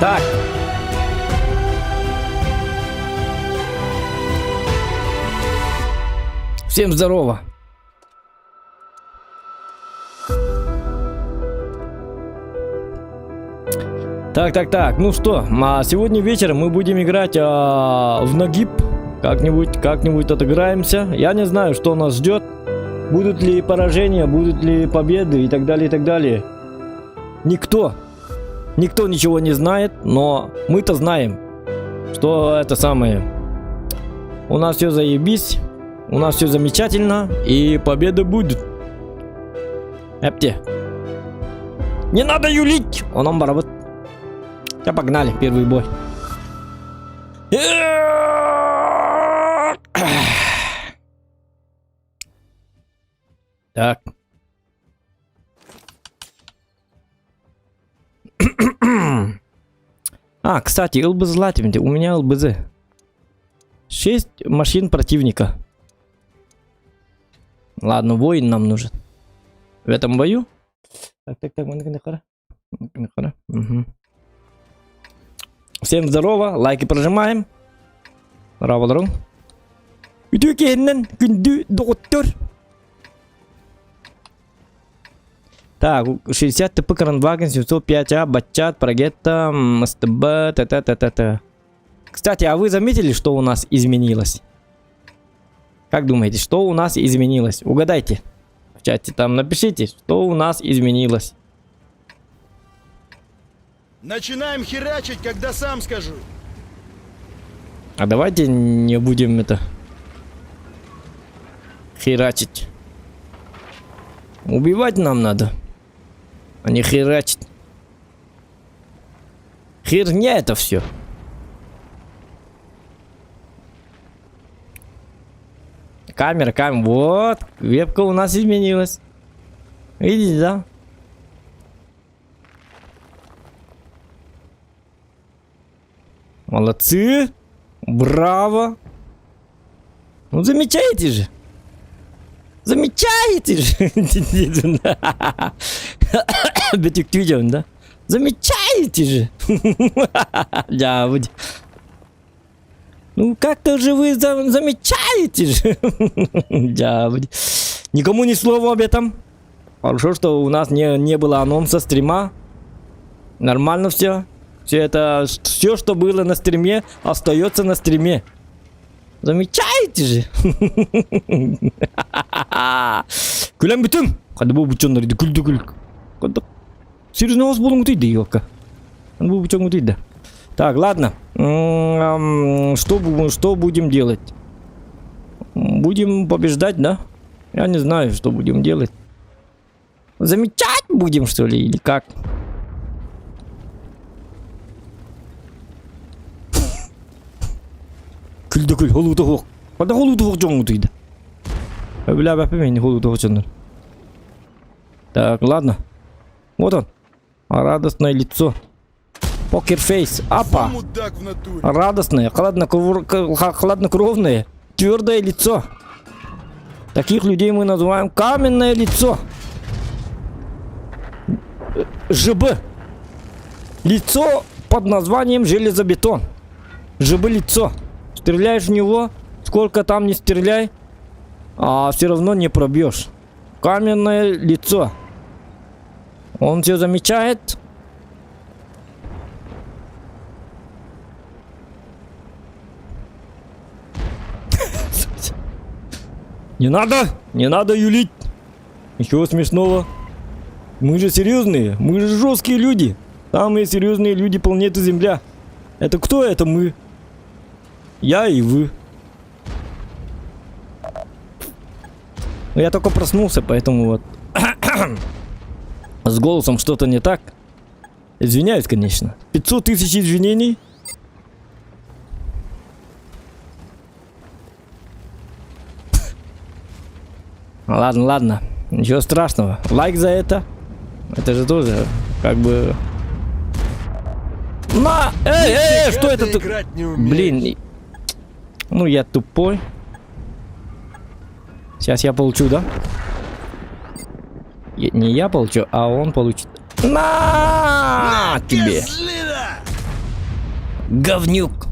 Так. Всем здорово. Так. Ну что, сегодня вечером мы будем играть в Нагиб. Как-нибудь отыграемся. Я не знаю, что нас ждет. Будут ли поражения, будут ли победы и так далее, и так далее. Никто ничего не знает, но мы-то знаем, что это самое. У нас все заебись, у нас все замечательно, и победа будет. Эпте. Не надо юлить! Он нам барабат. Ja, погнали, первый бой. Так. Кстати, ЛБЗ латим, у меня ЛБЗ. 6 машин противника. Ладно, воин нам нужен. В этом бою. Так, угу. Всем здорово, лайки прожимаем. Браво, дорог. Так, 60 ТП Кранваген, 705 Батчат, Прогетта, МСТБ, т. Кстати, а вы заметили, что у нас изменилось? Как думаете, что у нас изменилось? Угадайте. В чате там напишите, что у нас изменилось. Начинаем херачить, когда сам скажу. А давайте не будем это херачить. Убивать нам надо, а не херачить. Херня это все. Камера. Вот, вебка у нас изменилась. Видите, да? Молодцы. Браво. Ну, замечаете же. Замечаете же. Бетик видео, да? Замечаете же. Да, вот. Ну, как-то же вы замечаете же. Да, вот. Никому ни слова об этом. Хорошо, что у нас не было анонса стрима. Нормально все. Все, что было на стриме, остается на стриме. Замечаете же? Күләм бүтін. Қады бұл бүтінлер еді, күлді. Серьезно, у вас болың ұтыйды, елка. Бұл бүтін ұтыйды. Так, ладно. Что будем делать? Будем побеждать, да? Я не знаю, что будем делать. Замечать будем, что ли, или как? Күлді, холуды хоқ. Қада холуды хоқ жоң ұтыйды. Бля, бәпімен холуды хоқ жоңдар. Так, ладно. Вот он. Радостное лицо. Покерфейс. Апа. Радостное, хладнокровное, твердое лицо. Таких людей мы называем каменное лицо. ЖБ. Лицо под названием железобетон. ЖБ лицо. Стреляешь в него, сколько там не стреляй, а все равно не пробьешь. Каменное лицо. Он все замечает. Не надо юлить. Ничего смешного. Мы же серьезные, мы же жесткие люди. Самые серьезные люди планеты Земля. Это кто? Это мы. Я и вы. Я только проснулся, поэтому вот с голосом что-то не так. Извиняюсь, конечно. 500 тысяч извинений. Ладно. Ничего страшного. Лайк за это. Это же тоже как бы... Что это тут? Блин. Ну я тупой. Сейчас я получу, да? Не я получу, а он получит. На тебе! говнюк.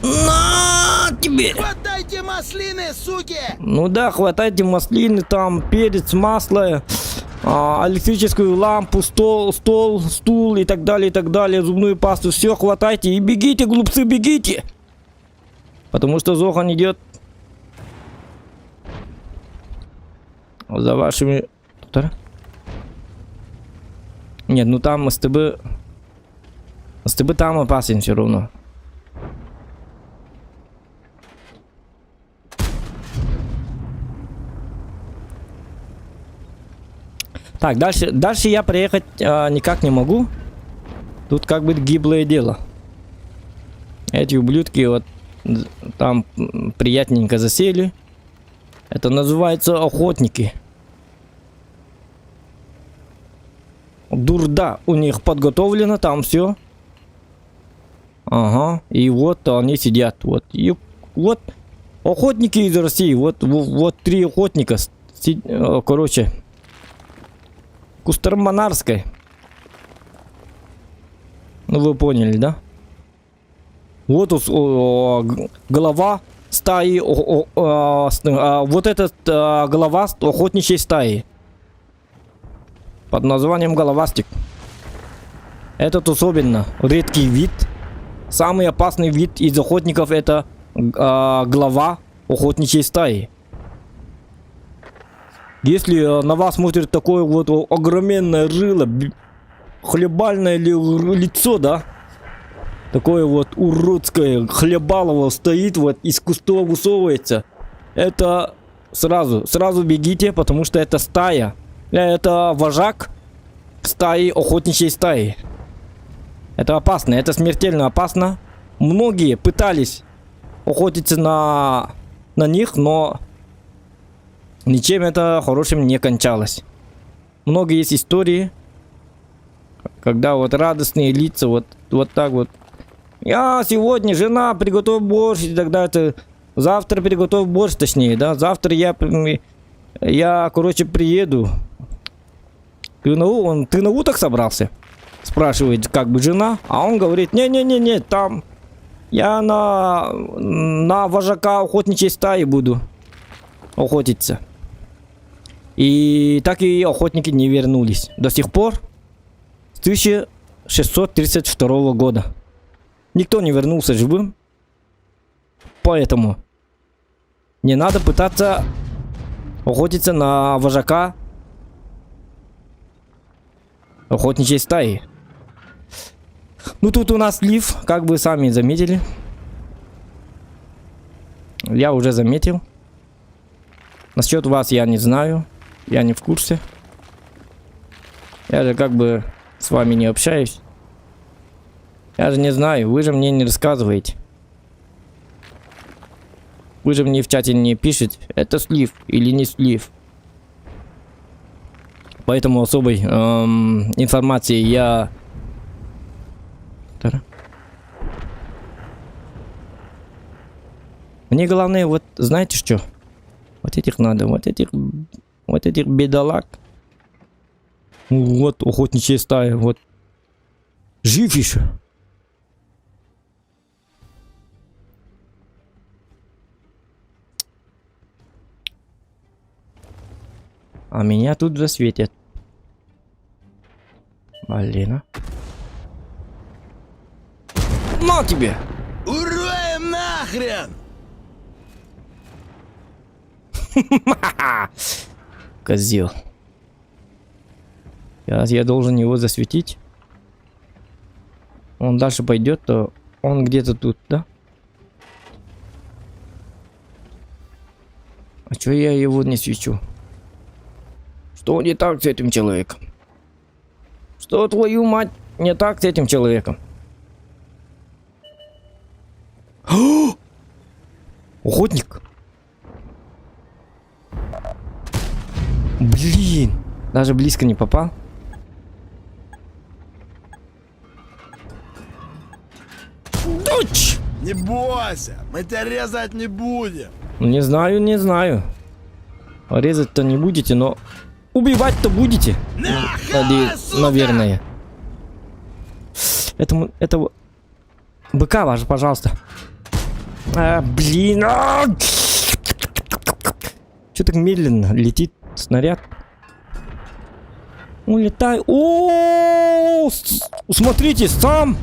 На тебе! Хватайте маслины, суки! Ну да, хватайте маслины, там перец, масло, электрическую лампу, стул и так далее, зубную пасту. Все хватайте и бегите, глупцы, бегите! Потому что Зохан идет за вашими... Нет, ну там СТБ там опасен все равно. Так, дальше я проехать никак не могу. Тут как бы гиблое дело. Эти ублюдки вот там приятненько засели. Это называется охотники. Дурда у них подготовлена, там все. Ага, и вот они сидят. Вот, и вот охотники из России. Вот 3 охотника. Короче, Кустарманарской. Ну вы поняли, да? Вот голова стаи, вот этот голова охотничьей стаи. Под названием головастик. Этот особенно редкий вид. Самый опасный вид из охотников это глава охотничьей стаи. Если на вас смотрит такое вот огроменное рыло, хлебальное лицо, да? Такое вот уродское, хлебалово стоит, вот из кустов высовывается. Это сразу бегите, потому что это стая. Это вожак стаи, охотничьей стаи. Это опасно, это смертельно опасно. Многие пытались охотиться на них, но ничем это хорошим не кончалось. Много есть истории, когда вот радостные лица вот так вот. Я сегодня, жена, приготовь борщ, и тогда это... Завтра приготовь борщ, точнее, да? Завтра я, короче, приеду. Ты на уток собрался? Спрашивает, как бы, жена. А он говорит, не, там... Я на вожака охотничьей стаи буду охотиться. И так и охотники не вернулись. До сих пор с 1632 года. Никто не вернулся живым. Поэтому не надо пытаться охотиться на вожака охотничьей стаи. Ну тут у нас слив, как вы сами заметили. Я уже заметил. Насчет вас я не знаю. Я не в курсе. Я же как бы с вами не общаюсь. Я же не знаю, вы же мне не рассказываете. Вы же мне в чате не пишете, это слив или не слив. Поэтому особой информации я... Мне главное, вот знаете что? Вот этих надо, вот этих бедолаг. Вот охотничья стая, вот. Жив еще. А меня тут засветят. Блин. На тебе! Уроем нахрен! Козел. Сейчас я должен его засветить. Он дальше пойдет, то он где-то тут, да? А чё я его не свечу? Что не так с этим человеком? Что, твою мать, не так с этим человеком? Охотник? Блин, даже близко не попал. Дочь! Не бойся, мы тебя резать не будем. Не знаю. Резать-то не будете, но убивать-то будете. Нахуй, сука! Наверное. этого быка ваш, пожалуйста. Блин. Че так медленно летит снаряд? Улетай. О, смотрите, сам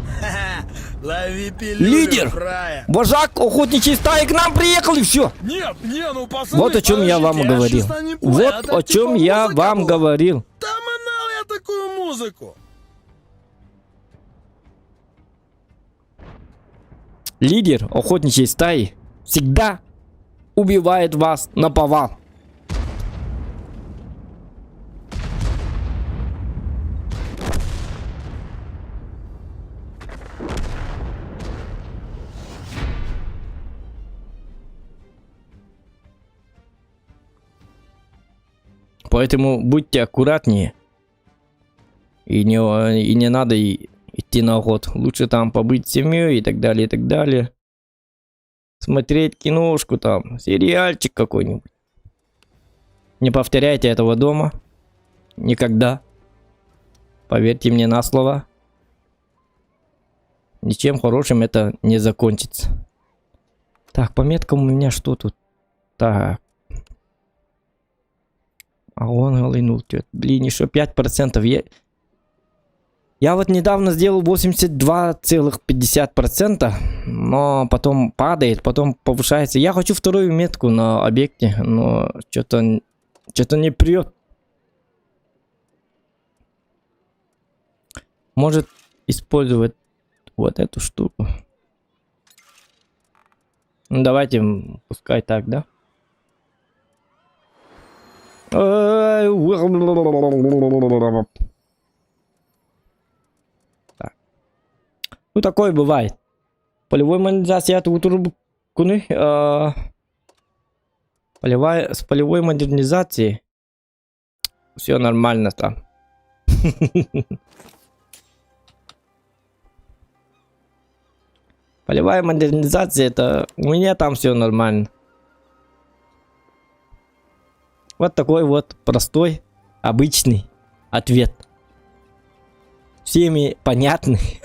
Лови пилюлю, лидер, фраер. вожак охотничьей стаи к нам приехал и все. Нет, ну пацаны, Вот о чем я вам подождите, говорил. честно не понял, Вот это о чем типа я музыка вам была? говорил. Да манал я такую музыку. Лидер охотничьей стаи всегда убивает вас наповал. Поэтому будьте аккуратнее. И не надо идти на охоту. Лучше там побыть с семьей и так далее, и так далее. Смотреть киношку там, сериальчик какой-нибудь. Не повторяйте этого дома. Никогда. Поверьте мне на слово. Ничем хорошим это не закончится. Так, по меткам у меня что тут? Так. А он галынул. Блин, еще 5%. Я вот недавно сделал 82,50%, но потом падает, потом повышается. Я хочу вторую метку на объекте, но что-то не прет. Может использовать вот эту штуку. Ну, давайте, пускай так, да? Так. Ну, такое бывает. Полевой модернизация от Утурбкуны. С полевой модернизацией все нормально там. Полевая модернизация, это у меня там все нормально. Вот такой вот простой, обычный ответ. Всеми понятный.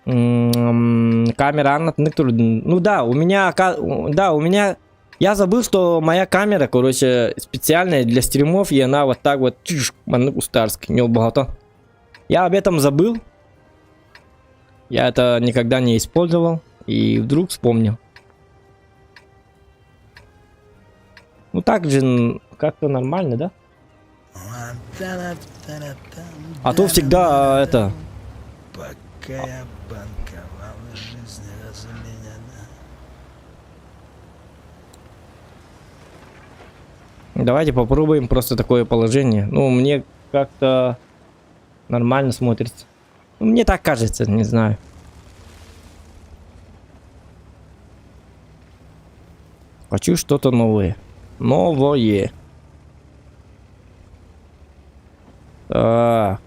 Камера Анна, ну да, у меня, я забыл, что моя камера, короче, специальная для стримов, и она вот так вот, я об этом забыл. Я это никогда не использовал, и вдруг вспомнил. Ну так же, как-то нормально, да? А то всегда это... Пока я банковал, жизнь раз меня, да. Давайте попробуем просто такое положение. Ну, мне как-то нормально смотрится. Ну, мне так кажется, не знаю. Хочу что-то новое. Новое. Так.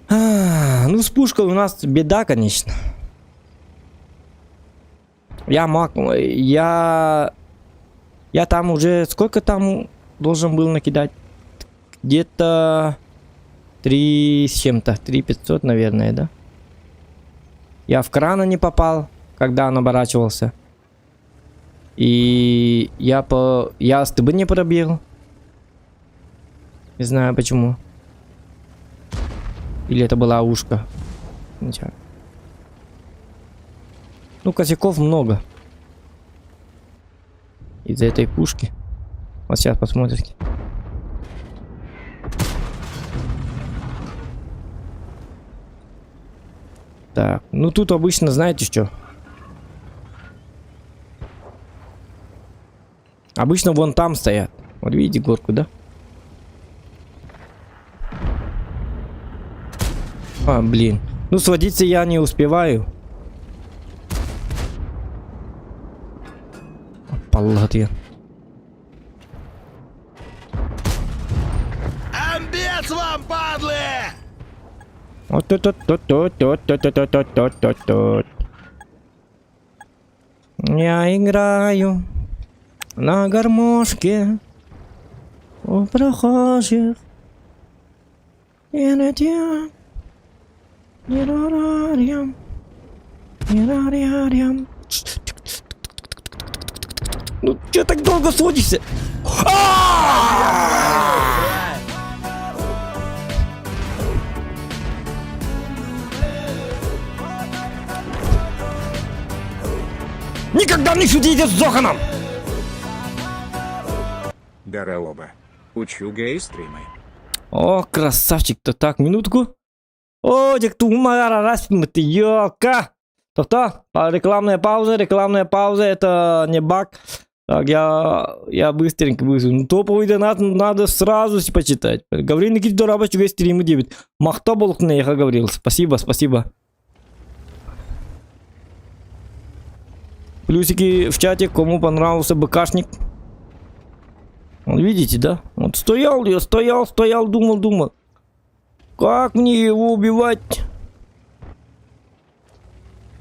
Ну, с пушкой у нас беда, конечно. Я там уже... Сколько там должен был накидать? Где-то 3 с чем-то. 3500, наверное, да? Я в крана не попал, когда он оборачивался. И я СТБ не пробил. Не знаю почему. Или это была ушка. Ничего. Ну, косяков много. Из-за этой пушки. Вот сейчас посмотрите. Так, ну тут обычно, знаете что? Обычно вон там стоят. Вот видите горку, да? А, блин. Ну, сводиться я не успеваю. Палатья. Амбец вам, падлы! Вот тут. Я играю на гармошке у прохожих. Ну, чё так долго сводишься? Никогда не шутите с Зоханом! Здорово. Учу гей-стримы. О, красавчик-то. Так, минутку. О, дик умара, распимы ты, ёлка. То-то, рекламная пауза, это не баг. Так, я быстренько. Ну, топовый донат надо сразу почитать. Гаврил Никита Рабочий стримы 9. Махта болхне, я говорил. Спасибо, спасибо. Плюсики в чате, кому понравился БКшник. Вот видите, да? Вот стоял, думал. Как мне его убивать?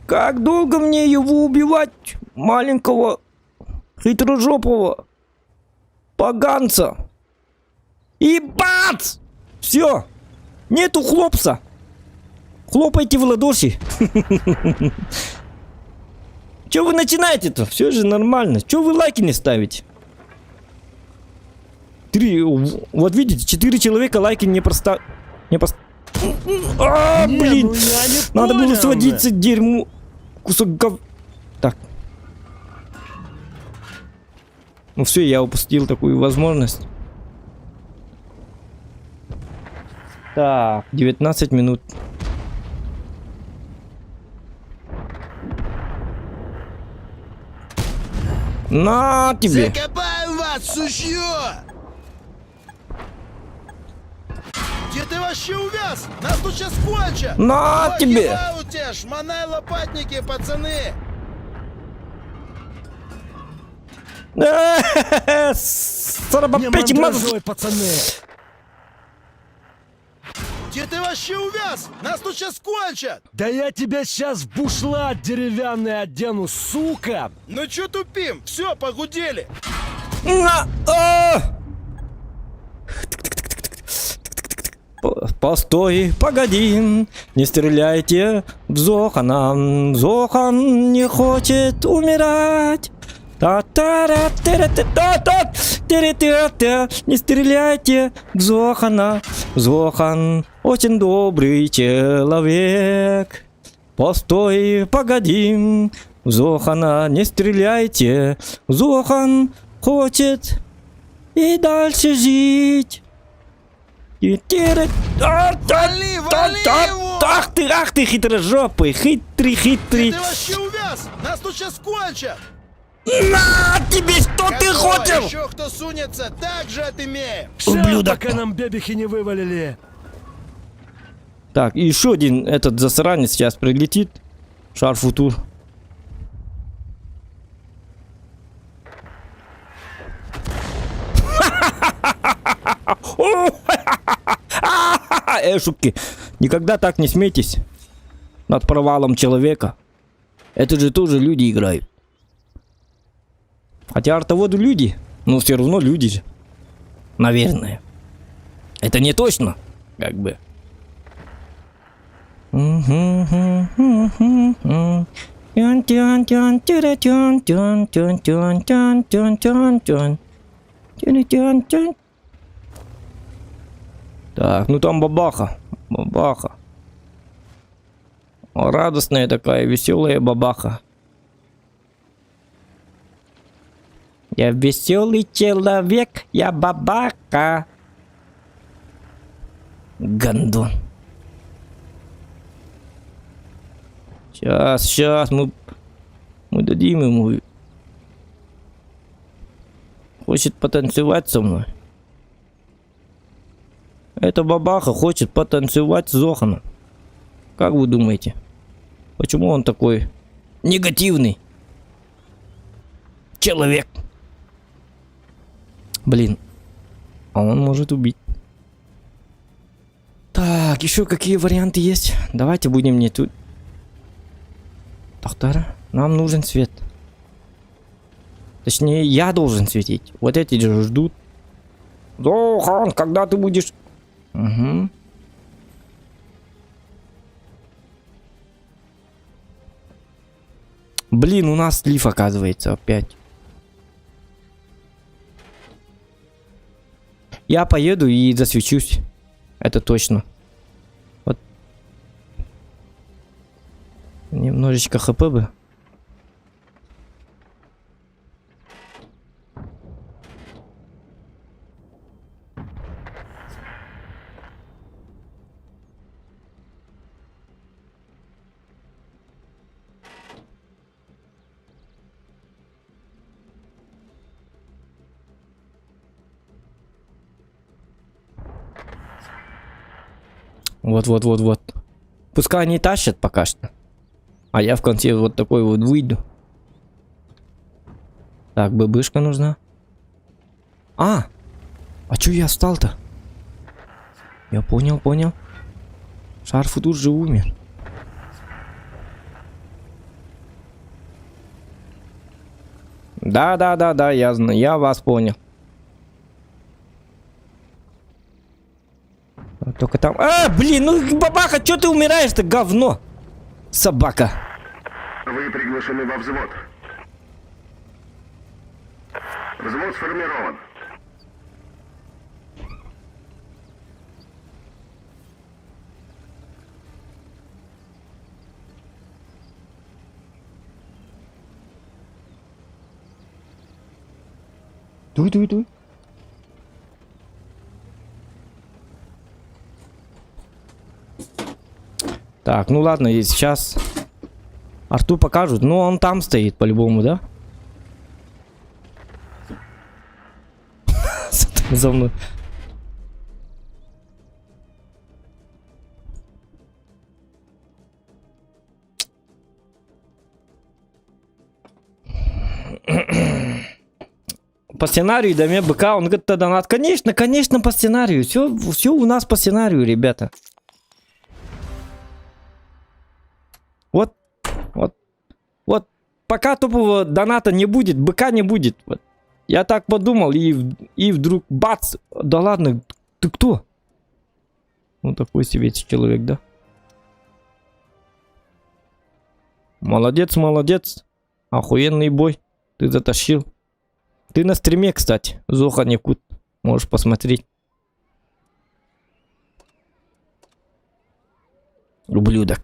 Как долго мне его убивать? Маленького, хитрожопого поганца. И бац! Все! Нету хлопца. Хлопайте в ладоши. Че вы начинаете-то? Все же нормально. Че вы лайки не ставите? Вот видите, 4 человека лайки не проста... блин! ну я не Надо было понял, сводиться, дерьмо. Кусок гов... Так. Ну все, я упустил такую возможность. Так, 19 минут. На тебе! Закопаем вас, сущье! Где ты вообще увяз? Нас тут сейчас кончат! На Ноги тебе! в ауте, шмонай лопатники, пацаны! Сарабапети мазь! пацаны! Где ты вообще увяз? Нас тут сейчас кончат! Да я тебя сейчас в бушлат деревянный одену, сука! Ну чё тупим? Все, погудели! На! Постой, погоди, не стреляйте в Зохана. Зохан не хочет умирать. Не стреляйте в Зохана. Зохан очень добрый человек. Постой, погоди, в Зохана не стреляйте. Зохан хочет и дальше жить. Вали, вали его! Ах ты хитрожопый, хитрый. Где ты вообще увяз? Нас тут сейчас кончат! На тебе, что ты хочешь? Еще кто сунется, так же отымеем! Ща, Ублюдок. пока нам бебихи не вывалили. Так, и еще один этот засранец сейчас прилетит. Шарфутур. Шутки. Никогда так не смейтесь над провалом человека. Это же тоже люди играют. Хотя артоводы люди, но все равно люди же. Наверное. Это не точно, как бы. Так, ну там бабаха. Бабаха. Радостная такая, веселая бабаха. Я веселый человек, я бабака. Гандон. Сейчас мы дадим ему. Хочет потанцевать со мной. Эта бабаха хочет потанцевать с Зоханом. Как вы думаете? Почему он такой негативный человек? Блин. А он может убить. Так, еще какие варианты есть? Давайте будем не тут. Тахтара, нам нужен свет. Точнее, я должен светить. Вот эти же ждут. Зохан, когда ты будешь... Угу. Блин, у нас слив оказывается опять. Я поеду и засвечусь. Это точно. Вот. Немножечко хп бы. Вот. Пускай они тащат пока что. А я в конце вот такой вот выйду. Так, ББшка нужна. А чё я встал-то? Я понял. Шарф тут же умер. Да, я знаю, я вас понял. Только там... блин, ну бабаха, чё ты умираешь-то, говно? Собака. Вы приглашены во взвод. Взвод сформирован. Дуй. Так, ну ладно, и сейчас Арту покажут. Ну, он там стоит, по-любому, да? За мной. По сценарию Доме БК, он говорит, донат. Конечно, по сценарию. Все у нас по сценарию, ребята. Вот, пока топового доната не будет, БК не будет. Вот. Я так подумал, и вдруг бац! Да ладно, ты кто? Ну такой себе человек, да? Молодец. Охуенный бой. Ты затащил. Ты на стриме, кстати. Зохан Якут. Можешь посмотреть. Ублюдок.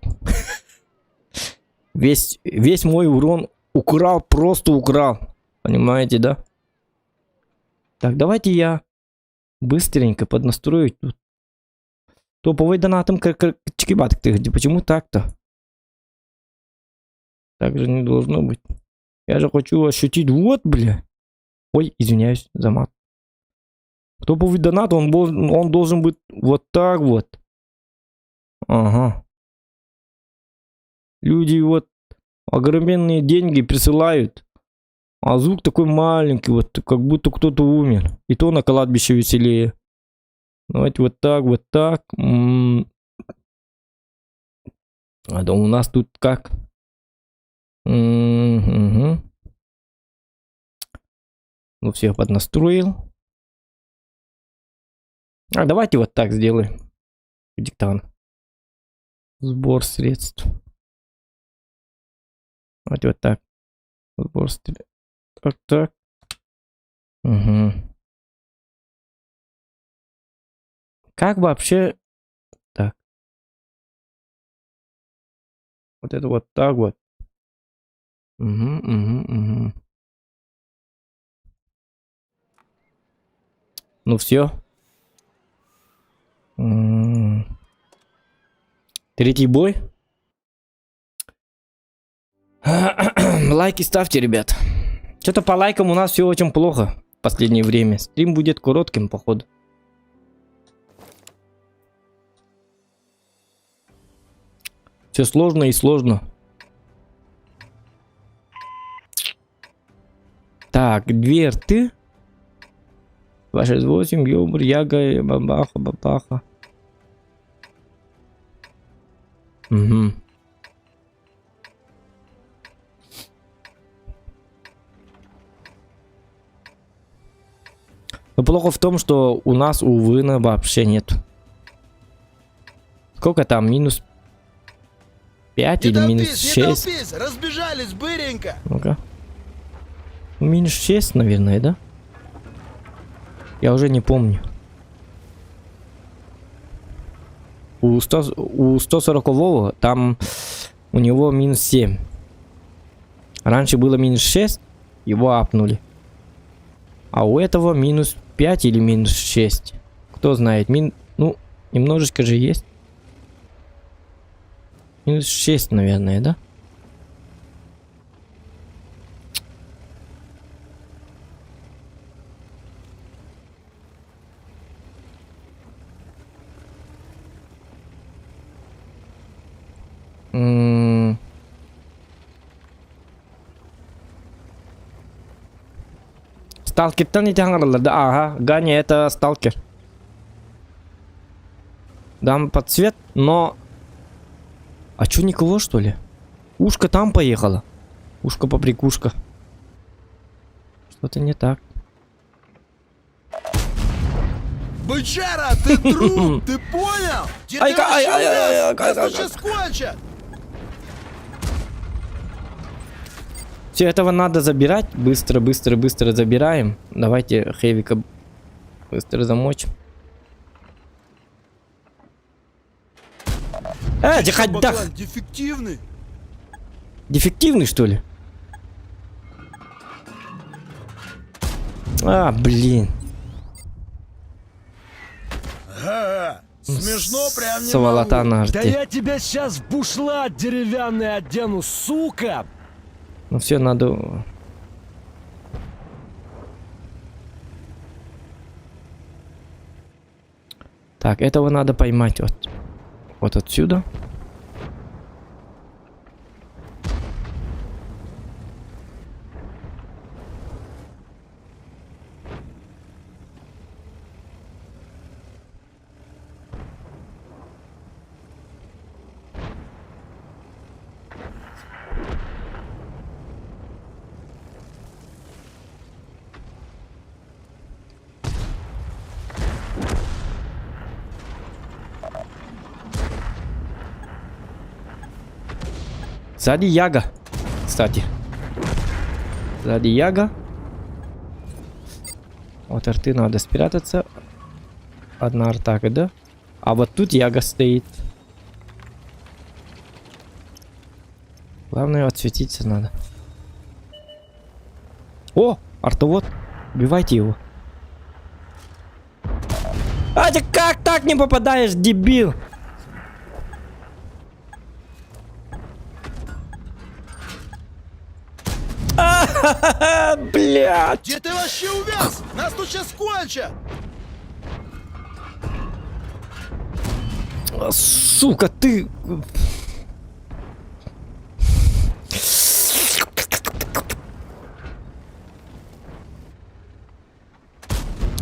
Весь мой урон украл, просто украл. Понимаете, да? Так, давайте я быстренько поднастрою тут. Топовый донатом чекибаток. Почему так-то? Так же не должно быть. Я же хочу ощутить. Вот, бля. Ой, извиняюсь за мат. Топовый донат, он должен быть вот так вот. Ага. Люди вот огроменные деньги присылают. А звук такой маленький, вот как будто кто-то умер. И то на кладбище веселее. Давайте вот так. А да у нас тут как? Угу. Ну все, поднастроил. А давайте вот так сделаем. Диктант. Сбор средств. Давайте вот так. Сбор средств. Так. Угу. Как вообще... Так. Вот это вот так вот. Угу. Ну все. Третий бой. Лайки ставьте, ребят. Что-то по лайкам у нас все очень плохо в последнее время. Стрим будет коротким, походу. Все сложно и сложно. Так, две рты. 268, ёбр, яга, бабаха. Угу. Но плохо в том, что у нас, увы, вообще нет. Сколько там? Минус 5 Не или минус толпись, не 6? толпись! Разбежались, быренько! Ну-ка. Минус 6, наверное, да? Я уже не помню. У 140-го там у него минус 7. Раньше было минус 6, его апнули. А у этого минус 5 или минус 6. Кто знает. Ну, немножечко же есть. Минус 6, наверное, да? Сталкер-то не тянуло, да, ага, Ганя это сталкер. Дам под цвет, но... А чё, никого, что ли? Ушка там поехала. Ушка-поприкушка. Что-то не так. Бычара, ты труп, ты понял? Где ты вообще увяз? Нас тут сейчас кончат! Все этого надо забирать. Быстро, быстро, быстро забираем. Давайте Хэвика быстро замочим. Дихать, да. Баклан дефективный. Дефективный, что ли? А, блин. Ага, смешно прям не Сволота могу. на Да арте. я тебя сейчас в бушлат деревянный одену, сука! Ну все, надо... Так, этого надо поймать вот отсюда. Сзади Яга, кстати. Сзади Яга. Вот арты надо спрятаться. Одна артака, да? А вот тут Яга стоит. Главное, отсветиться надо. О, артовод. Убивайте его. А ты как так не попадаешь, дебил? Блядь. Где ты вообще увяз? Нас тут сейчас кончат! Сука, ты...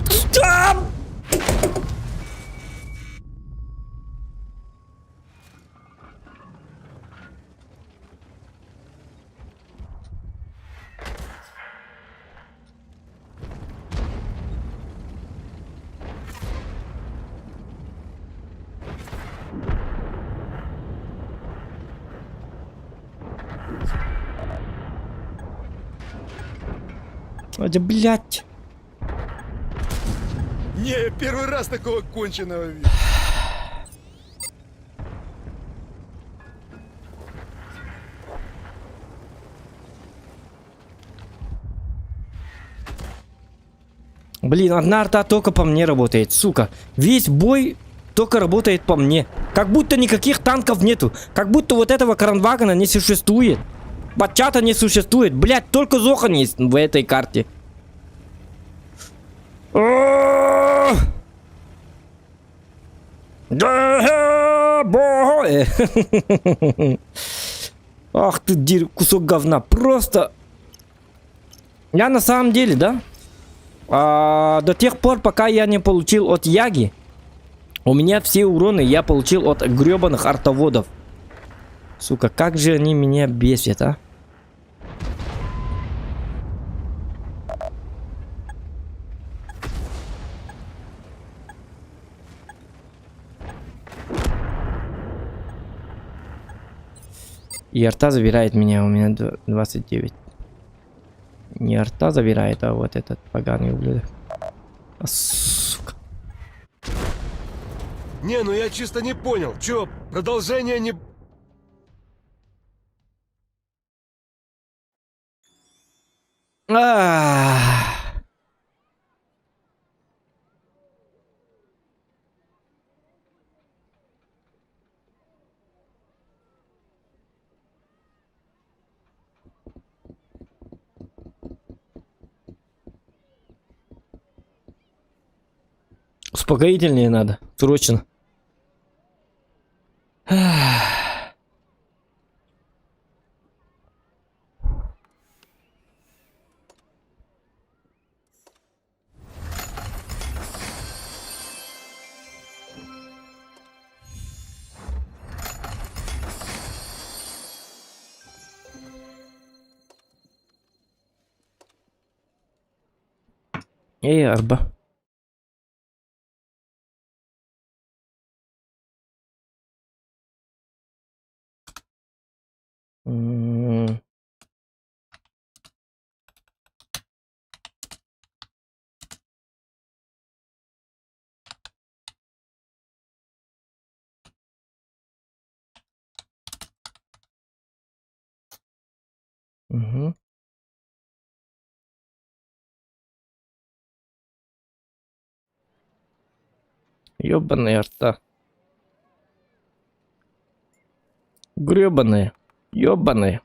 Стоп! Да, блядь. Не, я первый раз такого конченого вижу. Блин, одна арта только по мне работает, сука. Весь бой только работает по мне. Как будто никаких танков нету. Как будто вот этого кранвагона не существует. Батчата не существует. Блядь, только Зохан есть в этой карте. Ах ты, кусок говна. Просто... Я на самом деле, да? До тех пор, пока я не получил от Яги, у меня все уроны я получил от гребаных артоводов. Сука, как же они меня бесят, а? И арта забирает меня, у меня 29. Не арта забирает, а вот этот поганый ублюдок. А, сука. Не, ну я чисто не понял. Чё, продолжение не... Ах. Успокоительнее надо, срочно. Эй, арба. Угу. Ёбаные арта. Грёбаные. Ёбаные.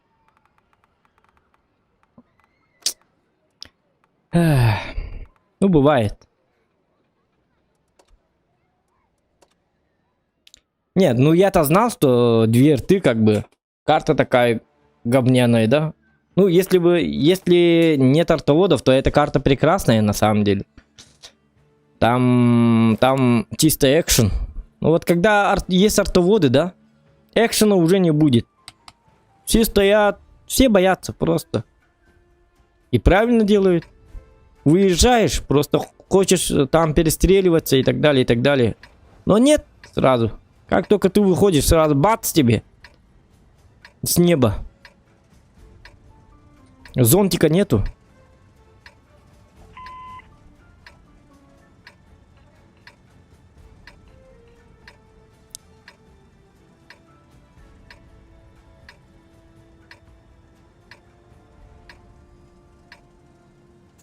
Эх. Ну, бывает. Нет, ну я-то знал, что две рты как бы. Карта такая говняная, да? Ну, если нет артоводов, то эта карта прекрасная на самом деле. Там чисто экшен. Ну вот когда есть артоводы, да, экшена уже не будет. Все стоят, все боятся просто. И правильно делают. Выезжаешь, просто хочешь там перестреливаться и так далее, и так далее. Но нет сразу. Как только ты выходишь, сразу бац тебе. С неба. Зонтика нету.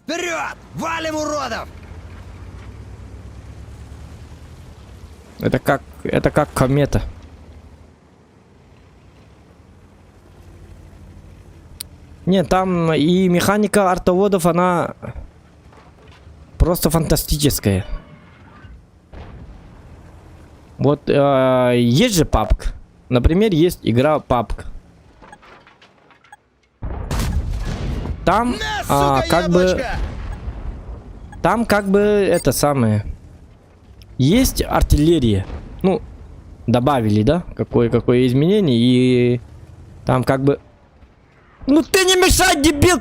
Вперед! Валим уродов! Это как комета. Нет, там и механика артоводов, она просто фантастическая. Вот есть же PUBG. Например, есть игра PUBG. Там как бы это самое. Есть артиллерия. Ну, добавили, да? Какое изменение. И там как бы... Ну ты не мешай, дебил!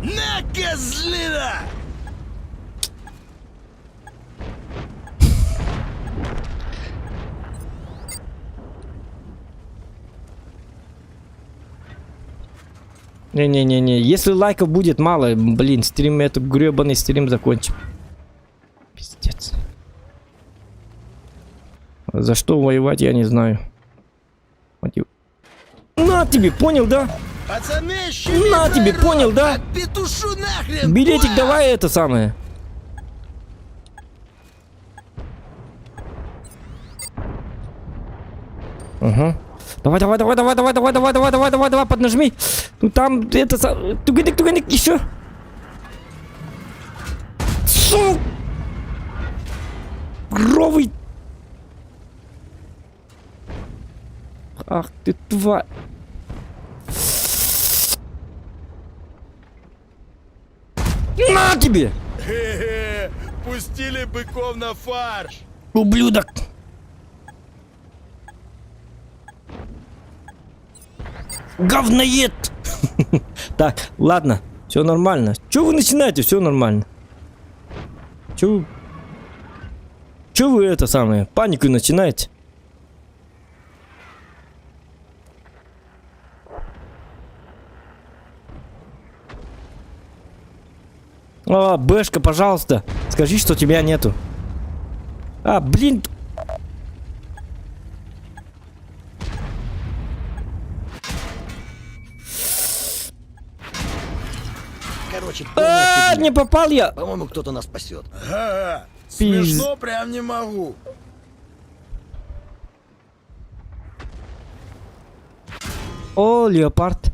На, козлина! Не-не-не-не, если лайков будет мало, блин, стрим, этот гребаный стрим закончим. Пиздец. За что воевать, я не знаю. На тебе, понял, да? Пацаны, На тебе, понял, да? Петушу нахрен! Билетик Ба! давай это самое. Угу. Давай, поднажми. Ну там это... Туганик, еще. Су! Гровый. Ах ты тварь. На тебе! Хе-хе, пустили быков на фарш! Ублюдок. Говноед! Так, ладно, все нормально. Че вы начинаете? Все нормально. Че вы это самое? Панику начинаете? О, Бэшка, пожалуйста. Скажи, что тебя нету. А, блин. Короче, полная фигня. Не попал я. По-моему, кто-то нас спасет. Ага. Пиз- Смешно прям не могу. О, леопард.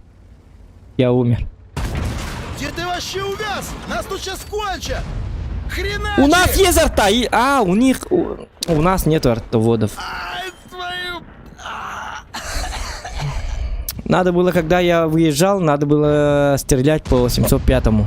Я умер. Где ты вообще увяз? Нас тут сейчас кончат. Хрена! У нас есть арта. У них... У нас нету артоводов. Ай, твою... Надо было, когда я выезжал, надо было стрелять по 705-му.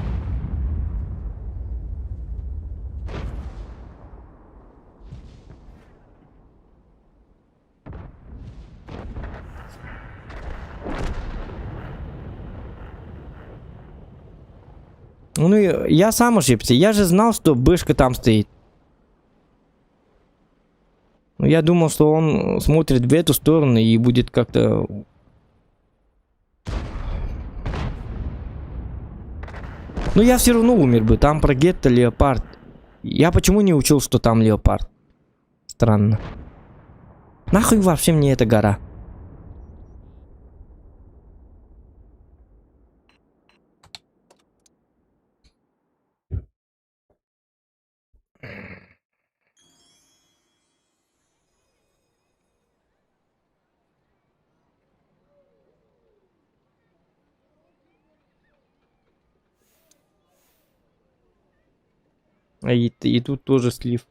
Ну, я сам ошибся. Я же знал, что Бэшка там стоит. Ну, я думал, что он смотрит в эту сторону и будет как-то... Но я все равно умер бы. Там про гетто леопард. Я почему не учил, что там леопард? Странно. Нахуй вообще мне эта гора? И тут тоже слив.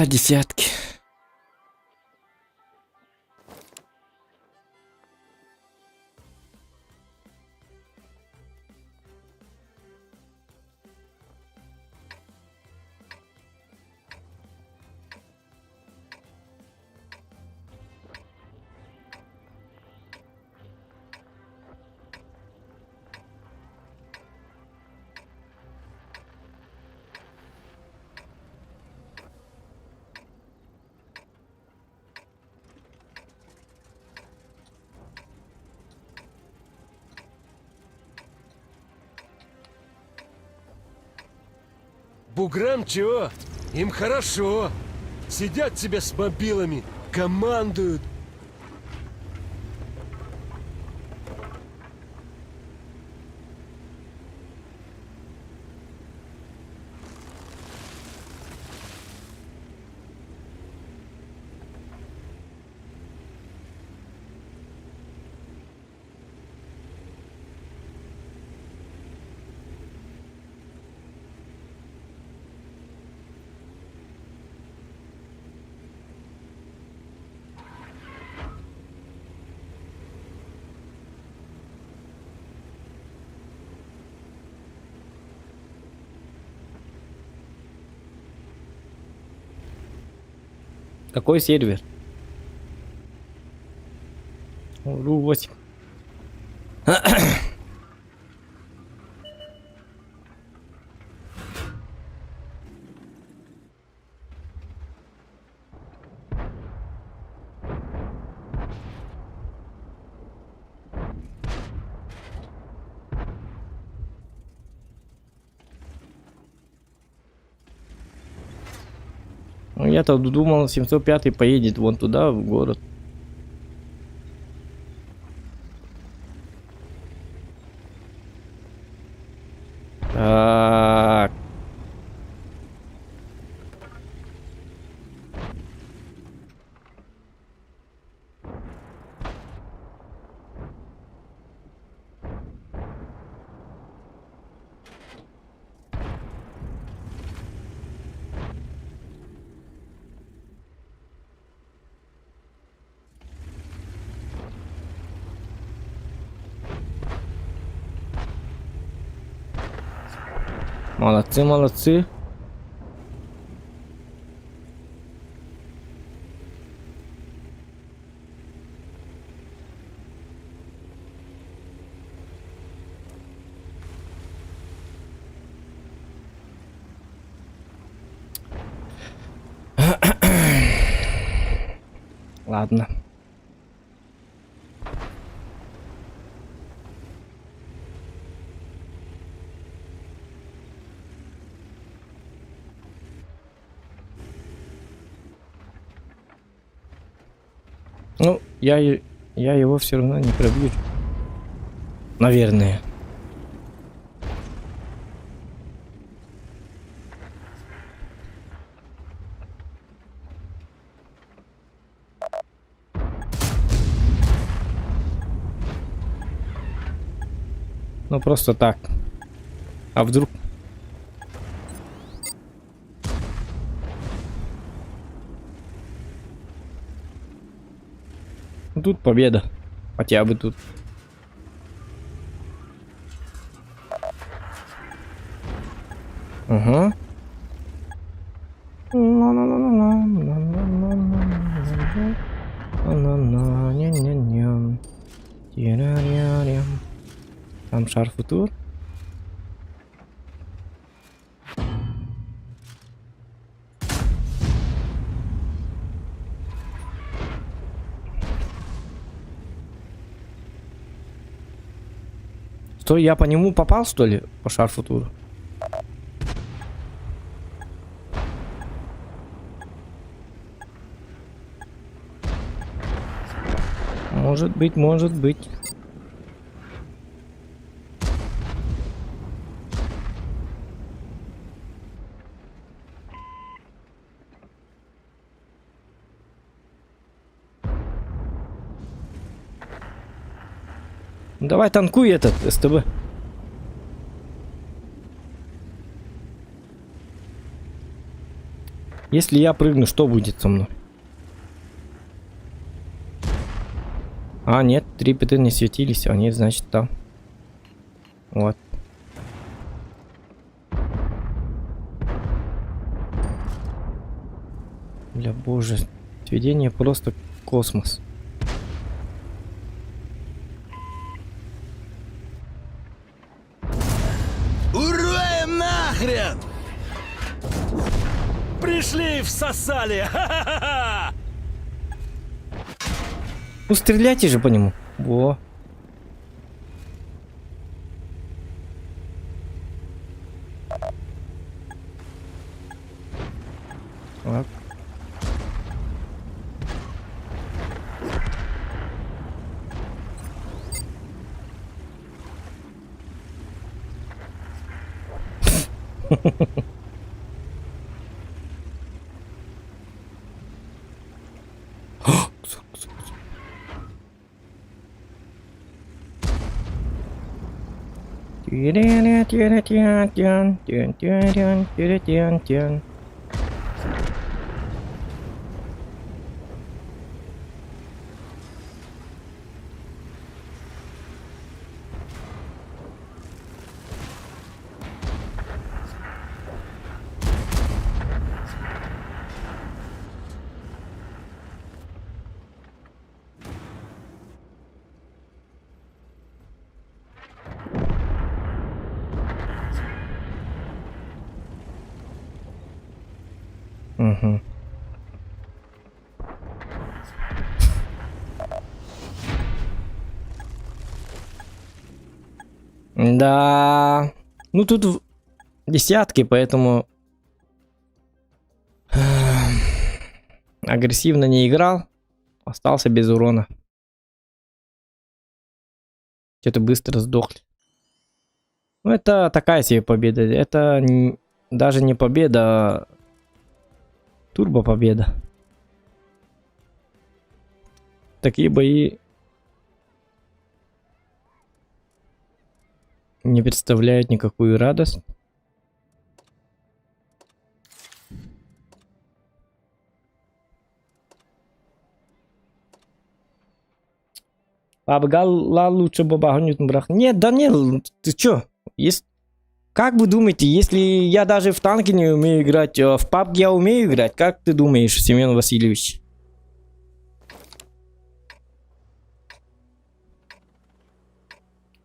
Десятки. Буграм чего? Им хорошо. Сидят себе с мобилами, командуют. Какой сервер? РУ-8. Ну, я-то думал, 705 поедет вон туда, в город. Так. Молодцы, молодцы. Ладно. Ну, я его все равно не пробью. Наверное. Ну просто так. А вдруг? Ну, тут победа. Хотя бы тут. Ага. Там шар футур. Что, я по нему попал, что ли? По шар футуру? Может быть, может быть. Давай танкуй этот СТБ. Если я прыгну, что будет со мной? А, нет, 3 ПТ не светились, они, значит, там. Вот. Бля, боже, сведение просто космос. Уроем нахрен! Пришли и всосали! Ха-ха-ха! Ну, стреляйте же по нему. Во. Так. Угу. Да. Ну тут десятки, поэтому агрессивно не играл. Остался без урона. Что-то быстро сдохли. Ну это такая себе победа. Это даже не победа, а турбо победа. Такие бои не представляют никакую радость. Абгал лучше бабахнет брах. Нет, Данил, ты чё? Есть Как вы думаете, если я даже в танки не умею играть, в PUBG я умею играть? Как ты думаешь, Семен Васильевич?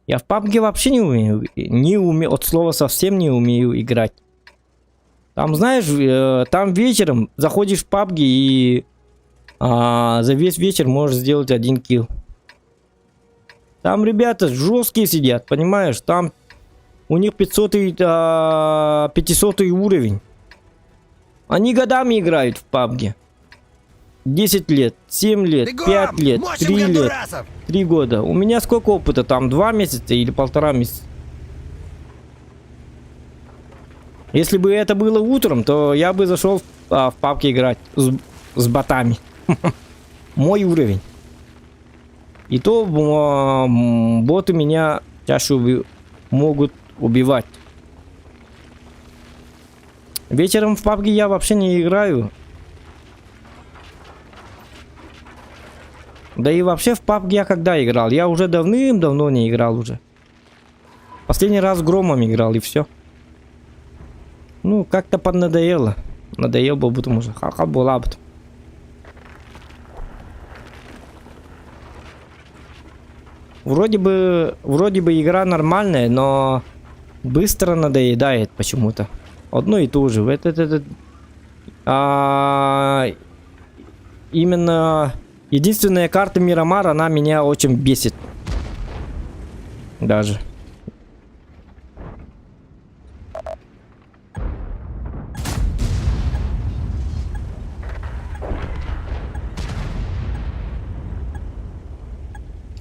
Я в PUBG вообще не умею, от слова совсем не умею играть. Там, знаешь, там вечером заходишь в PUBG и за весь вечер можешь сделать 1 килл. Там ребята жесткие сидят, понимаешь? Там у них 500 уровень. Они годами играют в PUBG. 10 лет, 7 лет, 5 лет, 3 лет, 3 года. У меня сколько опыта там? 2 месяца или 1,5 месяца? Если бы это было утром, то я бы зашел в PUBG играть с ботами. Мой уровень. И то боты меня чаще могут убивать. Вечером в PUBG я вообще не играю. Да и вообще в PUBG я когда играл? Я уже давным-давно не играл уже. Последний раз с Громом играл и все. Ну, как-то поднадоело. Надоел бы, потому что ха-ха была бы. Вроде бы игра нормальная, но быстро надоедает почему-то. Одно и то же. Именно единственная карта Мирамар, она меня очень бесит. Даже.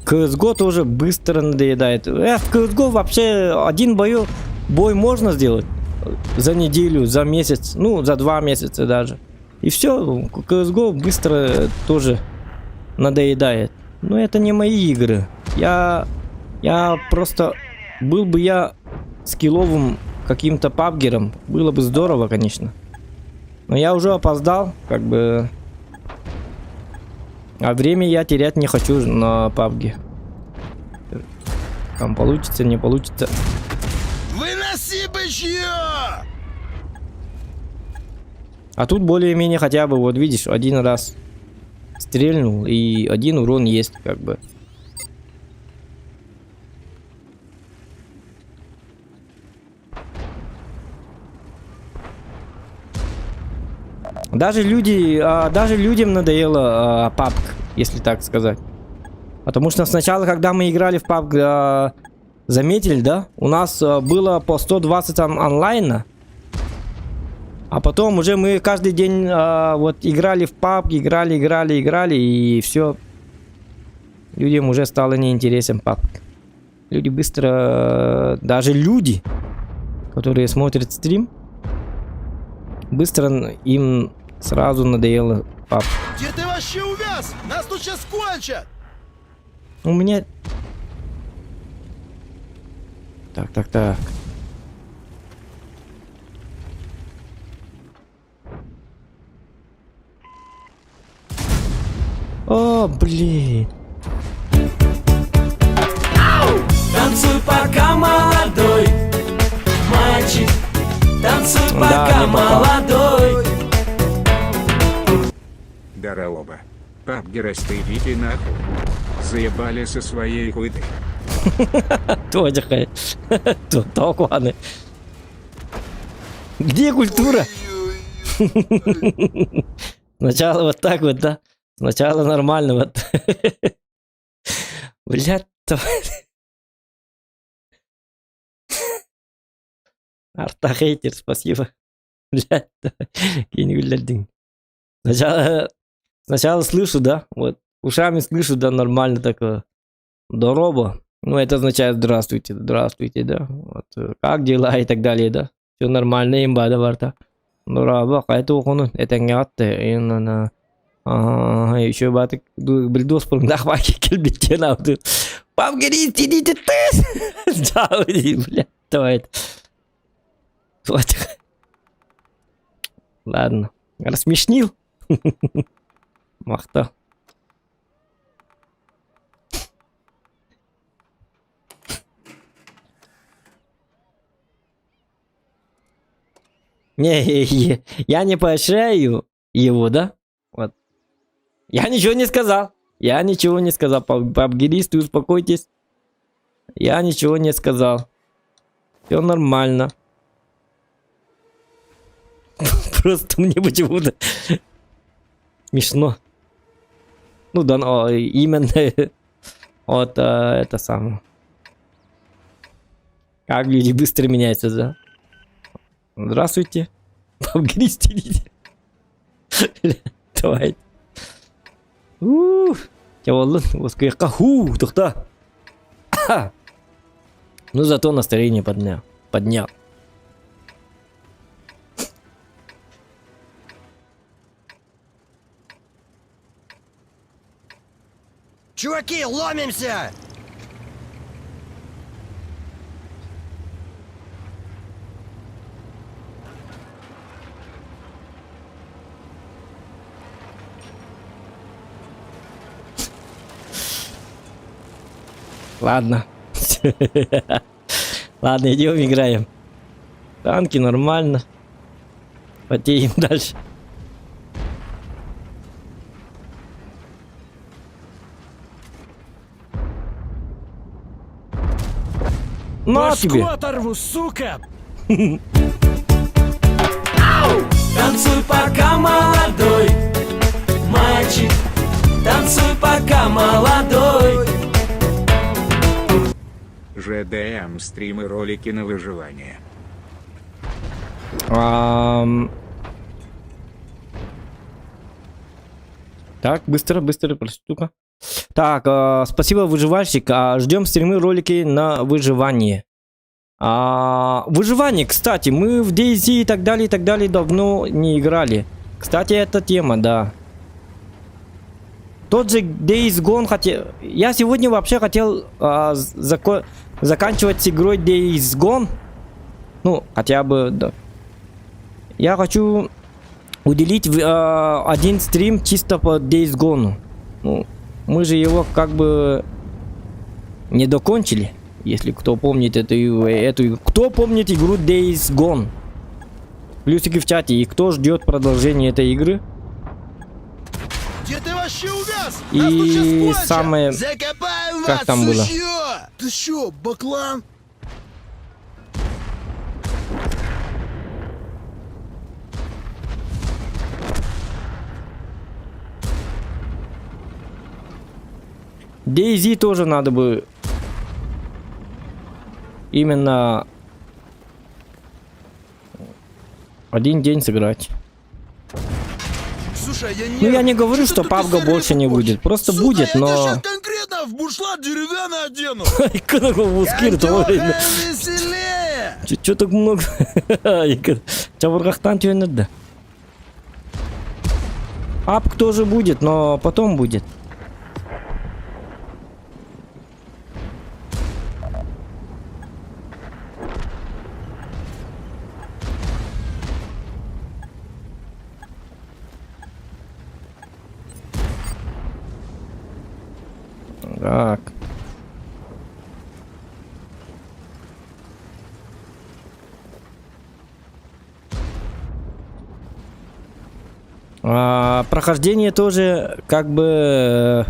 CSGO тоже быстро надоедает. В CSGO вообще один бой можно сделать за неделю, за месяц, ну за 2 месяца даже. И все, CSGO быстро тоже надоедает. Но это не мои игры. Я просто был бы я скилловым каким-то пабгером, было бы здорово, конечно. Но я уже опоздал, как бы. А время я терять не хочу на PUBG. Там получится, не получится. Выноси бычье! А тут более-менее хотя бы, вот видишь, 1 раз стрельнул и 1 урон есть, как бы. Даже людям надоело PUBG, если так сказать. Потому что сначала, когда мы играли в PUBG, заметили, да? У нас было по 120 онлайна. А потом уже мы каждый день вот играли в PUBG, играли, и все. Людям уже стало неинтересен PUBG. Люди быстро, даже люди, которые смотрят стрим, быстро им сразу надоело PUBG. Где ты вообще увяз? Нас тут сейчас кончат! У меня... Так. О, блин. Танцуй, пока молодой мальчик. Танцуй, пока молодой. Даралоба. Пабгерасты, идите нахуй. Заебали со своей хуйтой. Точно. Толкваны. Где культура? Сначала вот так вот, да? Сначала нормально вот. Блядь, Артахейтер, спасибо. Блядь, кинь. Сначала слышу, да? Вот ушами слышу, да, нормально такое. Дороба. Ну, это означает здравствуйте, да. Вот, как дела и так далее, да. Все нормально, имба, да, варта. Дороба, это ухонун, это не атты, именно. Еще батык, бельдос пырмдах ваки кельбиткен ауды. Павгери, сидите ты! Да, блядь, давай. Ладно, рассмешнил. Махта. Я не поощряю его, да? Вот. Я ничего не сказал. Я ничего не сказал. Пабгеристы, успокойтесь. Я ничего не сказал. Все нормально. Просто мне почему-то смешно. Ну да, но именно вот это самое. Как люди быстро меняются, да? Здравствуйте. Погрести. Давайте. Яволын, воская каху, тухта. Ну зато настроение поднял. Чуваки, ломимся! Ладно. Ладно, идем играем. Танки нормально. Потеем дальше. На Башку тебе. оторву, сука! Танцуй, пока молодой мальчик. Танцуй, пока молодой. ЖДМ, стримы, ролики на выживание. Так, быстро, проститука. Так, спасибо, выживальщик. Ждем стримы, ролики на выживание. Выживание, кстати, мы в DayZ и так далее давно не играли. Кстати, эта тема, да. Тот же Days Gone хотел... Я сегодня вообще хотел заканчивать с игрой Days Gone. Ну, хотя бы, да. Я хочу уделить один стрим чисто по Days Gone. Ну, мы же его как бы не докончили. Если кто помнит эту... Кто помнит игру Days Gone? Плюсики в чате. И кто ждет продолжения этой игры? Где ты вообще увяз? И Нас тут сейчас кончат. самое... Закопаем Как вас, там было? сучьё! Ты чё, баклан? DayZ тоже надо бы именно один день сыграть. Слушай, Ну я не говорю, что Чё ты тут PUBG писарей больше не хочешь? будет. Просто Сука, будет, я тебе но... щас конкретно в бушлат деревянный одену. Антоха, Веселее! Чё так много? Чавургахтан тебе надо. PUBG тоже будет, но потом будет. Так. Прохождение тоже как бы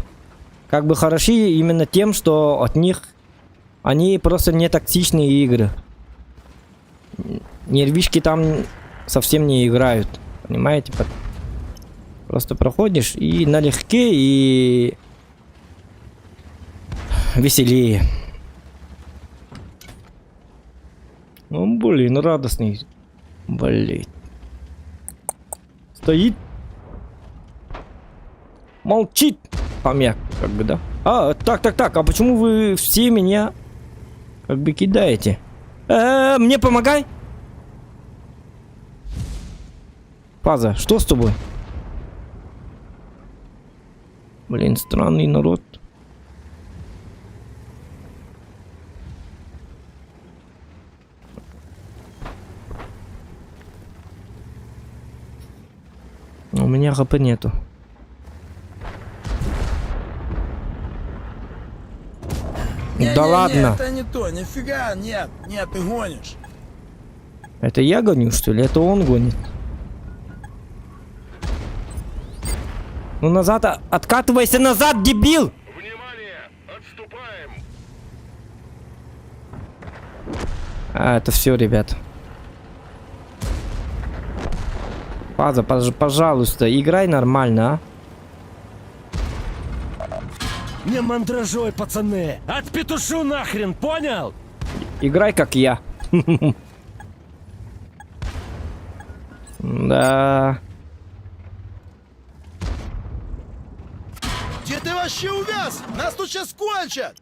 хороши именно тем, что от них они просто не токсичные игры. Нервишки там совсем не играют, понимаете? Просто проходишь и налегке, и веселее. Ну, блин, радостный. Блин. Стоит. Молчит. Хомяк, как бы, да? Так. А почему вы все меня как бы кидаете? Мне помогай. Фаза, что с тобой? Блин, странный народ. У меня ХП нету. Да ладно. Это не то, нифига, нет, ты гонишь. Это я гоню, что ли? Это он гонит. Ну назад, откатывайся назад, дебил! Внимание! Отступаем! А, это все, ребят. Фаза, пожалуйста, играй нормально, а? Не мандражой, пацаны! Отпетушу нахрен, понял? Играй как я. Да. Где ты вообще увяз? Нас тут сейчас кончат!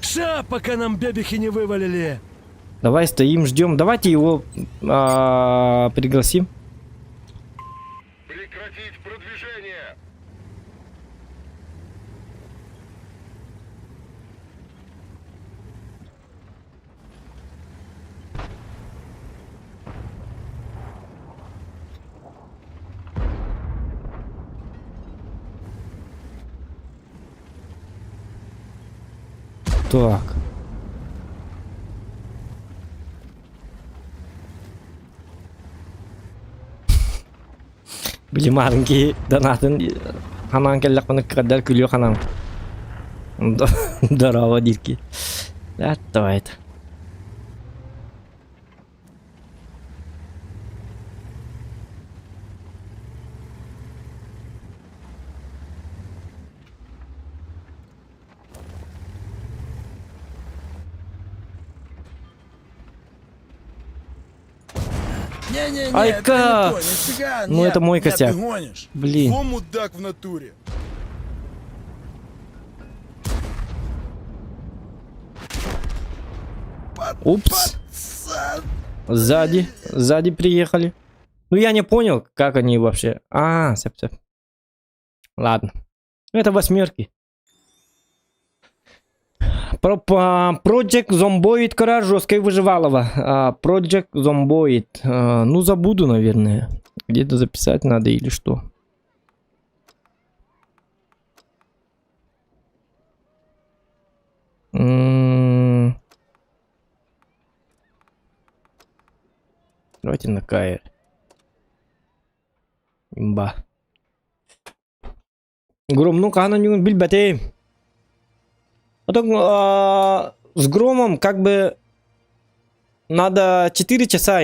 Ша, пока нам бебихи не вывалили. Давай стоим, ждем. Давайте его пригласим. Прекратить продвижение! Так. Bilmem donatın hanan kellak bana kadar gülüyor hanan. Здорово, дитки. Давай. Не-не-не, Айка! это не то, нифига, Ну, нет, это мой нет, косяк. ты гонишь. Блин. Во мудак в натуре. Упс. Пацан. Сзади приехали. Ну я не понял, как они вообще. А, сеп. Ладно. Это восьмерки. Project Zomboid, кора жесткой выживалова. Project Zomboid. Ну забуду, наверное. Где-то записать надо или что. Давайте на КР. Имба. Гром, ну-ка, она не бильбатей. Потом с Громом как бы надо 4 часа.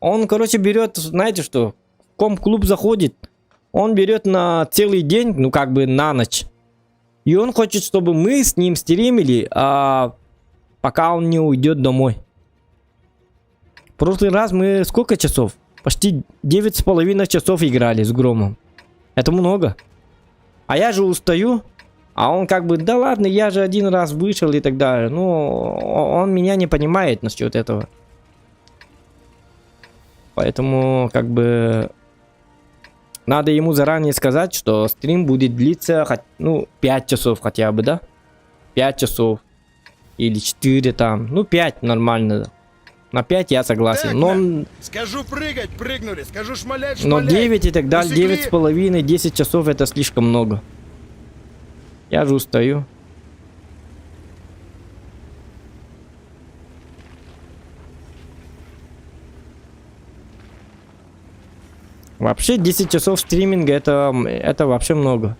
Он, короче, берет, знаете что, в комп-клуб заходит, он берет на целый день, ну как бы на ночь. И он хочет, чтобы мы с ним стримили, пока он не уйдет домой. В прошлый раз мы сколько часов? Почти 9,5 часов играли с Громом. Это много. А я же устаю. А он как бы, да ладно, я же один раз вышел и так далее. Ну, он меня не понимает насчет этого. Поэтому, как бы, надо ему заранее сказать, что стрим будет длиться, ну, 5 часов хотя бы, да? 5 часов. Или 4 там. Ну, 5 нормально. На 5 я согласен. Так, Но, скажу прыгать, прыгнули. Скажу шмалять, но шмалять. 9 и так далее, Засекли. 9,5, 10 часов это слишком много. Я же устаю. Вообще 10 часов стриминга это вообще много.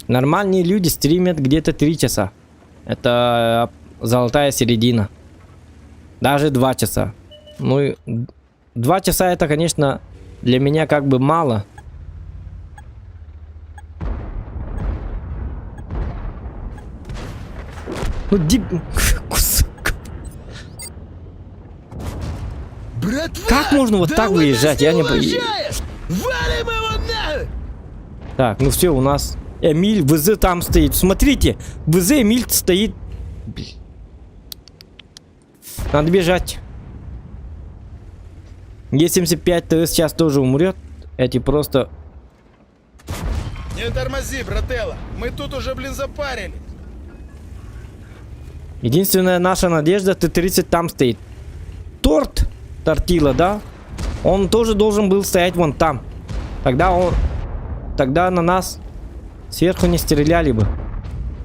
Нормальные люди стримят где-то 3 часа. Это золотая середина. Даже 2 часа. Ну, 2 часа это, конечно, для меня как бы мало. Ну, кусок. Братва, Как можно вот да так вы выезжать? нас не Я не уважаешь! Валим его нахуй! Так, ну все, у нас Эмиль ВЗ там стоит. Смотрите, ВЗ Эмиль стоит. Блин. Надо бежать. Е75 ТС сейчас тоже умрет. Эти просто... Не тормози, брателло. Мы тут уже, блин, запарились. Единственная наша надежда, Т-30 там стоит. Тортила, да? Он тоже должен был стоять вон там. Тогда на нас сверху не стреляли бы.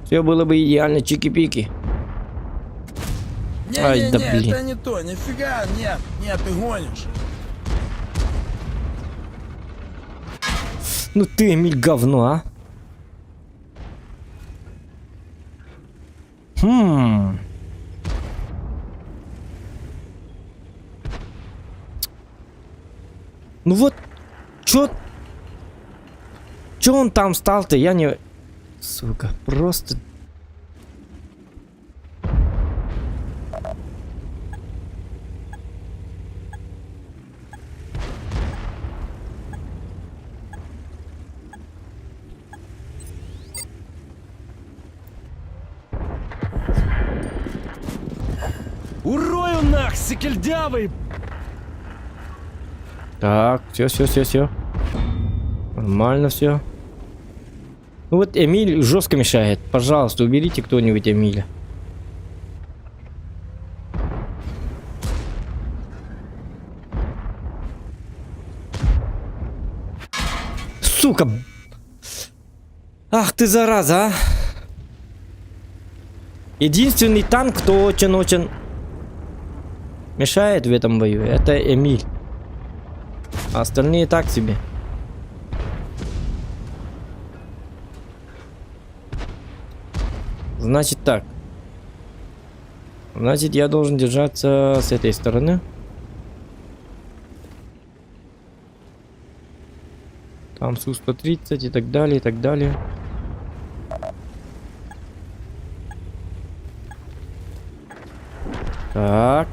Все было бы идеально, чики-пики. Ай, да Не-не-не, блин. это не то, нифига, нет, нет, ты гонишь. Ну ты, Эмиль, говно, а. Ну вот, чё он там стал-то, я не... Сука, просто... Урою нах, сикельдявый! Так, все. Нормально все. Ну вот Эмиль жестко мешает. Пожалуйста, уберите кто-нибудь Эмиля. Сука! Ах ты зараза, а! Единственный танк, кто очень-очень мешает в этом бою, это Эмиль. А остальные так себе. Значит так. Значит, я должен держаться с этой стороны. Там Су-130 и так далее, и так далее. Так.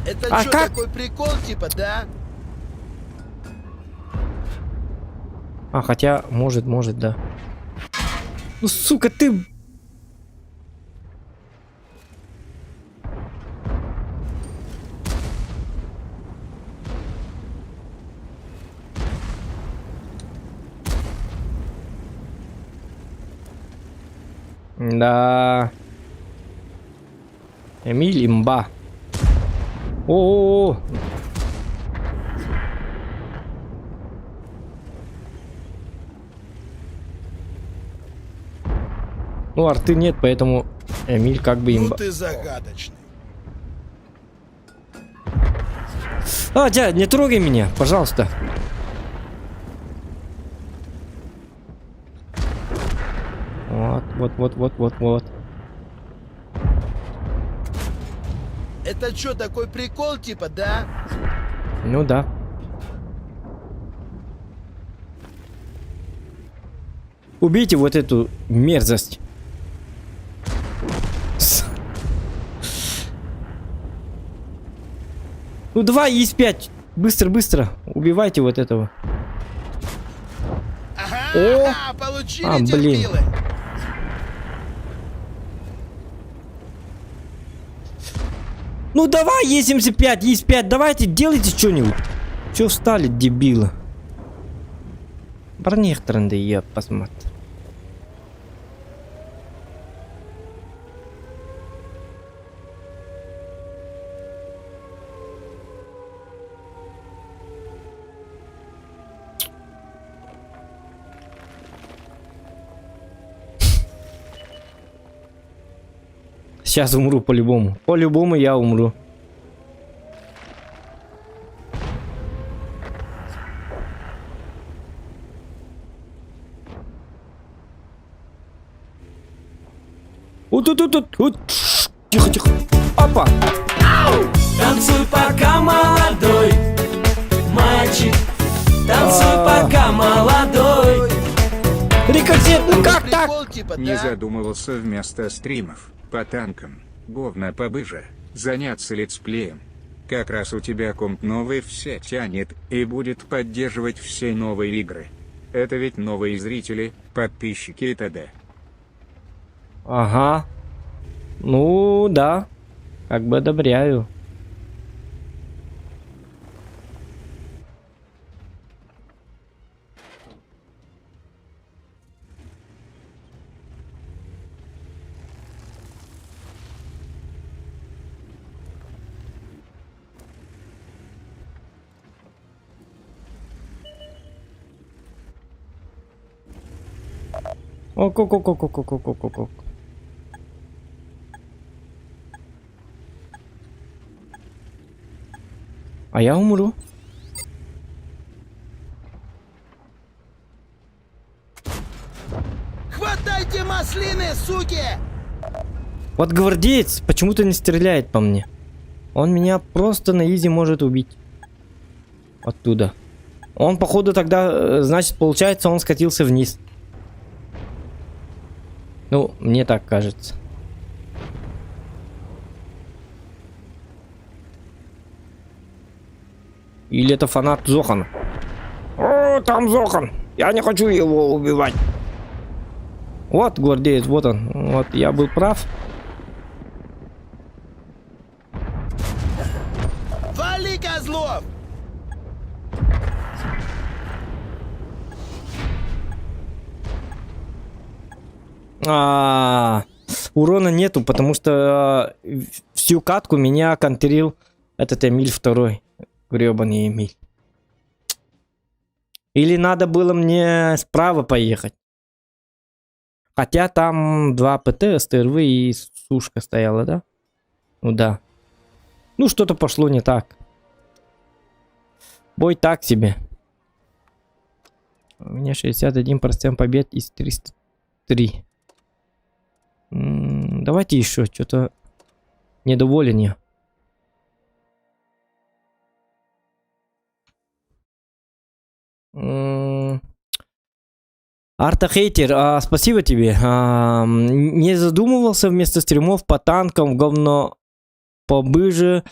Это А что, как? такой прикол, типа, да? А, хотя, может, да. Ну, сука, ты... Да. Эмиль имба. О-о-о. Ну, арты нет, поэтому Эмиль как бы Ну имба. ты загадочный. А, дядя, не трогай меня, пожалуйста. Вот. Это что, такой прикол, типа, да? Ну да. Убейте вот эту мерзость. Ну давай, есть 5. Быстро. Убивайте вот этого. Ага, получили А, блин. терпилы. Ну давай, есть 75, есть 5. Давайте, делайте что-нибудь. Че встали, дебилы? Барнехтренды, я посмотрю. Сейчас умру по-любому. По-любому я умру. Тихо. Опа. Танцуй пока молодой мальчик, танцуй пока молодой. Рикошет, ну как так? Прикол, типа, Не да? задумывался вместо стримов по танкам, говна побыже, заняться летсплеем. Как раз у тебя комп новый все тянет и будет поддерживать все новые игры. Это ведь новые зрители, подписчики и т.д. Ага. Ну да. Как бы одобряю. Ок. А я умру. Хватайте маслины, суки! Вот гвардеец почему-то не стреляет по мне. Он меня просто на изи может убить. Оттуда. Он, походу, тогда, значит, получается, он скатился вниз. Ну, мне так кажется. Или это фанат Зохана? О, там Зохан! Я не хочу его убивать. Вот гвардеец, вот он. Вот, я был прав. Вали, козлов! Урона нету, потому что всю катку меня контрил этот Эмиль второй. Гребаный Эмиль. Или надо было мне справа поехать. Хотя там 2 ПТ, СТРВ и сушка стояла, да? Ну да. Ну что-то пошло не так. Бой так себе. У меня 61% побед из 303. Давайте еще, что-то недоволен я. Артахейтер, спасибо тебе. Не задумывался вместо стримов по танкам, говно побыже,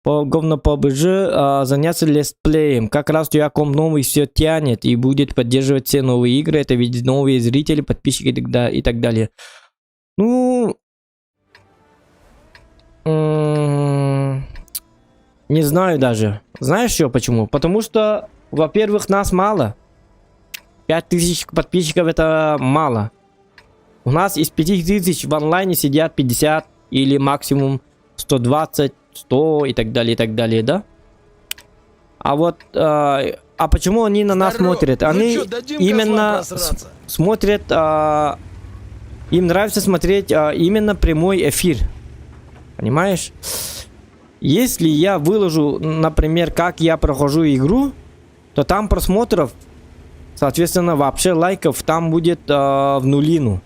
заняться летсплеем. Как раз у тебя комп новый все тянет и будет поддерживать все новые игры. Это ведь новые зрители, подписчики и так далее. Ну, не знаю даже. Знаешь что почему? Потому что, во-первых, нас мало. 5000 подписчиков это мало. У нас из 5000 в онлайне сидят 50 или максимум 120, 100 и так далее, да? А вот, почему они на нас смотрят? Они именно смотрят, им нравится смотреть именно прямой эфир. Понимаешь? Если я выложу, например, как я прохожу игру, то там просмотров, соответственно, вообще лайков там будет в нулину.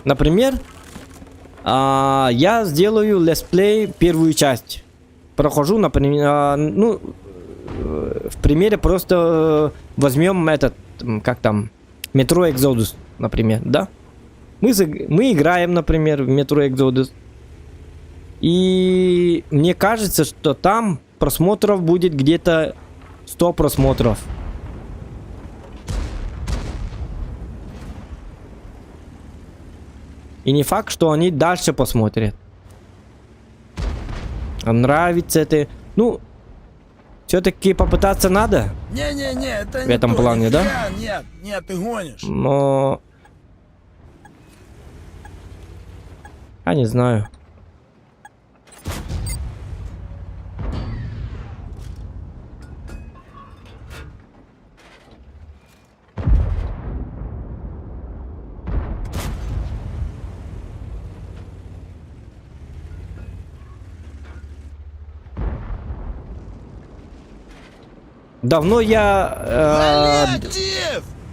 Например, я сделаю летсплей первую часть. Прохожу, например, ну, в примере просто возьмем этот, как там, Metro Exodus, например, да? Мы играем, например, в Metro Exodus. И мне кажется, что там просмотров будет где-то 100 просмотров. И не факт, что они дальше посмотрят. Нравится это. Ну, все-таки попытаться надо. Не-не-не, это в этом не плане, да? Нет, ты гонишь. Но... Я не знаю. Давно я...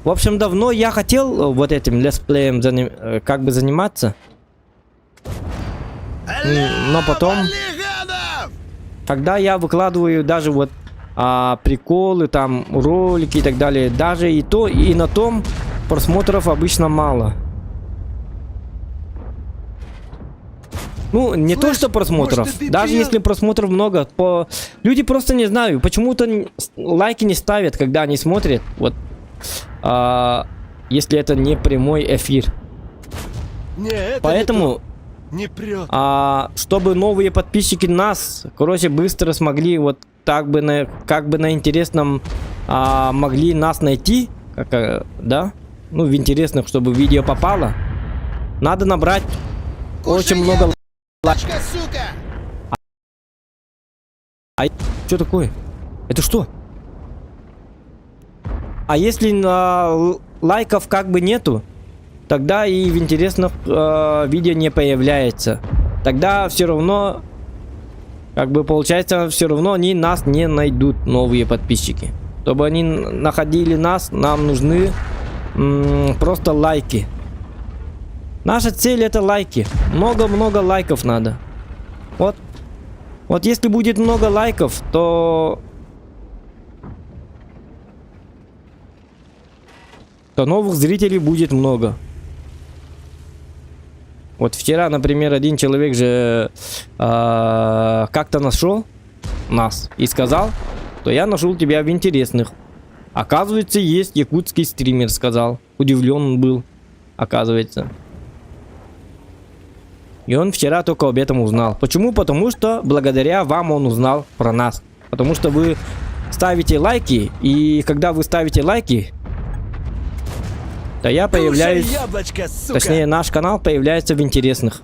в общем, давно я хотел вот этим летсплеем как бы заниматься. Но потом... Когда я выкладываю даже вот приколы, там, ролики и так далее, даже и то, и на том просмотров обычно мало. Ну, не то, что просмотров. Даже если просмотров много, люди просто не знаю. Почему-то лайки не ставят, когда они смотрят. Вот. Если это не прямой эфир. Поэтому... Не прет. Чтобы новые подписчики нас, короче, быстро смогли вот как бы на интересном могли нас найти, да? Ну, в интересных, чтобы видео попало. Надо набрать очень много лайков. Что такое? Это что? А если лайков как бы нету, тогда и в интересных видео не появляется. Тогда все равно, как бы получается, все равно они нас не найдут, новые подписчики. Чтобы они находили нас, нам нужны просто лайки. Наша цель это лайки. Много-много лайков надо. Вот если будет много лайков, то новых зрителей будет много. Вот вчера, например, один человек же как-то нашел нас и сказал, что я нашел тебя в интересных. Оказывается, есть якутский стример, сказал. Удивлен он был, оказывается. И он вчера только об этом узнал. Почему? Потому что благодаря вам он узнал про нас. Потому что вы ставите лайки, и когда вы ставите лайки, то я появляюсь... Кушай яблочко, сука! Точнее, наш канал появляется в интересных.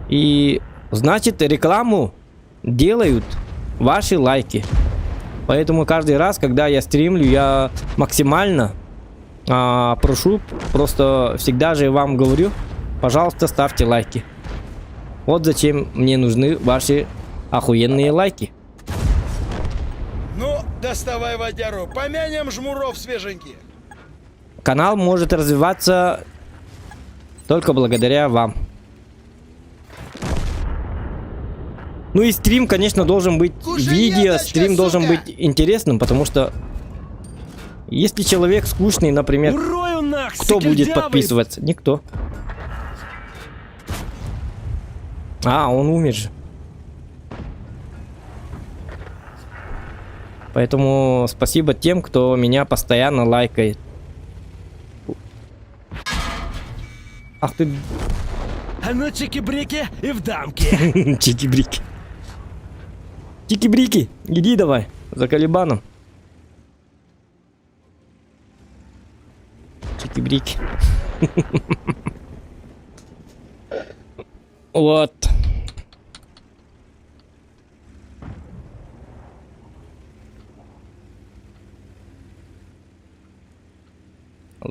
И значит, рекламу делают ваши лайки. Поэтому каждый раз, когда я стримлю, я максимально прошу, просто всегда же вам говорю, пожалуйста, ставьте лайки. Вот зачем мне нужны ваши охуенные лайки. Ну, доставай водяру, помянем жмуров свеженьких. Канал может развиваться только благодаря вам. Ну и стрим, конечно, должен быть видео, стрим должен быть интересным, потому что если человек скучный, например, Урою нах, кто будет сыкельдявый! подписываться? Никто. Он умер же. Поэтому спасибо тем, кто меня постоянно лайкает. Ах ты... А ну чики-брики и в дамки. Чики-брики. Чики-брики, иди давай, за Калибаном. Чики-брики. Вот.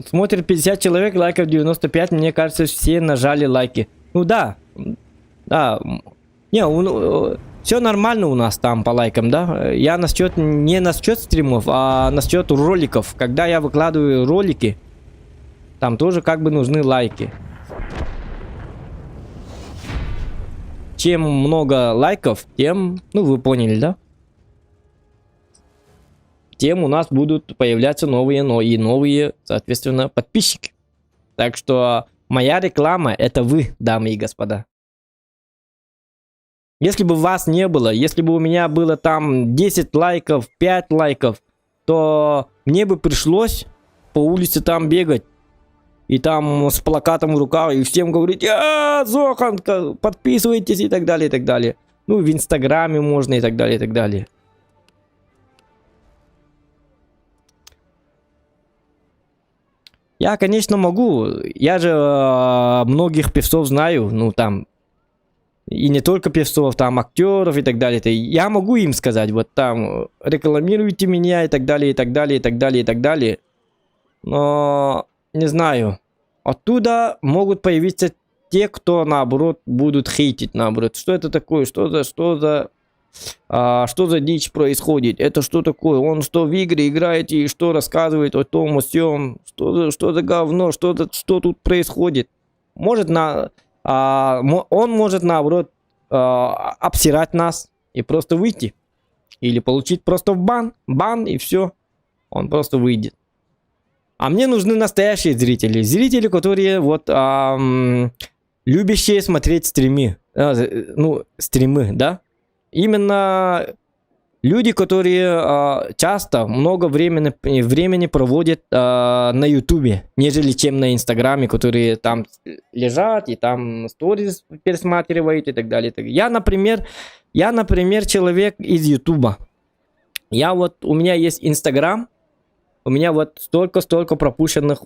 Смотрит 50 человек, лайков 95, мне кажется, все нажали лайки. Ну да. Да. Не, все нормально у нас там по лайкам, да? Я насчет, не насчет стримов, а насчет роликов. Когда я выкладываю ролики, там тоже как бы нужны лайки. Чем много лайков, тем, ну вы поняли, да? Тем у нас будут появляться новые, но и новые, соответственно, подписчики. Так что моя реклама это вы, дамы и господа. Если бы вас не было, если бы у меня было там 10 лайков, 5 лайков, то мне бы пришлось по улице там бегать. И там с плакатом в руках, и всем говорить: Зоханка, подписывайтесь и так далее, и так далее. Ну, в Инстаграме можно и так далее, и так далее. Я, конечно, могу. Я же многих певцов знаю. Ну, там. И не только певцов, там актеров и так далее. Я могу им сказать, вот там, рекламируйте меня и так далее, и так далее, и так далее, и так далее. Но, не знаю. Оттуда могут появиться те, кто, наоборот, будут хейтить, наоборот. Что это такое? Что за дичь происходит? Это что такое? Он что в игры играет и что рассказывает о том, о сём? Что за говно? Что тут происходит? Может, он может, наоборот, обсирать нас и просто выйти. Или получить просто бан и все. Он просто выйдет. А мне нужны настоящие зрители. Зрители, которые вот любящие смотреть стримы. Стримы, да? Именно люди, которые часто много времени проводят на ютубе, нежели чем на инстаграме, которые там лежат и там сторис пересматривают и так далее. Я, например, человек из ютуба. У меня есть инстаграм, у меня вот столько пропущенных,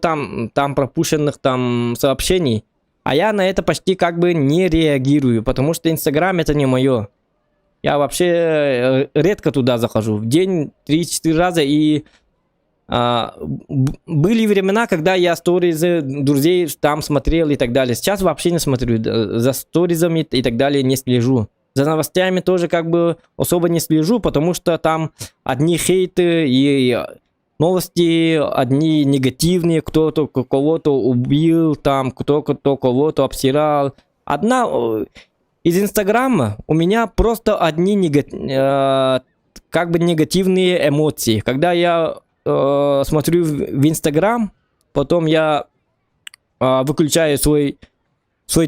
там пропущенных там сообщений, а я на это почти как бы не реагирую, потому что инстаграм это не мое. Я вообще редко туда захожу. В день 3-4 раза. И были времена, когда я сториз друзей там смотрел и так далее. Сейчас вообще не смотрю. За сторизами и так далее не слежу. За новостями тоже как бы особо не слежу, потому что там одни хейты и новости, одни негативные, кто-то кого-то убил, там кто-то кого-то обсирал. Из Инстаграма у меня просто одни как бы негативные эмоции. Когда я смотрю в Инстаграм, потом я выключаю свой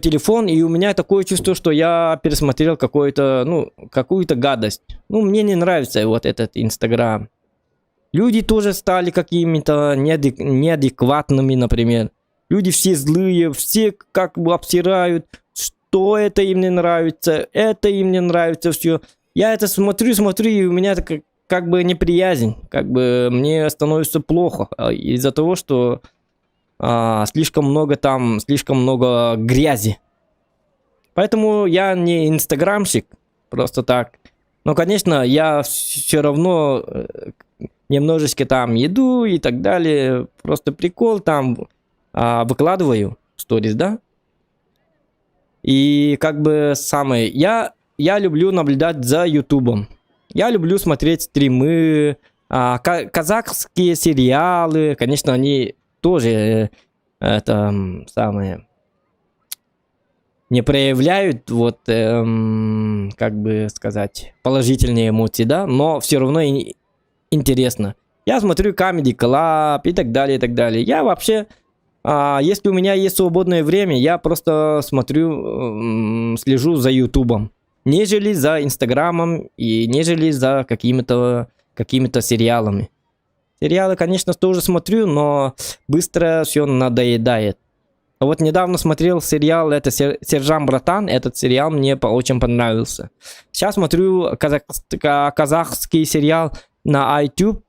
телефон, и у меня такое чувство, что я пересмотрел какую-то гадость. Мне не нравится вот этот Инстаграм. Люди тоже стали какими-то неадекватными, например. Люди все злые, все как бы обсирают, что это им не нравится, это им не нравится, все. Я это смотрю, и у меня как бы неприязнь, как бы мне становится плохо из-за того, что слишком много грязи. Поэтому я не инстаграмщик, просто так. Но, конечно, я все равно немножечко там еду и так далее. Просто прикол там выкладываю сторис, да? И как бы я люблю наблюдать за ютубом. Я люблю смотреть стримы, казахские сериалы. Конечно, они тоже не проявляют как бы сказать, положительные эмоции, да, но все равно интересно. Я смотрю Comedy Club и так далее, и так далее. Я вообще, если у меня есть свободное время, я просто слежу за ютубом, нежели за инстаграмом и нежели за какими-то сериалами. Сериалы, конечно, тоже смотрю, но быстро все надоедает. А вот недавно смотрел сериал, это «Сержант Братан», этот сериал мне очень понравился. Сейчас смотрю казахский сериал на YouTube,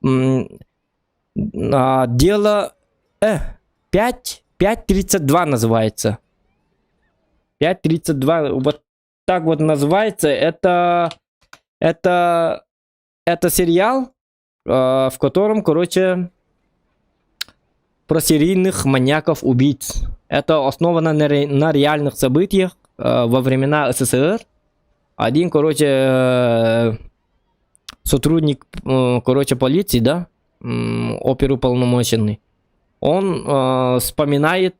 дело 5.32 называется. 5.32, вот так вот называется. Это сериал, в котором, короче, про серийных маньяков-убийц. Это основано на реальных событиях во времена СССР. Один, короче, сотрудник, короче, полиции, да, оперуполномоченный, он вспоминает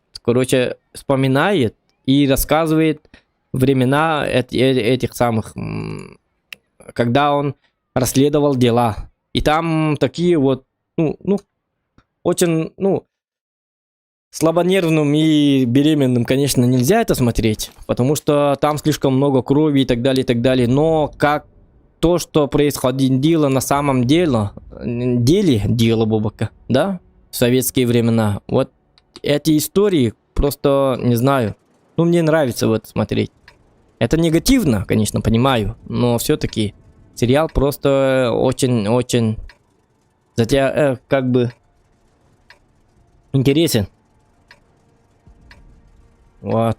и рассказывает времена этих самых, когда он расследовал дела. И там такие вот, очень, слабонервным и беременным, конечно, нельзя это смотреть, потому что там слишком много крови и так далее, и так далее. Но как то, что происходило на самом деле Бобака, да, в советские времена, вот эти истории просто, не знаю, мне нравится вот смотреть. Это негативно, конечно, понимаю, но все-таки сериал просто очень как бы интересен. Вот.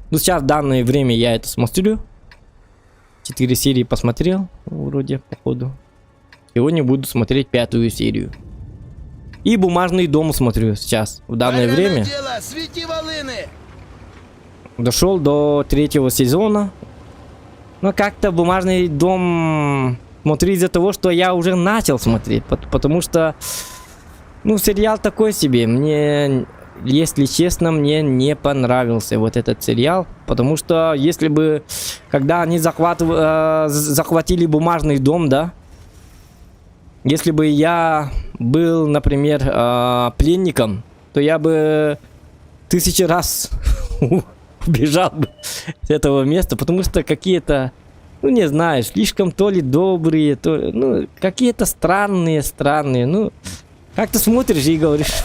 Сейчас в данное время я это смотрю. 4 серии посмотрел, вроде, походу. Сегодня буду смотреть 5-ю серию. И «Бумажный дом» смотрю сейчас, в данное время. Дошел до 3-го сезона. Но как-то «Бумажный дом» смотрю из-за того, что я уже начал смотреть. Потому что, сериал такой себе. Мне, если честно, мне не понравился вот этот сериал. Потому что если бы, когда они захватили «Бумажный дом», да, если бы я был, например, пленником, то я бы 1000 раз убежал бы с этого места, потому что какие-то, не знаю, слишком то ли добрые, то ли, какие-то странные, как ты смотришь и говоришь,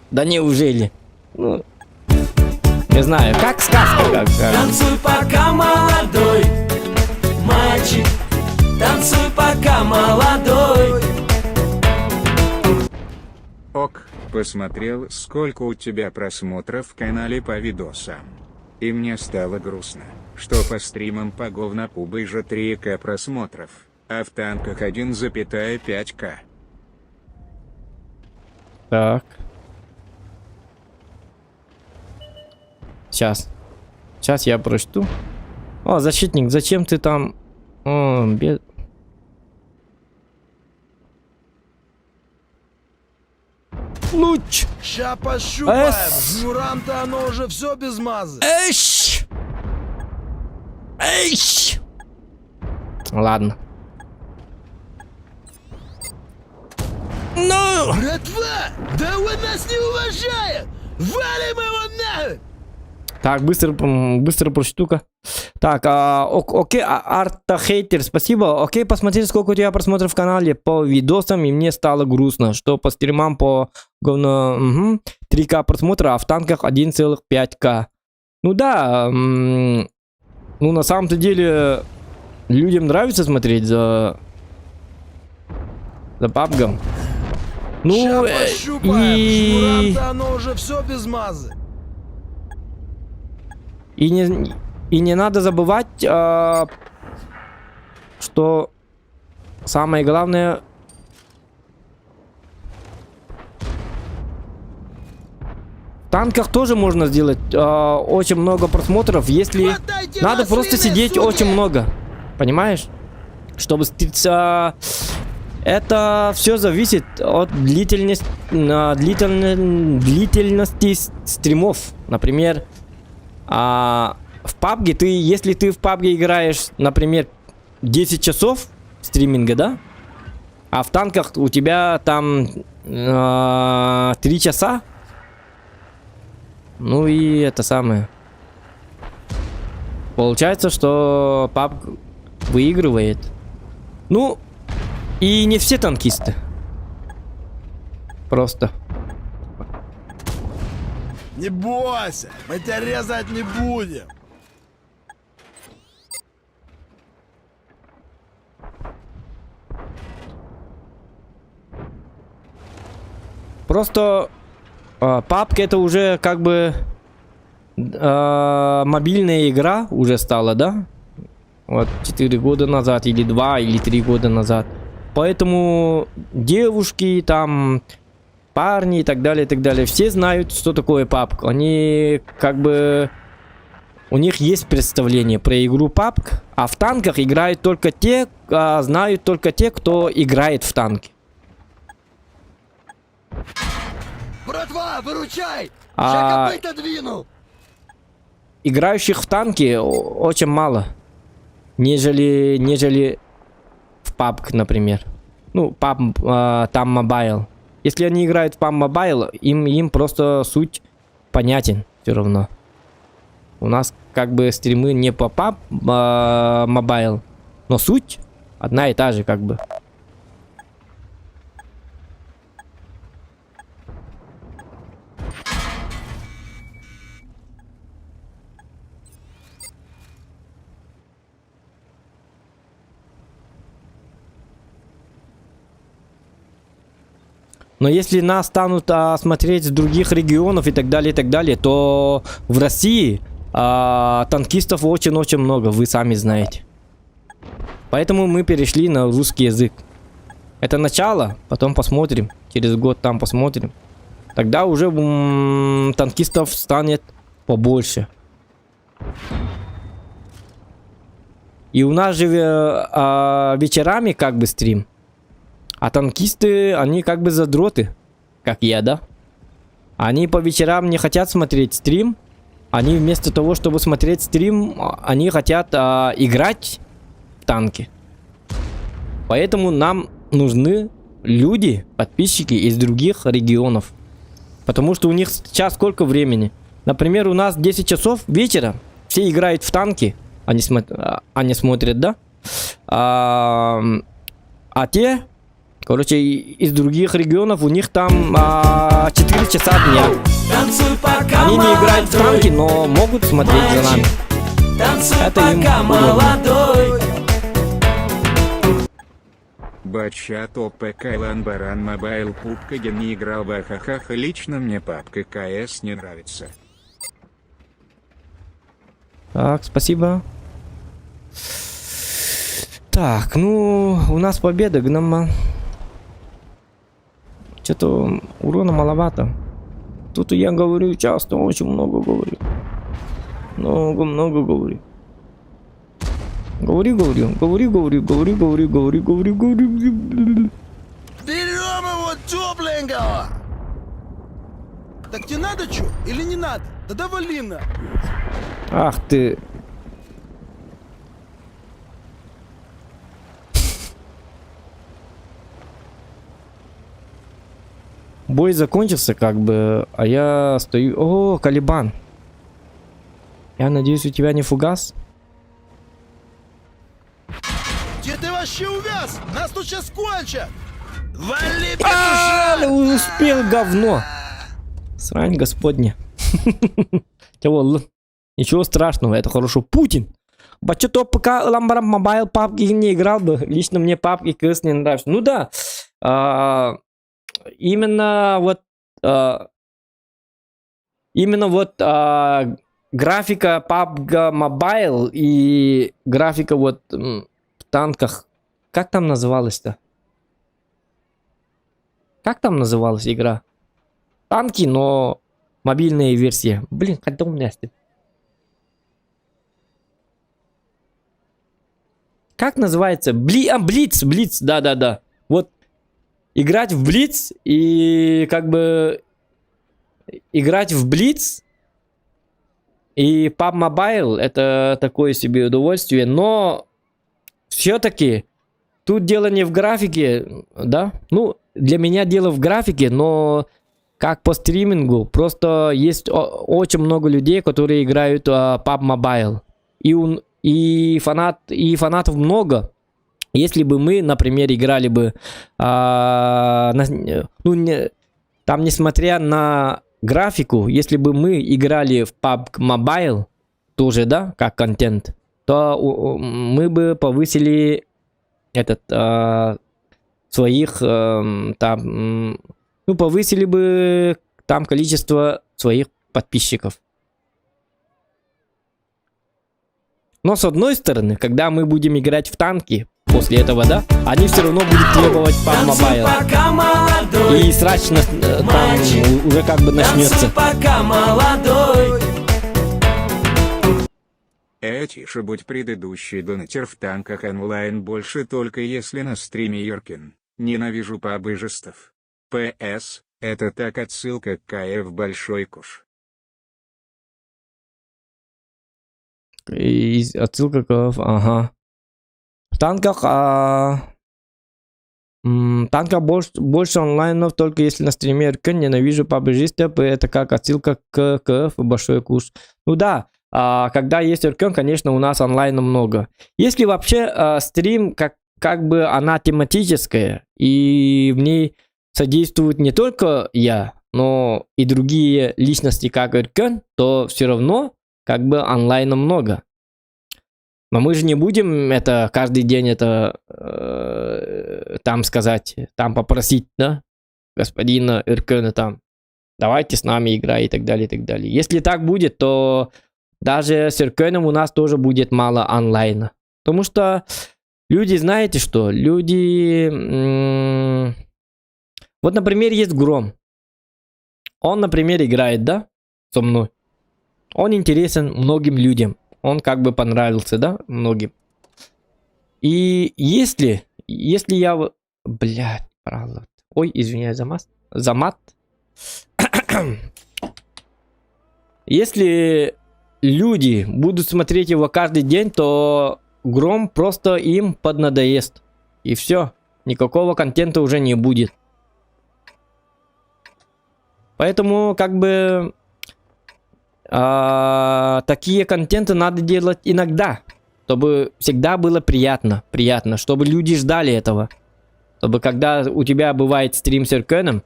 да неужели? Не знаю, как сказка какая. Танцуй, пока молодой мальчик, танцуй, пока молодой. Ок, посмотрел, сколько у тебя просмотров в канале по видосам. И мне стало грустно, что по стримам по говнопу же 3К просмотров, а в танках 1,5К. Так. Сейчас. Сейчас я прочту. О, защитник, зачем ты там? О, Луч! Ща пощупаем. Эс. Журам-то оно уже все без мазы. Эйщ! Эйщ! Ладно. Ну! Братва, да он нас не уважает. Валим его нахуй. Так, быстро прочту-ка. Так, окей, Артахейтер, спасибо. Окей, посмотри, сколько у тебя просмотров в канале по видосам, и мне стало грустно, что по стримам по говно 3К просмотра, а в танках 1,5К. Ну да, ну на самом-то деле людям нравится смотреть за PUBG. Ну, Ща пощупаем. Журам-то оно уже все без мазы. И не надо забывать, что самое главное, в танках тоже можно сделать очень много просмотров, если Хватайте надо просто маслины, сидеть суки! очень много, понимаешь? Чтобы это все зависит от длительности стримов, например. В PUBG если ты в PUBG играешь, например, 10 часов стриминга, да? А в танках у тебя там 3 часа. Ну и это самое. Получается, что PUBG выигрывает. Ну, и не все танкисты. Просто. Не бойся, мы тебя резать не будем. Просто PUBG это уже как бы мобильная игра уже стала, да? Вот 4 года назад, или 2, или 3 года назад. Поэтому девушки, там, парни и так далее, все знают, что такое PUBG. Они как бы... У них есть представление про игру PUBG, а в танках играют только те, знают только те, кто играет в танки. Братва, выручай! А- Ща копыта двину! Играющих в танки очень мало, нежели в PUBG, например. Ну, PUBG, там Mobile. Если они играют в PUBG Mobile, им просто суть понятен все равно. У нас как бы стримы не по PUBG Mobile, но суть одна и та же как бы. Но если нас станут смотреть с других регионов и так далее, то в России танкистов очень-очень много, вы сами знаете. Поэтому мы перешли на русский язык. Это начало, потом посмотрим. Через год там посмотрим. Тогда уже танкистов станет побольше. И у нас же вечерами как бы стрим. А танкисты, они как бы задроты, как я, да? Они по вечерам не хотят смотреть стрим. Они вместо того, чтобы смотреть стрим, они хотят играть в танки. Поэтому нам нужны люди, подписчики из других регионов. Потому что у них сейчас сколько времени? Например, у нас 10 часов вечера. Все играют в танки. Они смотрят, да? А те... Короче, из других регионов у них там 4 часа дня. Танцуй, пока Они не играют в молодой, танки, но могут смотреть за нами. танцуй, Это им пока удобно. молодой. Бачат ОПК Илан Баран Мобайл Пупкаген не играл в ахахаха. Лично мне папка КС не нравится. Так, спасибо. Так, ну, у нас победа, Гноман. Что-то урона маловато. Тут я говорю часто, очень много говорю. Много говорю. Говори. Берем его тепленького! Так тебе надо что? Или не надо? Тогда вали на. Ах ты. Бой закончился как бы, а я стою... О, Калибан. Я надеюсь, у тебя не фугас? Где ты вообще увяз? Нас тут сейчас кончат! Вали, А, петуша! успел, говно. Срань господня. Ничего страшного, это хорошо. Путин. Бачето пока Ламбарам Мобайл папки не играл бы. Лично мне папки кыс не нравятся. Ну да. Именно вот графика PUBG Mobile и графика вот в танках. Как там называлась-то? Как там называлась игра? Танки, но мобильная версия. Блин, когда у меня стоит? Как называется? Блиц, да. Вот играть в Блиц и как бы играть в Блиц и PUBG Mobile это такое себе удовольствие, но все-таки тут дело не в графике, да? Ну, для меня дело в графике, но как по стримингу, просто есть очень много людей, которые играют PUBG Mobile. И фанатов много. Если бы мы, например, играли бы, там, несмотря на графику, если бы мы играли в PUBG Mobile, тоже, да, как контент, то мы бы повысили своих, повысили бы там количество своих подписчиков. Но с одной стороны, когда мы будем играть в танки, после этого, да, они все равно будут требовать PUBG Mobile. И срач там уже как бы начнется. Тише будь предыдущий донатер в танках онлайн больше только если на стриме Йоркин. Ненавижу пабыжестов. ПС, это так отсылка к КФ Большой Куш. И отсылка к... Ага. В танках... танках больше онлайнов, только если на стриме РК. Ненавижу пабжистов, это как отсылка к КФ Большой Куш. Ну да, когда есть РК, конечно, у нас онлайна много. Если вообще стрим, как бы она тематическая, и в ней содействует не только я, но и другие личности, как РК, то все равно как бы онлайна много. Но мы же не будем это каждый день это там сказать, там попросить, да, господина Иркена там, давайте с нами играй и так далее, и так далее. Если так будет, то даже с Иркеном у нас тоже будет мало онлайна. Потому что люди, знаете что, люди... Вот, например, есть Гром. Он, например, играет, да, со мной. Он интересен многим людям. Он как бы понравился, да, многим. И если я... Блядь, правда. Ой, извиняюсь за мат. Если люди будут смотреть его каждый день, то Гром просто им поднадоест. И все. Никакого контента уже не будет. Поэтому как бы... такие контенты надо делать иногда, чтобы всегда было приятно, чтобы люди ждали этого, чтобы когда у тебя бывает стрим с Иркеном,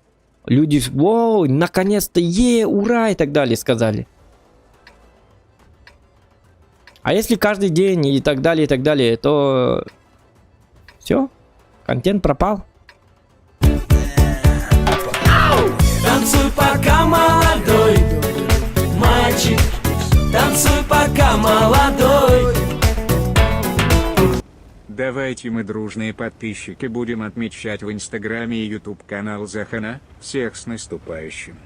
люди, воу, наконец-то, ура, и так далее сказали. А если каждый день и так далее, то все, контент пропал. Танцуй пока молодой мальчик, танцуй пока молодой. Давайте мы, дружные подписчики, будем отмечать в Инстаграме и YouTube канал Захана. Всех с наступающим.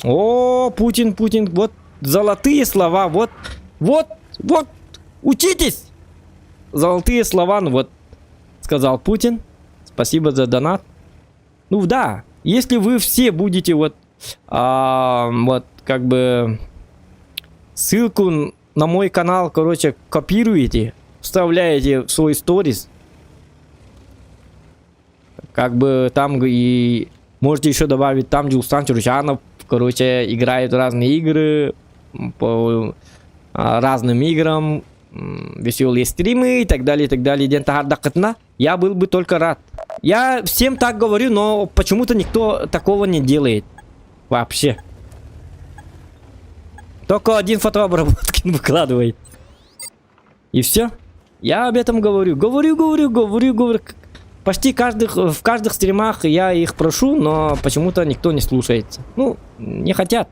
О, Путин, вот золотые слова, вот, учитесь! Золотые слова, ну вот, сказал Путин. Спасибо за донат. Ну да, если вы все будете вот как бы ссылку на мой канал, короче, копируете, вставляете в свой сторис, как бы там и можете еще добавить там Джилстан Чурчанов, короче, играет в разные игры по разным играм, веселые стримы и так далее, и так далее. Я был бы только рад. Я всем так говорю, но почему-то никто такого не делает. Вообще. Только один фотообработки выкладывает. И все. Я об этом говорю. Говорю. Почти в каждых стримах я их прошу, но почему-то никто не слушается. Ну, не хотят.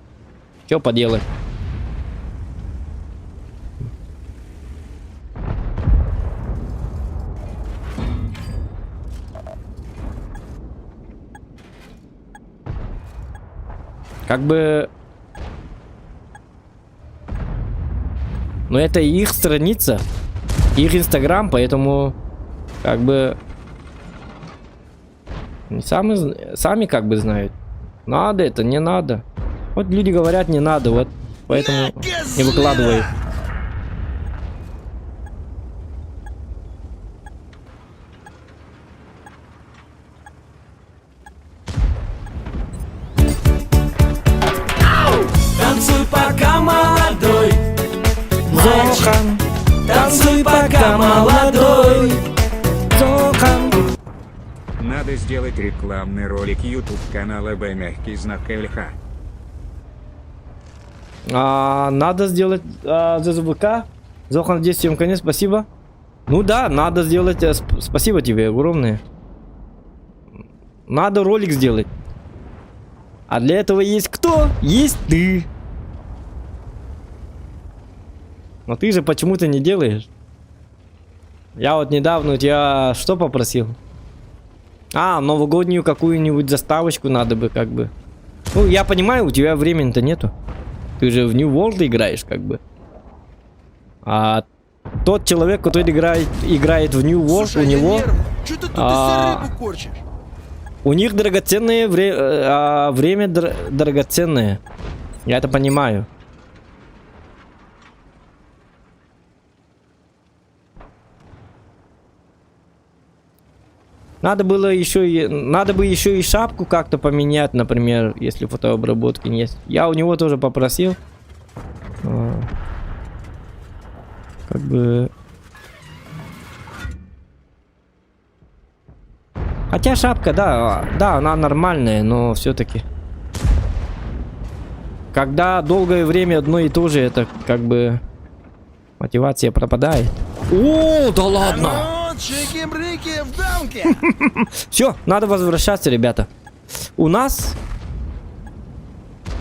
Что поделать. Как бы... Но это их страница, их инстаграм, поэтому... Как бы... Сами как бы знают. Надо это, не надо. Вот люди говорят, не надо, вот. Поэтому не выкладываю. Танцуй, пока молодой мальчик. Танцуй, пока молодой. Надо сделать рекламный ролик YouTube канала Б мягкий знак ЛХ. Надо сделать ЗЗВК. Зохан 10 конец, спасибо. Ну да, надо сделать. Спасибо тебе огромное. Надо ролик сделать. А для этого есть кто? Есть ты. Но ты же почему-то не делаешь. Я вот недавно у тебя что попросил? Новогоднюю какую-нибудь заставочку надо бы, как бы. Ну, я понимаю, у тебя времени-то нету. Ты же в New World играешь, как бы. А тот человек, который играет в New World, Слушай, у него... Что ты тут из рыбу корчишь? У них драгоценное время драгоценное. Я это понимаю. Надо бы еще и шапку как-то поменять, например, если фотообработки нет. Я у него тоже попросил. Как бы... Хотя шапка, да, она нормальная, но все-таки. Когда долгое время одно и то же, это как бы мотивация пропадает. О, да ладно! Чики-брики в дамке! Все, надо возвращаться, ребята. У нас...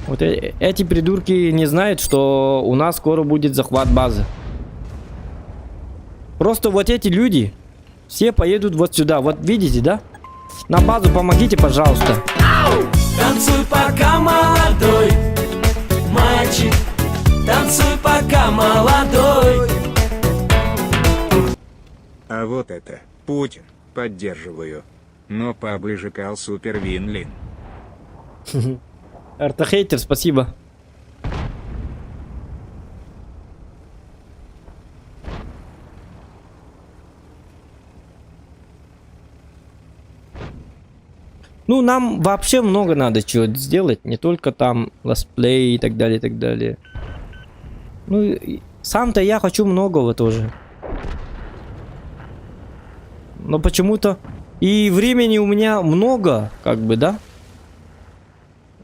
Вот эти придурки не знают, что у нас скоро будет захват базы. Просто вот эти люди все поедут вот сюда. Вот видите, да? На базу помогите, пожалуйста. Танцуй, пока молодой мальчик. Танцуй, пока молодой. А вот это, Путин, поддерживаю. Но поближе кал Супер Винлин. Артахейтер, спасибо. Ну, нам вообще много надо чего сделать, не только там летсплей и так далее, и так далее. Ну, сам-то я хочу многого тоже. Но почему-то и времени у меня много, как бы, да?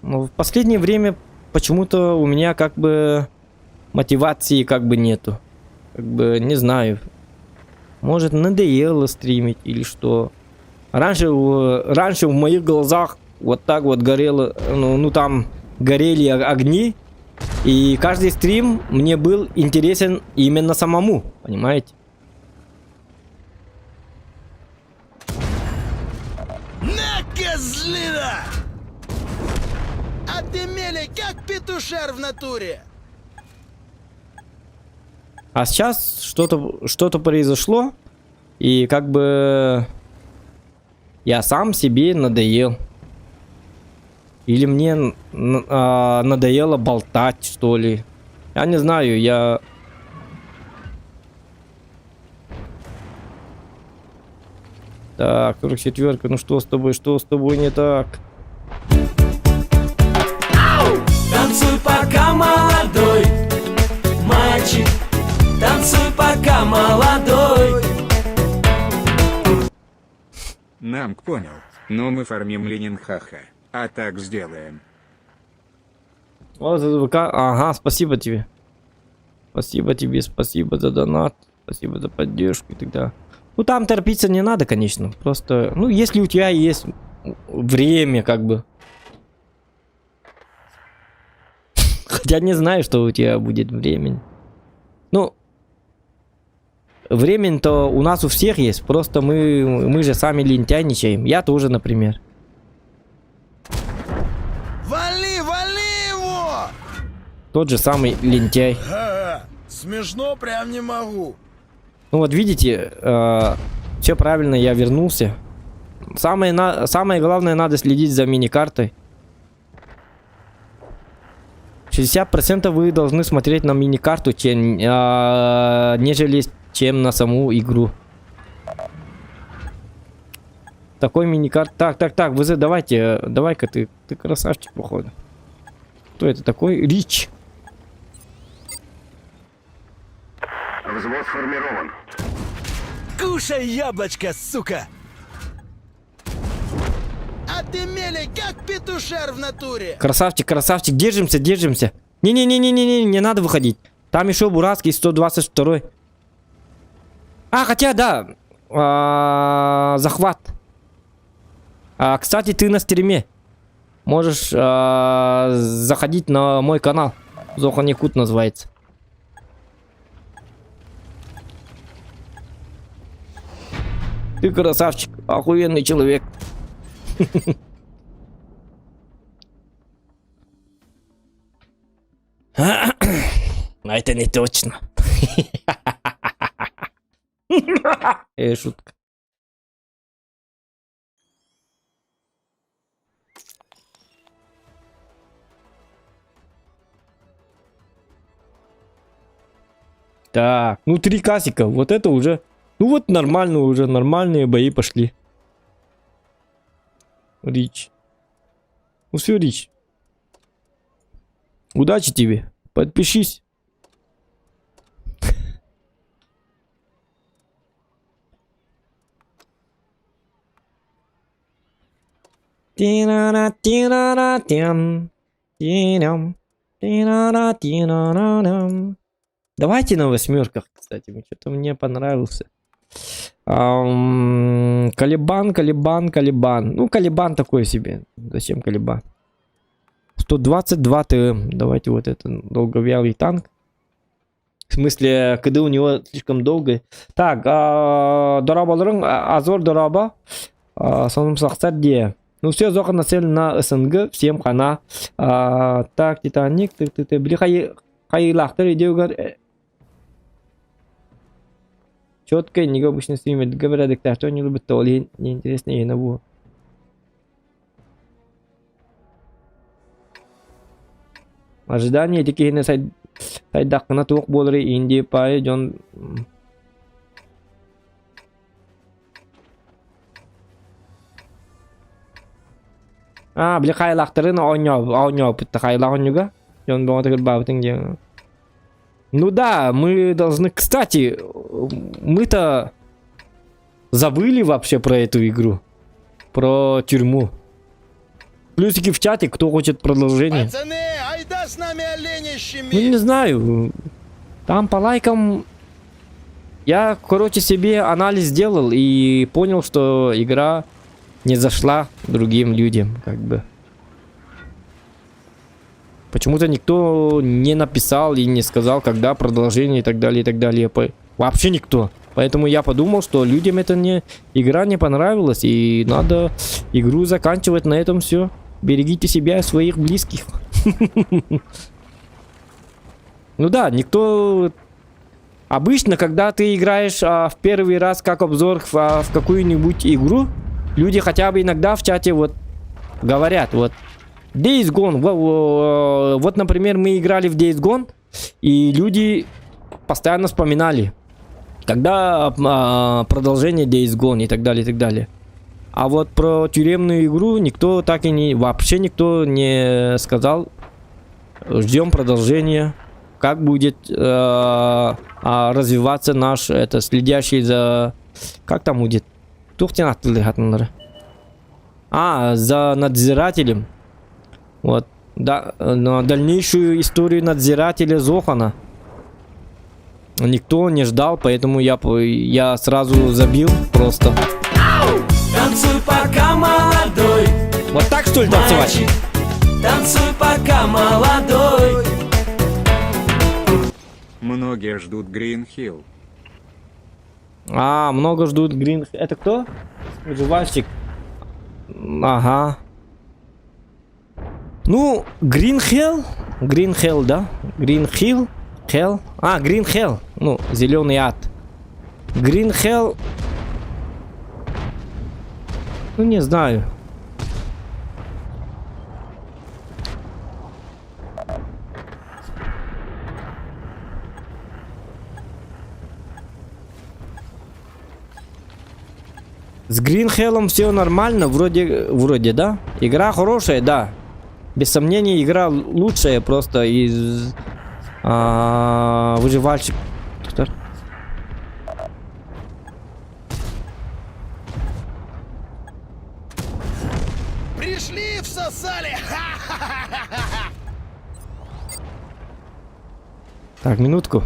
Но в последнее время почему-то у меня как бы мотивации как бы нету. Как бы, не знаю. Может, надоело стримить или что. Раньше в моих глазах вот так вот горело, ну там горели огни. И каждый стрим мне был интересен именно самому, понимаете? Козлина! А ты, Мелик, как петушар в натуре? А сейчас что-то произошло, и как бы я сам себе надоел. Или мне надоело болтать, что ли. Я не знаю, я... Так, 44-ка, ну что с тобой не так? Танцуй пока молодой мальчик, танцуй пока молодой. Намк понял, но мы фармим Ленинхаха, а так сделаем. Вот за ВК. Ага, спасибо тебе. Спасибо тебе, спасибо за донат, спасибо за поддержку и так далее. Ну там торопиться не надо, конечно. Просто, ну если у тебя есть время, как бы. Хотя не знаю, что у тебя будет времени. Ну, времени-то у нас у всех есть. Просто мы же сами лентяйничаем. Я тоже, например. Вали, вали его! Тот же самый лентяй. Ха-ха, смешно прям не могу. Ну вот видите, все правильно, я вернулся. Самое главное, надо следить за мини-картой. 60% вы должны смотреть на мини-карту, нежели чем на саму игру. Такой мини-карт. Так, вы давай-ка ты красавчик, походу. Кто это такой? Рич. Взвод сформирован. Кушай яблочко, сука! А ты, Мелик, как петушар в натуре? Красавчик, держимся. Не надо выходить. Там еще Бурацкий 122. А, хотя, да. Захват. Кстати, ты на стриме. Можешь заходить на мой канал. Зоханикут называется. Ты красавчик, охуенный человек. Но это не точно. Шутка. Так, ну 3 касика, вот это уже... Ну вот нормально уже, нормальные бои пошли. Рич. Ну все, Рич. Удачи тебе. Подпишись. Давайте на 8-ках, кстати, что-то мне понравился. Калибан. Ну, Калибан такой себе. Зачем Калибан? 122 ТМ. Давайте вот это долговялый танк. В смысле, КД у него слишком долго. Так, дорабаларың Азор дораба. Сонымсақсар де. Ну, все, Зоха нацелен на СНГ. Всем хана. Так, Титаник. Бли хайлахтар идеугар. Четко, не обычно стримит. Говорят, что они любят то ли неинтересно ей на бу. Ожидание такие на сайдак на тух болры Индии пай Джон. Бли хайлахтарын оняв хайлахын юга. Джон бонтагыр бабытың де. Ну да, мы должны... Кстати, мы-то забыли вообще про эту игру. Про тюрьму. Плюсики в чате, кто хочет продолжение. Пацаны, айда с нами оленищами. Ну не знаю. Там по лайкам... Я, короче, себе анализ сделал и понял, что игра не зашла другим людям, как бы. Почему-то никто не написал и не сказал, когда продолжение и так далее, и так далее. Вообще никто. Поэтому я подумал, что людям игра не понравилась, и надо игру заканчивать на этом все. Берегите себя и своих близких. Ну да, никто... Обычно, когда ты играешь в первый раз как обзор в какую-нибудь игру, люди хотя бы иногда в чате вот говорят, вот Days Gone, вот, например, мы играли в Days Gone, и люди постоянно вспоминали, когда продолжение Days Gone и так далее, и так далее. А вот про тюремную игру никто так и вообще никто не сказал. Ждем продолжения. Как будет развиваться наш, следящий за... Как там будет? За надзирателем. Вот. Да, на дальнейшую историю надзирателя Зохана никто не ждал, поэтому я сразу забил просто. Танцуй, пока молодой. Вот так, что ли, танцевать? Мальчик, танцуй, пока молодой. Многие ждут Green Hill. Много ждут Green... Это кто? Выживальщик. Ага. Ну, Green Hell? Green Hell, да? Green Hill? Hell? Green Hell. Ну, зеленый ад. Green Hell... Ну, не знаю. С Green Hell'ом все нормально, вроде, да? Игра хорошая, да. Без сомнения, игра лучшая просто из выживальщик. Пришли, всосали! Так, минутку.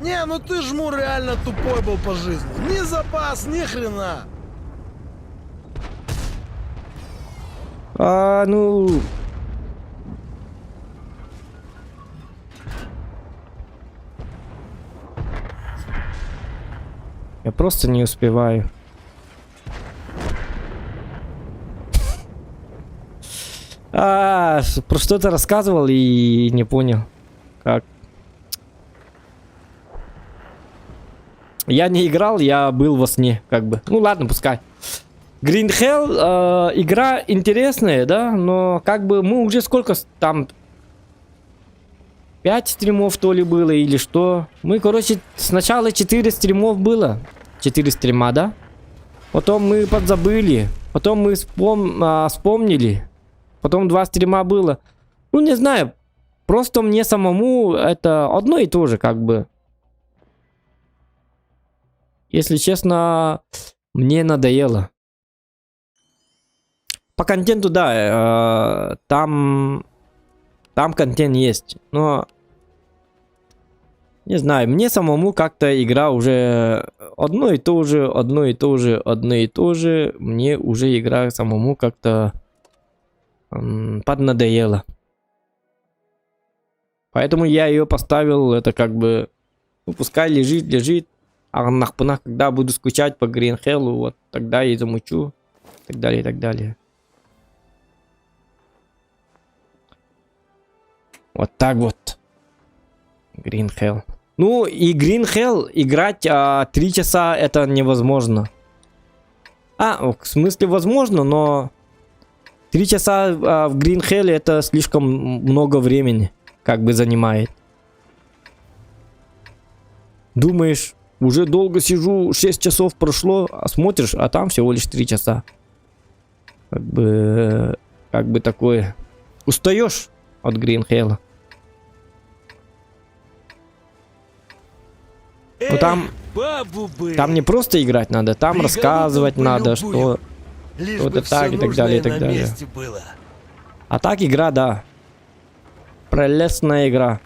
Не, ну ты жму реально тупой был по жизни. Ни запас, ни хрена. Ну... Я просто не успеваю. Про что-то рассказывал и не понял. Как? Я не играл, я был во сне, как бы. Ну ладно, пускай. Green Hell, игра интересная, да, но как бы мы уже сколько там... 5 стримов то ли было или что. Мы, короче, сначала 4 стримов было. 4 стрима, да? Потом мы подзабыли. Потом мы вспомнили. Потом 2 стрима было. Ну, не знаю. Просто мне самому это одно и то же, как бы. Если честно, мне надоело. По контенту, да, там контент есть, но не знаю, мне самому как-то игра уже одно и то же. Мне уже игра самому как-то поднадоела. Поэтому я ее поставил, это как бы, ну, пускай лежит. А нахпына, когда буду скучать по Green Hell, вот тогда я замучу. И так далее, и так далее. Вот так вот. Green Hell. Ну и Green Hell играть 3 часа это невозможно. В смысле возможно, но 3 часа в Green Hell это слишком много времени, как бы занимает. Думаешь, уже долго сижу, 6 часов прошло, а смотришь, а там всего лишь 3 часа. Как бы такое. Устаешь от Green Hell. Ну там не просто играть надо, там рассказывать надо, что вот так и так далее, и так далее. А так игра, да. Прелестная игра.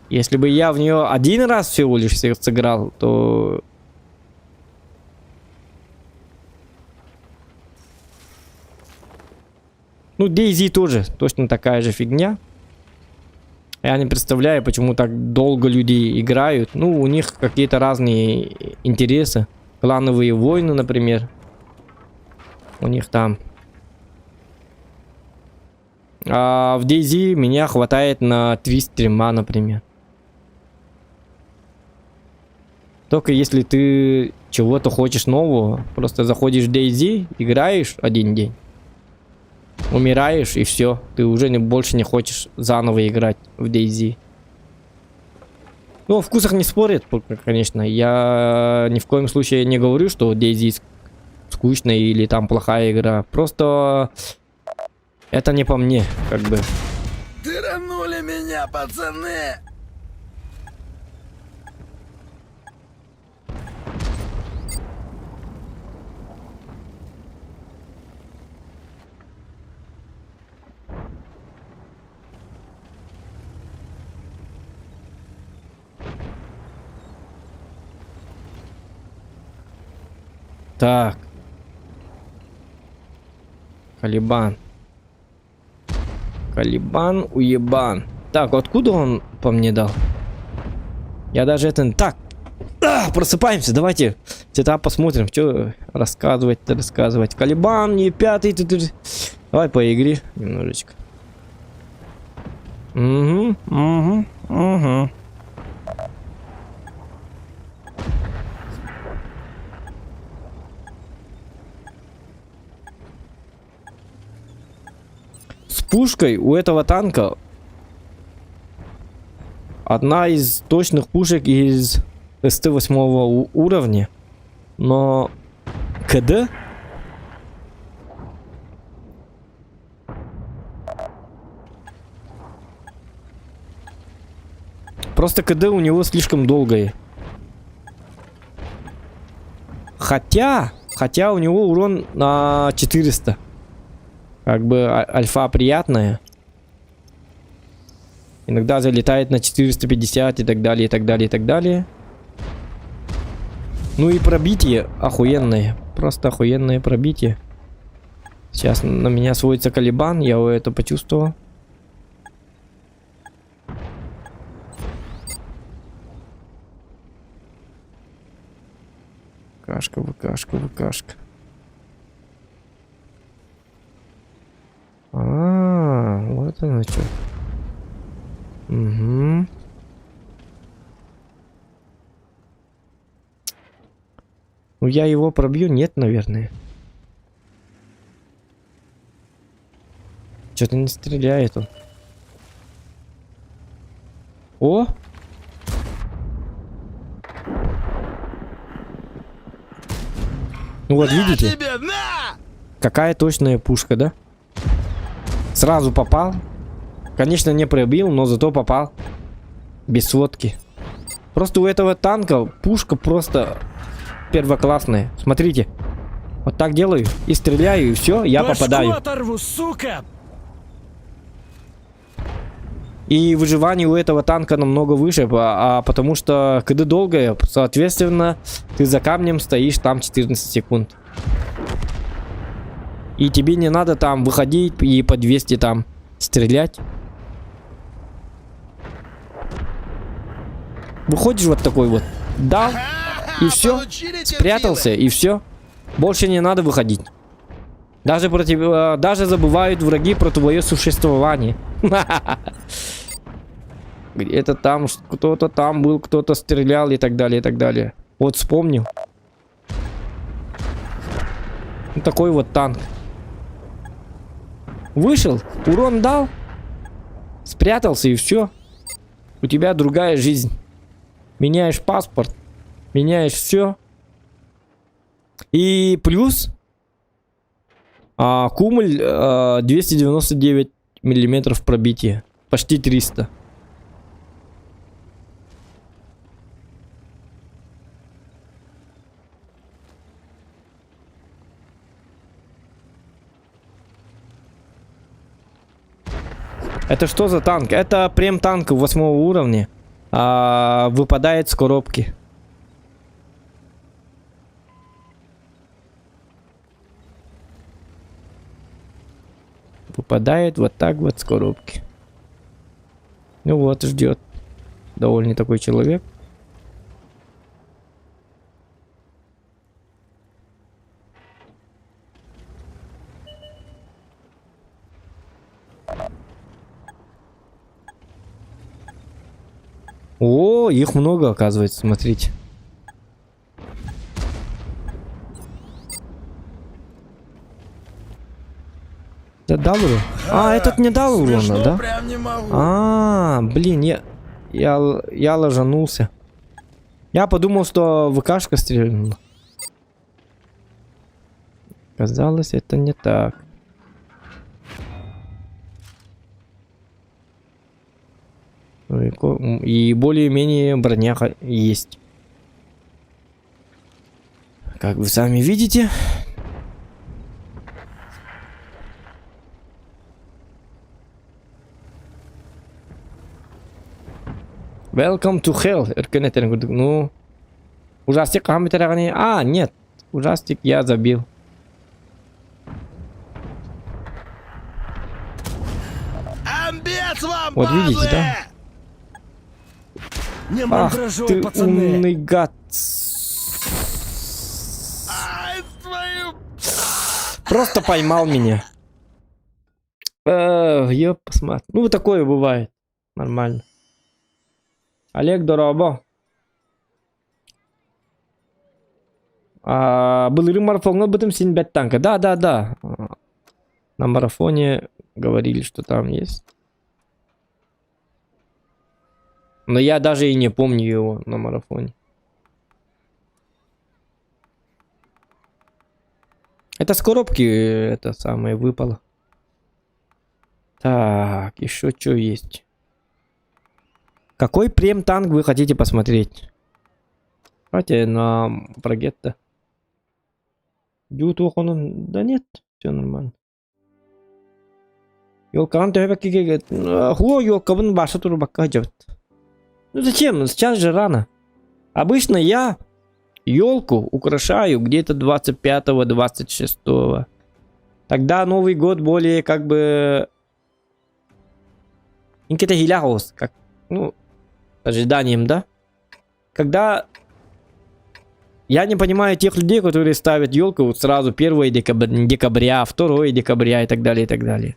Если бы я в нее один раз всего лишь сыграл, то... Ну, DayZ тоже точно такая же фигня. Я не представляю, почему так долго люди играют. Ну, у них какие-то разные интересы. Клановые войны, например. У них там. А в DayZ меня хватает на 3 стрима, например. Только если ты чего-то хочешь нового, просто заходишь в DayZ, играешь один день, умираешь и все. Ты уже больше не хочешь заново играть в DayZ. Ну, о вкусах не спорят, конечно. Я ни в коем случае не говорю, что DayZ скучная или там плохая игра. Просто это не по мне, как бы. Тыранули меня, пацаны! Так. Калибан. Калибан, уебан. Так, откуда он по мне дал? Я даже это... Так. Просыпаемся, давайте. Сетап посмотрим, что рассказывать. Калибан, не пятый. Давай по игре немножечко. Угу. С пушкой у этого танка одна из точных пушек из СТ-8 уровня, но КД просто КД у него слишком долгое. Хотя у него урон на 400. Как бы альфа приятная. Иногда залетает на 450 и так далее, и так далее, и так далее. Ну и пробитие охуенное. Просто охуенное пробитие. Сейчас на меня сводится Калибан, я это почувствовал. Кашка, выкашка. Вот оно что. Угу. Ну я его пробью? Нет, наверное. Что-то не стреляет он. О! Ну вот видите? Тебе, на! Какая точная пушка, да? Сразу попал. Конечно, не пробил, но зато попал. Без сводки. Просто у этого танка пушка просто первоклассная. Смотрите. Вот так делаю и стреляю, и все, я попадаю. Оторву, сука! И выживание у этого танка намного выше, потому что КД долгое, соответственно, ты за камнем стоишь там 14 секунд. И тебе не надо там выходить и по 200 там стрелять. Выходишь вот такой вот, дал, и все, спрятался, и все. Больше не надо выходить. Даже забывают враги про твое существование. Где-то там, кто-то там был, кто-то стрелял и так далее, и так далее. Вот вспомнил. Вот такой вот танк. Вышел, урон дал, спрятался и все. У тебя другая жизнь. Меняешь паспорт, меняешь все. И плюс кумуль 299 миллиметров пробития. Почти 300. Это что за танк? Это прем-танк 8 уровня. Выпадает с коробки. выпадает вот так вот с коробки. Ну вот, ждет. Довольный такой человек. О, их много, оказывается, смотрите. Это дал урон? А, этот не дал урона, Смешно, да? прям не могу. Блин, я ложанулся. Я подумал, что ВКшка стрельнула. Казалось, это не так. И более-менее броня есть. Как вы сами видите. Welcome to hell. Ну, ужастик хамитерагани. А, нет. Ужастик я забил. Амбец вам, Вот видите, падлы! да? Не Ах мандражой, ты пацаны. умный гад. Ай, твою... Просто поймал меня. Ёп, посмотри. Ну, такое бывает. Нормально. Олег Доробо. Был марафон, об этом син бет танка. Да. На марафоне говорили, что там есть. Но я даже и не помню его на марафоне. Это с коробки это самое выпало. Так, еще что есть? Какой прем-танк вы хотите посмотреть? Давайте на прогетто. Да нет, все нормально. Ёлкан тёбекке хло ёлкабын башы турбакка жабыт. Ну зачем? Сейчас же рано. Обычно я елку украшаю где-то 25-го, 26-го. Тогда Новый год более как бы... Как, ну, ожиданием, да? Когда... Я не понимаю тех людей, которые ставят елку вот сразу 1 декабря, 2 декабря и так далее, и так далее.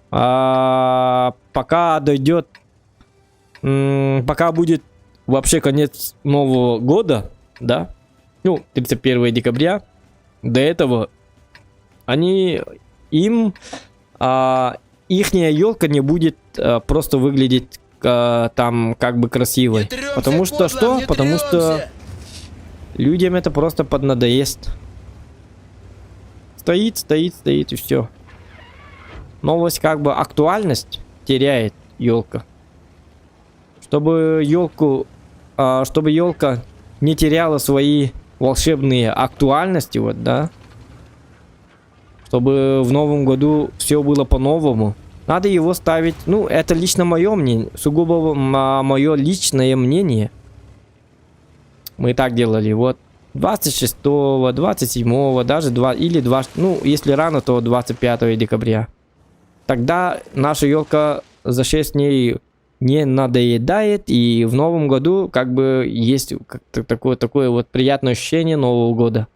Пока дойдет... Пока будет вообще конец Нового года, да? Ну, 31 декабря. До этого ихняя елка не будет просто выглядеть там как бы красивой. Потому что что? Потому что людям это просто поднадоест. Стоит и все. Новость как бы актуальность теряет елка. Чтобы елка не теряла свои волшебные актуальности, вот, да. Чтобы в новом году все было по-новому. Надо его ставить, ну, это лично мое мнение, сугубо мое личное мнение. Мы так делали, вот, 26-го, 27-го, даже 2, или 2, ну, если рано, то 25 декабря. Тогда наша елка за 6 дней не надоедает, и в новом году как бы есть такое вот приятное ощущение Нового года.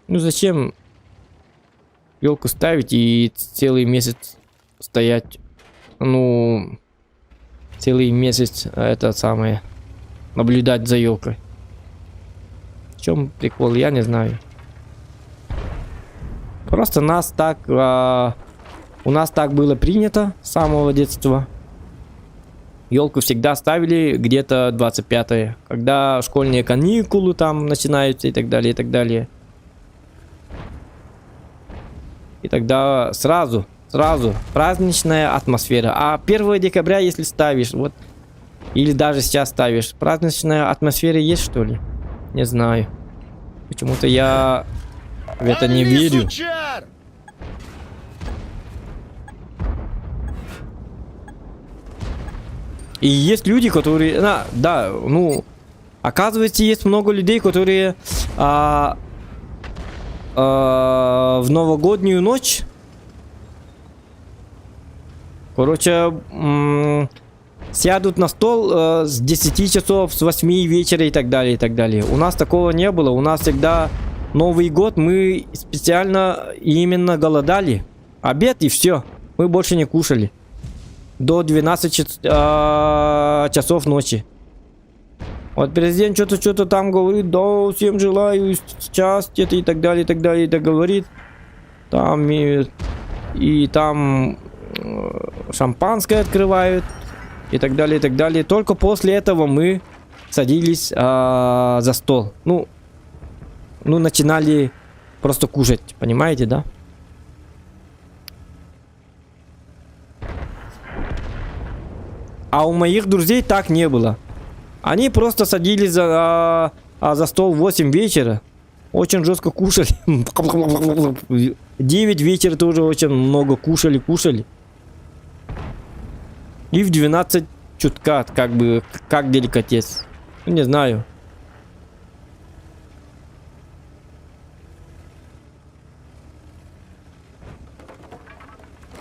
Ну зачем елку ставить и целый месяц стоять, ну, целый месяц это самое, наблюдать за елкой? В чем прикол, я не знаю. Просто нас так, у нас так было принято с самого детства. Елку всегда ставили где-то 25-е, когда школьные каникулы там начинаются и так далее, и так далее. И тогда сразу праздничная атмосфера. А 1 декабря, если ставишь, вот, или даже сейчас ставишь, праздничная атмосфера есть, что ли? Не знаю. Почему-то я в это не верю. И есть люди, которые... Да, ну, Оказывается, есть много людей, которые в новогоднюю ночь, короче, сядут на стол с 10 часов, с 8 вечера и так далее, и так далее. У нас такого не было. У нас всегда Новый год мы специально именно голодали. Обед и все. Мы больше не кушали. До 12 часов ночи. Вот президент что-то там говорит, да, всем желаю счастья и так далее, и так далее, и так говорит. Там и там шампанское открывают и так далее, и так далее. Только после этого мы садились за стол. Ну, начинали просто кушать, понимаете, да? А у моих друзей так не было. Они просто садились за стол в 8 вечера. Очень жестко кушали. 9 вечера тоже очень много кушали. И в 12 чутка, как бы, как деликатес. Не знаю.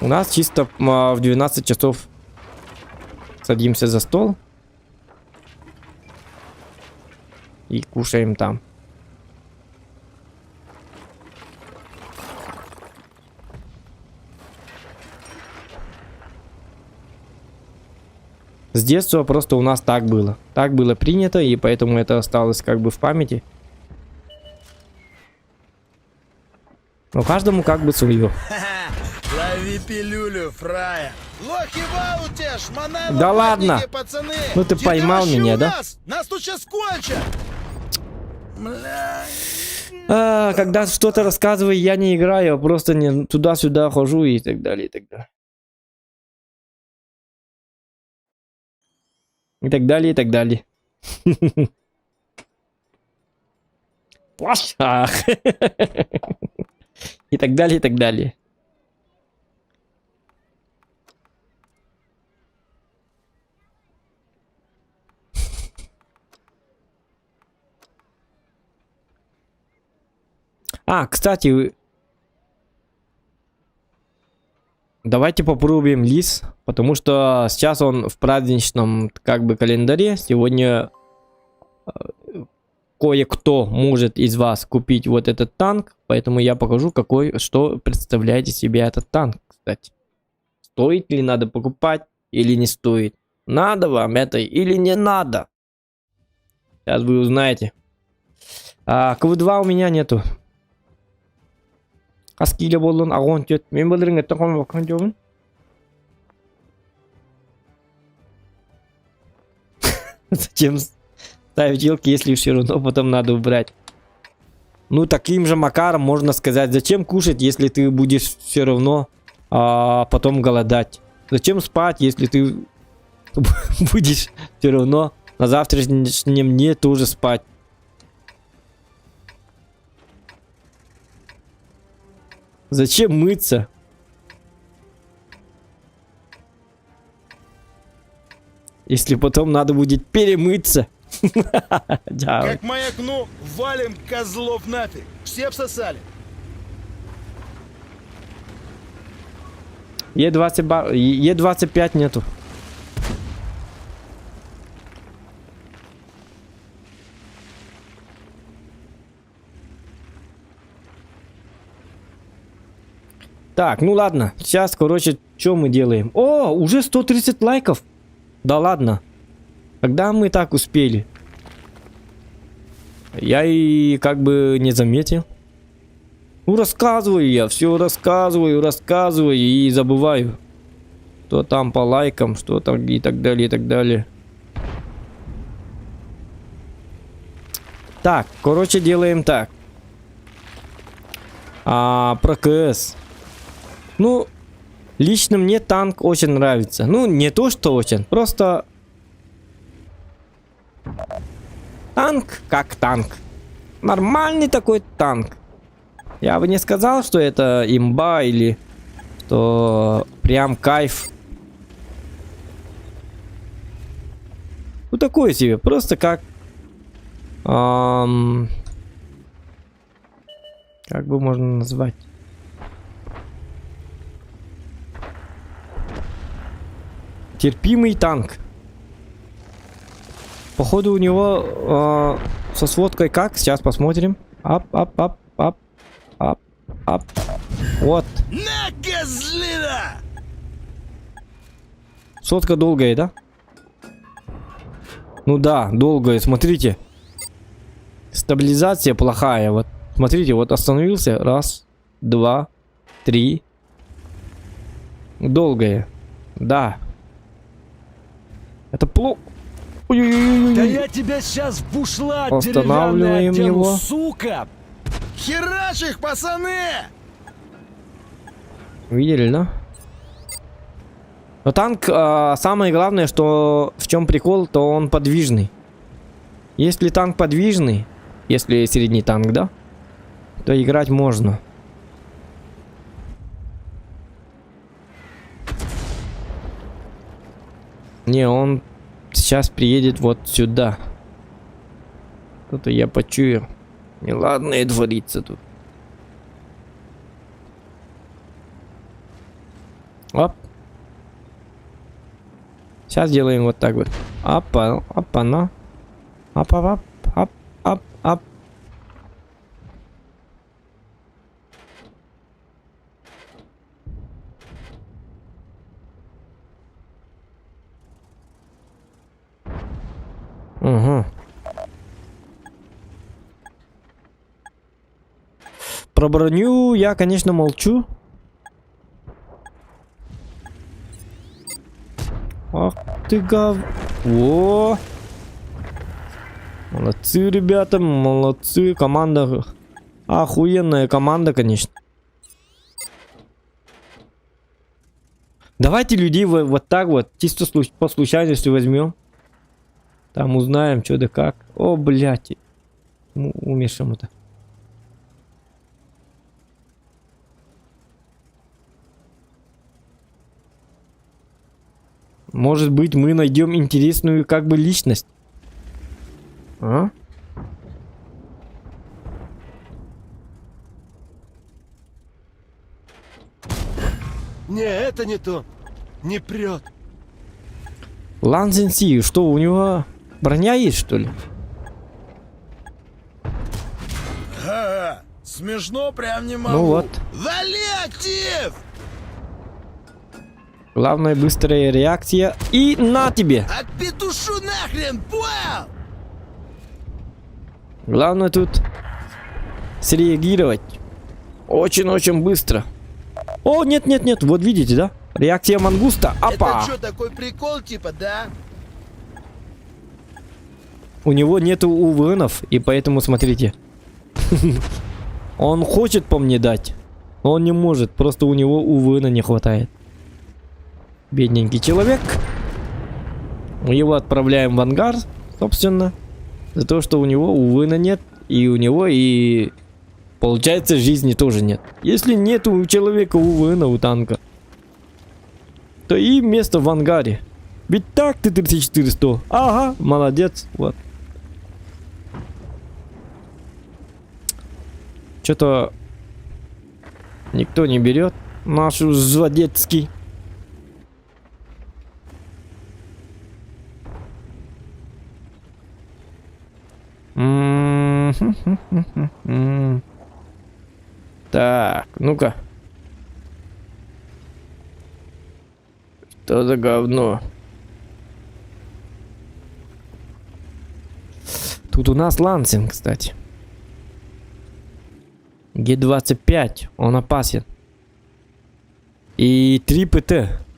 У нас чисто в 12 часов садимся за стол. И кушаем там. С детства просто у нас так было. Так было принято, и поэтому это осталось как бы в памяти. Но каждому как бы свое. Лови пилюлю, фрая. Лохи в ауте, шмонай, Да ладно. пацаны. Ну ты поймал Дедовщи меня, у да? Нас тут сейчас кончат. Бля. Когда что-то рассказываю, я не играю, а просто не туда-сюда хожу и так далее, и так далее. И так далее, и так далее. И так далее, и так далее. Кстати, давайте попробуем лис, потому что сейчас он в праздничном как бы календаре. Сегодня кое-кто может из вас купить вот этот танк, поэтому я покажу, что представляет из себя этот танк, кстати. Стоит ли надо покупать или не стоит? Надо вам это или не надо? Сейчас вы узнаете. КВ-2 у меня нету. Аскиля болон агон тет. Мен билдирин это ком бакан жобун. Зачем ставить елки, если все равно потом надо убрать? Ну, таким же макаром можно сказать, зачем кушать, если ты будешь все равно потом голодать? Зачем спать, если ты будешь все равно на завтрашнем дне тоже спать? Зачем мыться? Если потом надо будет перемыться. Как маякну, валим козлов нафиг. Все обсосали. Е25 нету. Так, ну ладно. Сейчас, короче, что мы делаем? О, уже 130 лайков. Да ладно. Когда мы так успели? Я и как бы не заметил. Ну, рассказываю я. Все рассказываю и забываю. Что там по лайкам, что там и так далее, и так далее. Так, короче, делаем так. Про КС. Ну, лично мне танк очень нравится. Ну, не то, что очень. Просто... Танк как танк. Нормальный такой танк. Я бы не сказал, что это имба или что прям кайф. Ну, такой себе. Просто как Как бы можно назвать? Терпимый танк. Походу у него со сводкой как? Сейчас посмотрим. Ап. Вот. На, козлина! Сотка долгая, да? Ну да, долгая, смотрите. Стабилизация плохая. Вот, смотрите, вот остановился. Раз, два, три. Долгая. Да. Это плохо. Да я тебя сейчас в бушлат Останавливаем деревянный одену, его. сука! Херач их, пацаны! Видели, да? Но танк, самое главное, что в чем прикол, то он подвижный. Если танк подвижный, если средний танк, да, то играть можно. Не, он сейчас приедет вот сюда. Что-то я почуял. Неладное творится тут. Оп. Сейчас делаем вот так вот. Опа, опа-на. Ап. Угу. Про броню я, конечно, молчу. Ах ты О! Молодцы, ребята, молодцы. Команда. Охуенная команда, конечно. Давайте людей вот так вот, чисто по случайности возьмем. Там узнаем, что да как. О, блядь. Умешаем это. Может быть, мы найдем интересную как бы личность. А? Не, это не то. Не прет. Лансен Си, что у него броня есть, что ли? Ха-ха, смешно прям не могу. Ну вот. Вали актив! Главное, быстрая реакция. И на тебе! Отпетушу нахрен, понял? Главное тут среагировать. Очень-очень быстро. О, нет. Вот видите, да? Реакция мангуста. Апа! Это что, такой прикол типа, да? У него нету УВНов, и поэтому смотрите. Он хочет по мне дать. Но он не может. Просто у него УВНа не хватает. Бедненький человек. Мы его отправляем в ангар, собственно. За то, что у него УВНа нет. И у него и... Получается, жизни тоже нет. Если нет у человека УВНа, у танка, то и место в ангаре. Ведь так ты 34-100. Ага, молодец. Вот. Что-то никто не берет нашу Зводецкий. Так, ну-ка. Что за говно? Тут у нас Лансинг, кстати. Г-25, он опасен. И 3 ПТ.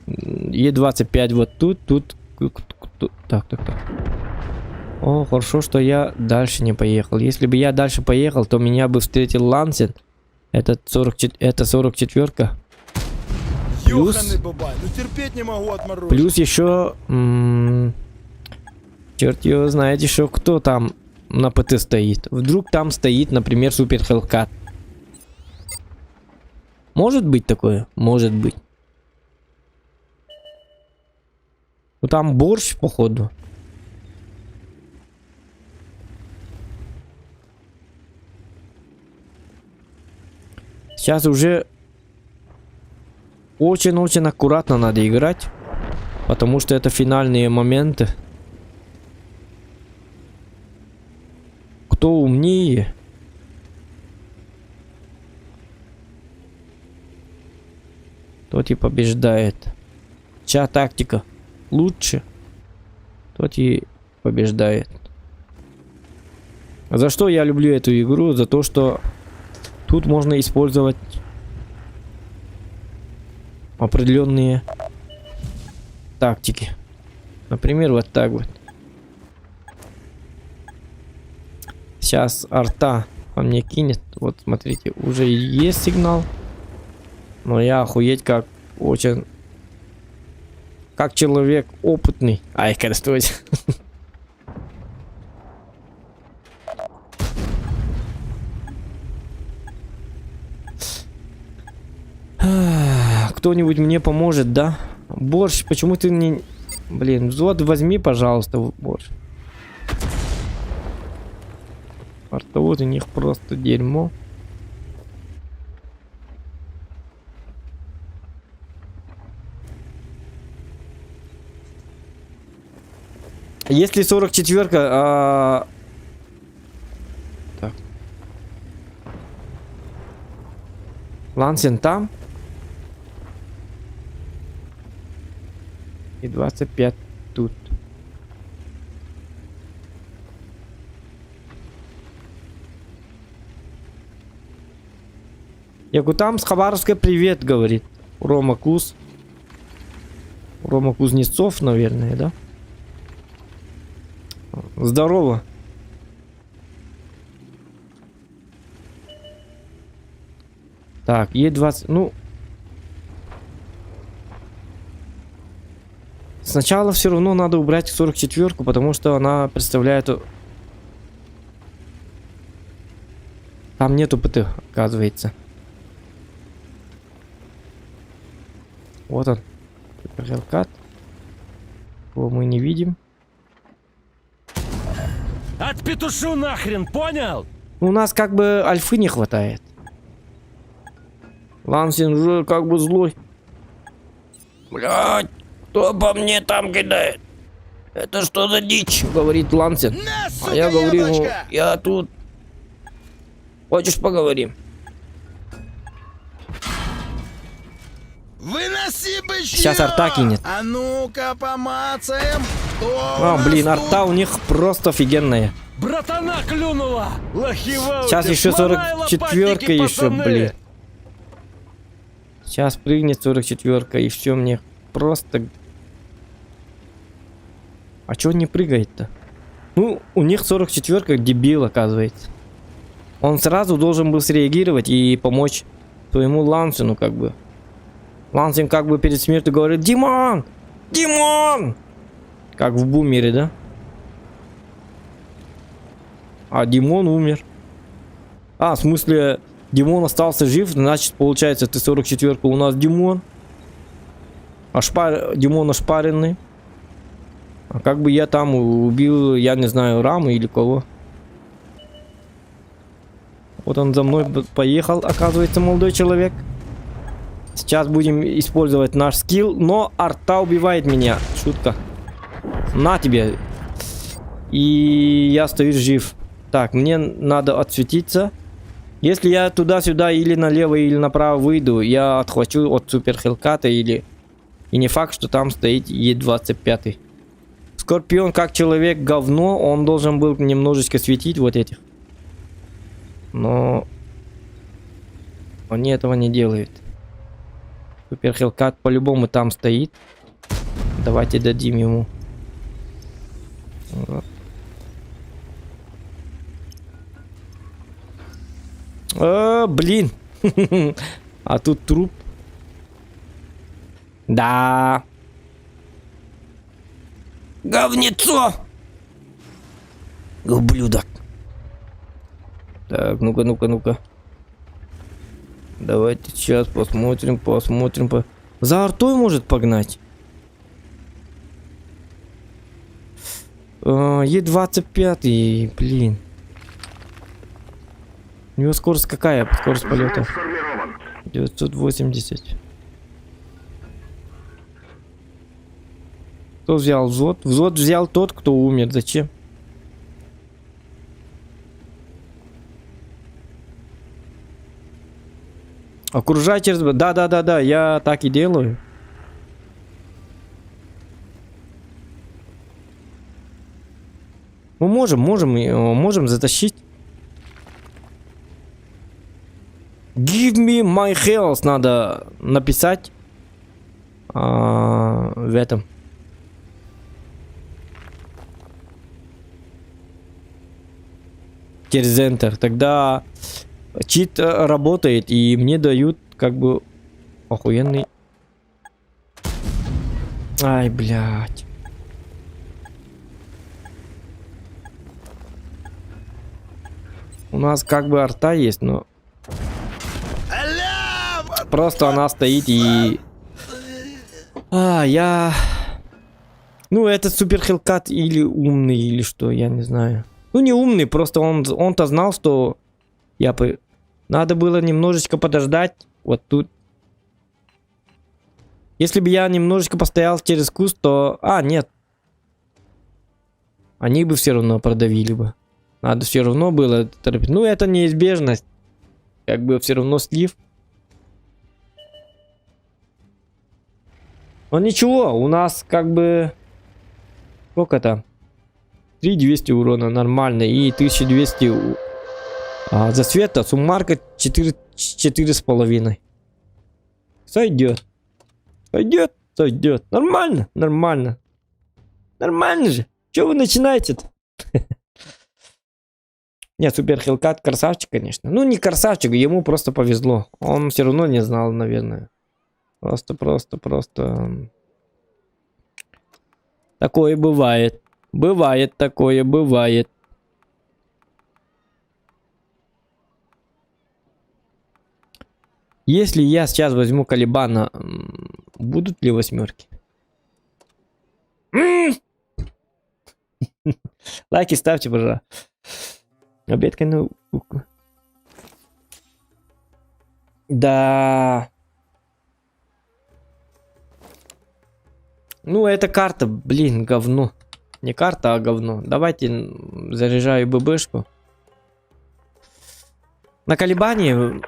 Е-25 вот тут. Так. О, хорошо, что я дальше не поехал. Если бы я дальше поехал, то меня бы встретил Лансинг. Это 44-ка. Ёханый бабай, ну терпеть не могу отморозить. Плюс еще... черт его знает еще, кто там на ПТ стоит. Вдруг там стоит, например, Супер Хелкат. Может быть такое? Может быть. Ну там борщ, походу. Сейчас уже очень-очень аккуратно надо играть, потому что это финальные моменты. Кто умнее? Тот и побеждает. Чья тактика лучше, тот и побеждает. За что я люблю эту игру? За то, что тут можно использовать определенные тактики. Например, вот так вот. Сейчас арта по мне кинет. Вот смотрите, уже есть сигнал. Но я охуеть как очень... Как человек опытный. Ай, користуюсь. Кто-нибудь мне поможет, да? Борщ, почему ты не... Блин, взвод возьми, пожалуйста, борщ. Артовод у них просто дерьмо. Если 44-ка... Так. Лансен там. И 25 тут. Якутам с Хабаровска привет, говорит Рома Куз. Рома Кузнецов, наверное, да? Здорово. Так, Е20, ну... Сначала все равно надо убрать 44-ку, потому что она представляет... Там нету ПТ, оказывается. Вот он. Хелкат. Его мы не видим. Отпетушу нахрен, понял? У нас как бы альфы не хватает. Лансин уже как бы злой. Блять, кто по мне там кидает? Это что за дичь? Говорит Лансин. На, сука, А я говорю ему, яблочко! я тут. Хочешь поговорим? Выноси бычьё! Сейчас арта кинет. А ну-ка помацаем. Кто А, у нас блин, тут? арта у них просто офигенная. Братана клюнула! Лохива! Сейчас еще 44-ка еще, блин. Сейчас прыгнет 44-ка и все мне просто... А чё он не прыгает-то? Ну, у них 44-ка дебил, оказывается. Он сразу должен был среагировать и помочь своему Лансину, как бы. Лансин как бы перед смертью говорит: Димон! Димон! Как в Бумере, да? А Димон умер. А, в смысле, Димон остался жив, значит, получается, ты 44-ка у нас Димон. Димон ошпаренный. А как бы я там убил, я не знаю, Раму или кого. Вот он за мной поехал, оказывается, молодой человек. Сейчас будем использовать наш скилл, но арта убивает меня. Шутка. На тебе. И я остаюсь жив. Так, мне надо отсветиться. Если я туда-сюда или налево, или направо выйду, я отхвачу от Супер Хелката или... И не факт, что там стоит Е25. Скорпион как человек говно, он должен был немножечко светить вот этих. Но... Они этого не делают. Супер Хелкат по-любому там стоит. Давайте дадим ему. Блин. А тут труп. Да. Говнецо. Ублюдок. Так, ну-ка, ну-ка, ну-ка. Давайте сейчас посмотрим. За артой может погнать. Е25, блин. У него скорость какая? Скорость Взвод полета? сформирован. 980. Кто взял взвод? Взвод взял тот, кто умер. Зачем? Окружайте. Да, я так и делаю. Мы можем затащить. Give me my health надо написать в этом. Через Enter. Тогда чит работает и мне дают как бы охуенный. Ай, блядь. У нас как бы арта есть, но просто она стоит и... Ну, это супер хелкат или умный, или что, я не знаю. Ну, не умный, просто он-то знал, что я бы... Надо было немножечко подождать. Вот тут. Если бы я немножечко постоял через куст, то... нет. Они бы все равно продавили бы. Надо все равно было торопить. Ну, это неизбежность. Как бы все равно слив. Но ничего, у нас как бы... Сколько там? 3200 урона, нормально. И 1200 засвета. Суммарка 4,5. Сойдет. Сойдет. Нормально. Нормально же. Че вы начинаете-то? Нет, супер хилкат красавчик, конечно. Ну, не красавчик, ему просто повезло. Он все равно не знал, наверное. Просто. Такое бывает. Такое бывает. Если я сейчас возьму Калибана, будут ли восьмерки? Лайки ставьте, пожалуйста. Обедка на... Да. Ну, это карта, блин, говно. Не карта, а говно. Давайте заряжаю ББшку. На Калибане... Вы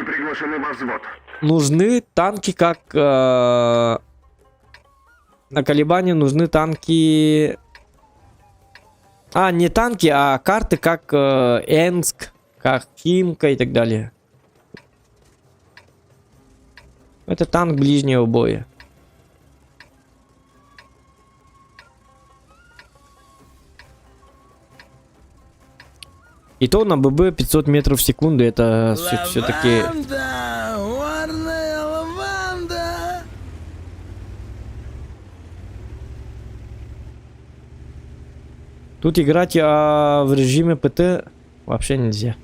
приглашены во взвод. Нужны танки как... На Калибане нужны танки... не танки, а карты как Энск, как Химка и так далее. Это танк ближнего боя. И то на ББ 500 метров в секунду, это все-таки... Лаванда. Тут играть в режиме ПТ вообще нельзя.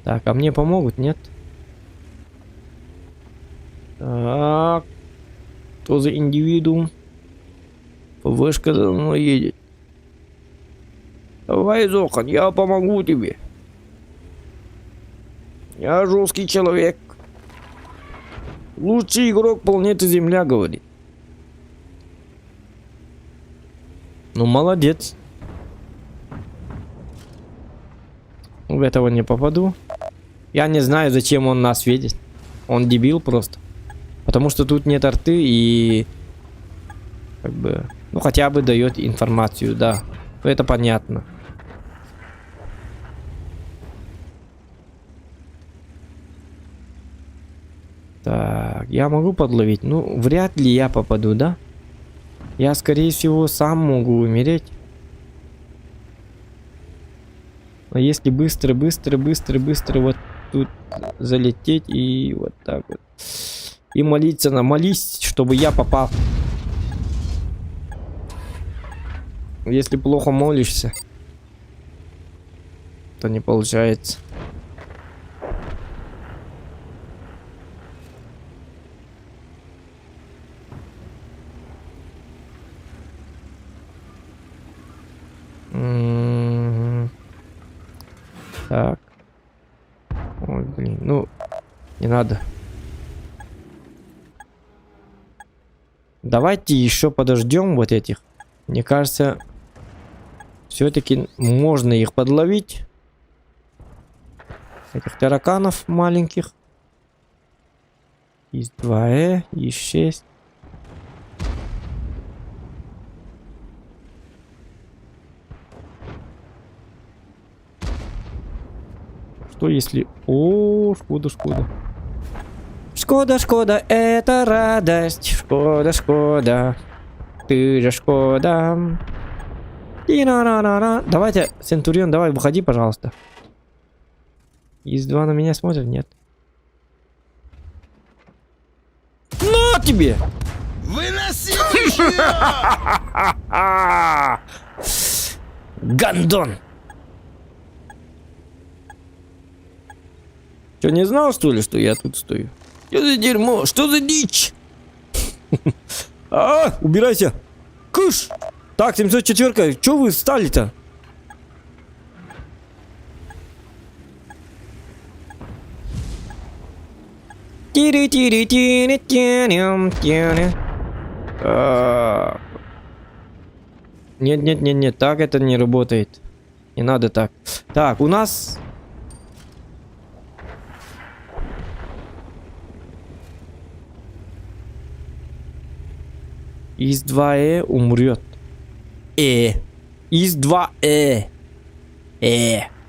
Так, а мне помогут, нет? Так. Кто за индивидуум? ПВшка за мной едет. Давай, Зохан, я помогу тебе. Я жесткий человек. Лучший игрок планеты Земля, говорит. Ну, молодец. В этого не попаду. Я не знаю, зачем он нас видит. Он дебил просто. Потому что тут нет арты и... Как бы... Ну, хотя бы дает информацию, да. Это понятно. Так, я могу подловить? Ну, вряд ли я попаду, да? Я, скорее всего, сам могу умереть. А если быстро вот тут залететь и вот так вот. И молись, чтобы я попал. Если плохо молишься, то не получается. Так. Ой, блин, ну, не надо. Давайте еще подождем вот этих. Мне кажется, все-таки можно их подловить. Этих тараканов маленьких. Есть 2 и 6. Что если... О, Шкода, Шкода. Шкода, Шкода, это радость. Шкода, Шкода. Ты же Шкода. Давайте, Центурион, давай, выходи, пожалуйста. Из-2 на меня смотрят? Нет. На тебе! Выноси! Гандон! Что, не знал, что ли, что я тут стою? Что за дерьмо? Что за дичь? Убирайся! Кыш! Так, 704-ка, что вы стали-то? Нет, так это не работает. Не надо так. Так, у нас... Из 2 умрет. Из 2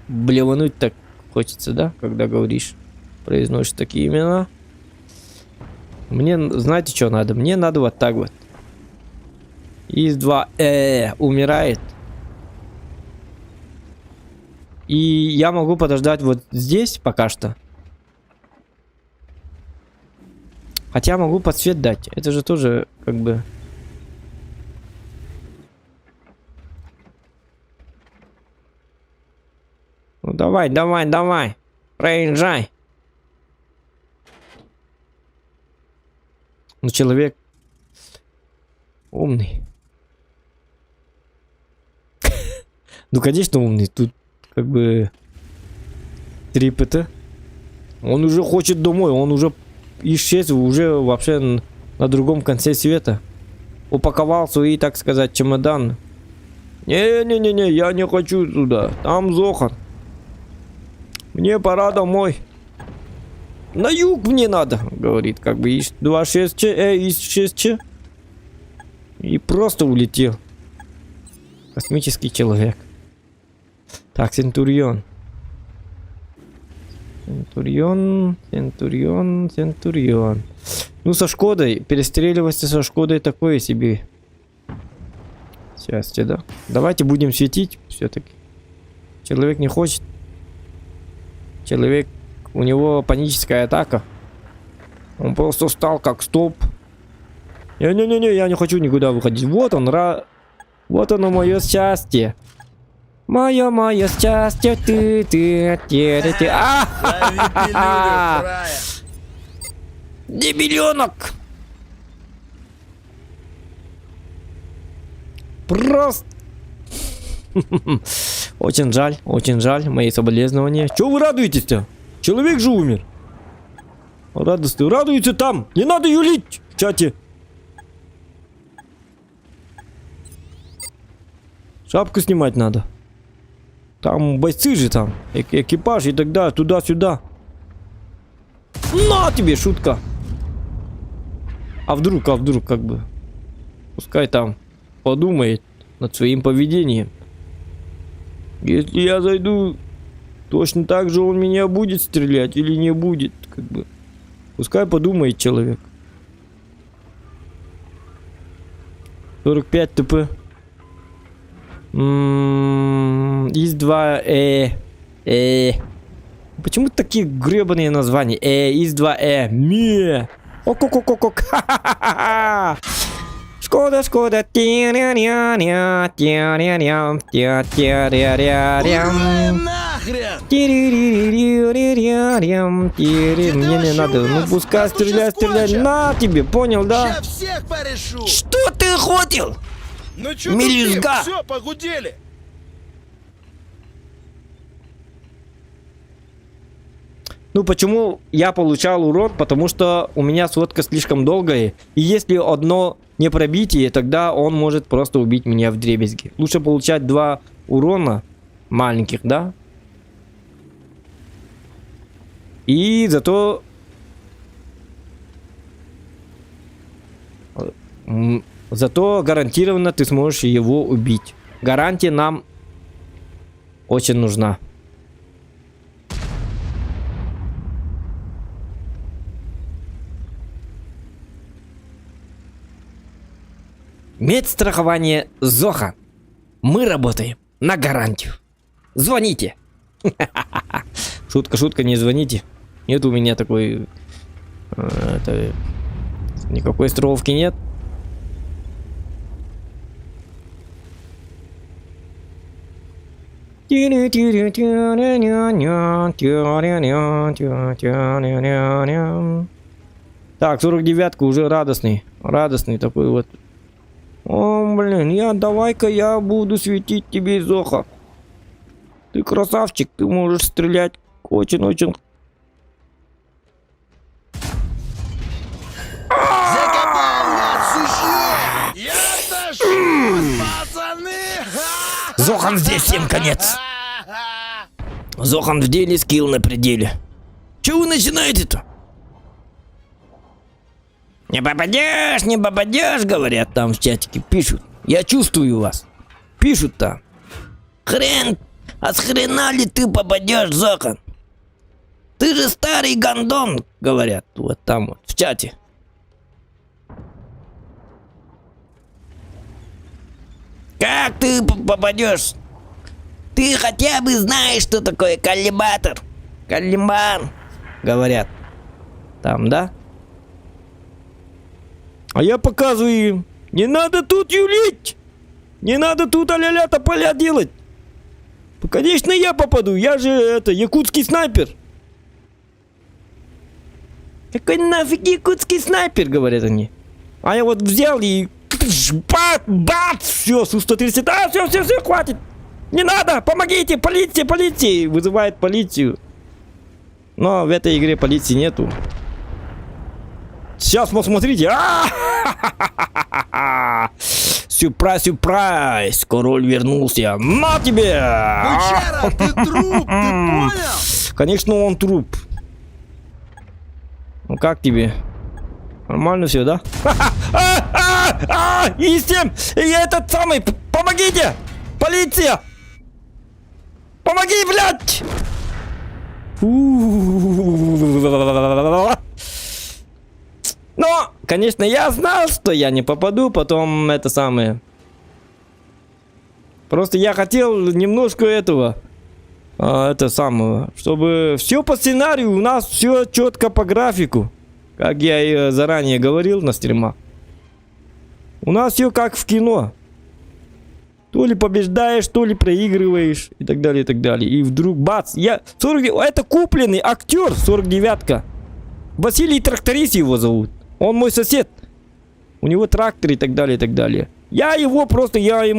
Блевануть так хочется, да? Когда говоришь, произносишь такие имена. Мне, знаете, что надо? Мне надо вот так вот. Из 2 умирает. И я могу подождать вот здесь пока что. Хотя могу подсвет дать. Это же тоже как бы... Ну давай, давай, давай. Проезжай. Ну человек умный. Ну конечно умный. Тут как бы 3 ПТ. Он уже хочет домой. Он уже исчез. Уже вообще на другом конце света. Упаковал свои, так сказать, чемоданы. Не-не-не, я не хочу туда. Там Зохан. Мне пора домой. На юг мне надо, говорит, как бы из 2.6Ч, из 6Ч. И просто улетел. Космический человек. Так, Центурион. Центурион. Ну, со Шкодой, перестреливаться со Шкодой такое себе. Счастье, да. Давайте будем светить все-таки. Человек не хочет. Человек, у него паническая атака. Он просто встал как столб. Не-не-не, я не хочу никуда выходить. Вот он, вот оно мое счастье. Мое счастье, ты. Дебиленок. Просто. Очень жаль, мои соболезнования. Чего вы радуетесь-то? Человек же умер. Радостный, радуется там. Не надо юлить в чате. Шапку снимать надо. Там бойцы же там. Экипаж и тогда туда-сюда. На тебе, шутка. А вдруг как бы. Пускай там подумает над своим поведением. Если я зайду, точно так же он меня будет стрелять или не будет, как бы. Пускай подумает человек. 45 ТП. Есть 2 Почему такие гребаные названия? Есть 2 Ме. Ок-ок-ок-ок. Шкода. Мне не надо. Ну пускай стреляй. На тебе, понял, да? Я всех порешу. Что ты хотел? Ну чё Мелюзга. все, погудели. Ну, почему я получал урон? Потому что у меня сводка слишком долгая. И если одно не пробитие, тогда он может просто убить меня вдребезги. Лучше получать 2 урона маленьких, да? И зато... Зато гарантированно ты сможешь его убить. Гарантия нам очень нужна. Медстрахование Зохан. Мы работаем на гарантию. Звоните. Шутка, шутка, не звоните. Нет у меня такой... никакой страховки нет. Так, 49-ка уже радостный. Радостный такой вот. О, блин, давай-ка я буду светить тебе, Зоха. Ты красавчик, ты можешь стрелять очень-очень. Зохан здесь, всем конец. Зохан в деле, скилл на пределе. Чего вы начинаете-то? Не попадешь, говорят там в чатике, пишут. Я чувствую вас. Пишут там. Хрен, а с хрена ли ты попадешь, Зохан? Ты же старый гондон, говорят, вот там вот, в чате. Как ты попадешь? Ты хотя бы знаешь, что такое коллиматор? Коллиман, говорят. Там, да? А я показываю им. Не надо тут юлить. Не надо тут а-ля-ля тополя делать. Конечно, я попаду. Я же якутский снайпер. Какой нафиг якутский снайпер, говорят они. А я вот взял и... Бац! Все, Су-130. А, все, хватит. Не надо, помогите, полиция. Вызывает полицию. Но в этой игре полиции нету. Сейчас посмотрите. Сюрприз. Король вернулся. На тебе! Бычара, ты труп, ты понял? Конечно, он труп. Ну как тебе? Нормально все, да? И с тем, и этот самый, помогите! Полиция! Помоги, блядь! Но, конечно, я знал, что я не попаду, потом это самое. Просто я хотел немножко этого, чтобы все по сценарию, у нас все четко по графику. Как я и заранее говорил на стримах. У нас все как в кино. То ли побеждаешь, то ли проигрываешь. И так далее, и так далее. И вдруг бац. Это купленный актер 49-ка. Василий Тракторист его зовут. Он мой сосед. У него трактор и так далее, и так далее. Я ему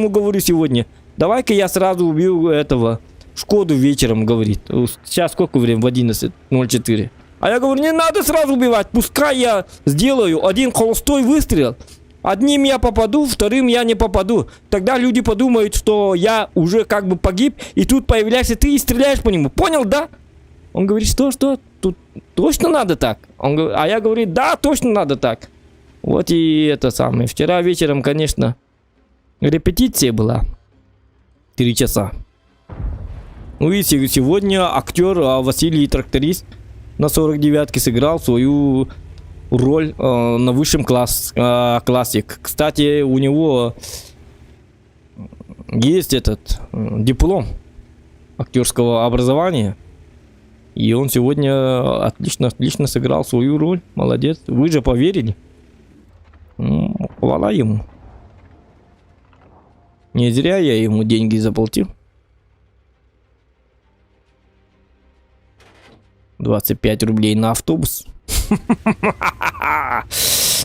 говорю сегодня. Давай-ка я сразу убью этого. Шкоду вечером, говорит. Сейчас сколько времени? В 11:04. А я говорю, не надо сразу убивать. Пускай я сделаю один холостой выстрел. Одним я попаду, вторым я не попаду. Тогда люди подумают, что я уже как бы погиб. И тут появляешься ты и стреляешь по нему. Понял, да? Он говорит, что? Тут точно надо так? А я говорю, да, точно надо так. Вот и это самое. Вчера вечером, конечно, репетиция была. 3 часа. Ну и сегодня актер Василий Тракторист на 49-ке сыграл свою роль на высшем классе. Кстати, у него есть этот диплом актерского образования. И он сегодня отлично сыграл свою роль. Молодец. Вы же поверили. Хвала ему. Не зря я ему деньги заплатил. 25 рублей на автобус.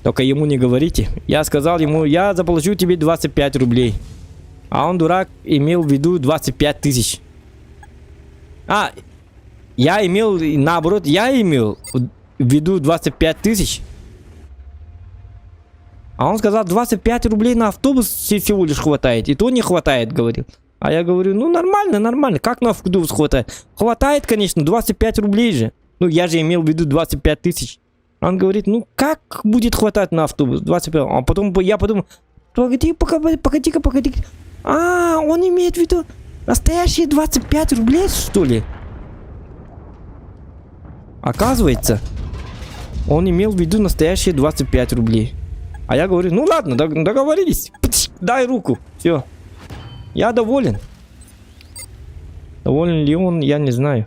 Только ему не говорите. Я сказал ему, я заплачу тебе 25 рублей. А он, дурак, имел в виду 25 тысяч. Я имел, наоборот, я имел в виду 25 тысяч. А он сказал, 25 рублей на автобус всего лишь хватает. И то не хватает, говорил. А я говорю, ну нормально, нормально. Как на автобус хватает? Хватает, конечно, 25 рублей же. Ну, я же имел в виду 25 тысяч. Он говорит, ну как будет хватать на автобус? 25. А потом я подумал, погоди-ка. А, он имеет в виду настоящие 25 рублей, что ли? Оказывается, он имел в виду настоящие 25 рублей. А я говорю, ну ладно, договорились. Дай руку. Все. Я доволен. Доволен ли он, я не знаю.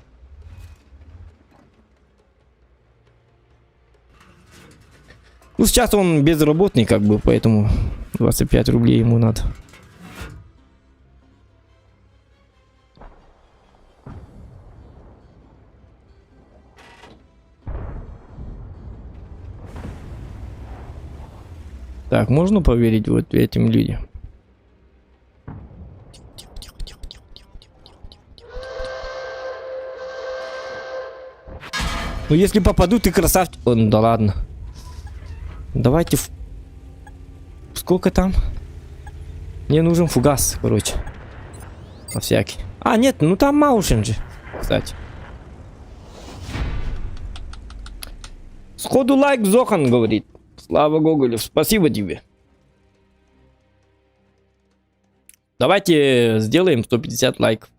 Ну, сейчас он безработный, как бы, поэтому 25 рублей ему надо. Так, можно поверить вот этим людям? Ну, если попаду, ты красавчик. Да ладно. Давайте сколько там? Мне нужен фугас, короче. На всякий. А, нет, ну там Маушен же, кстати. Сходу лайк Зохан говорит. Слава Гоголев, спасибо тебе. Давайте сделаем 150 лайков.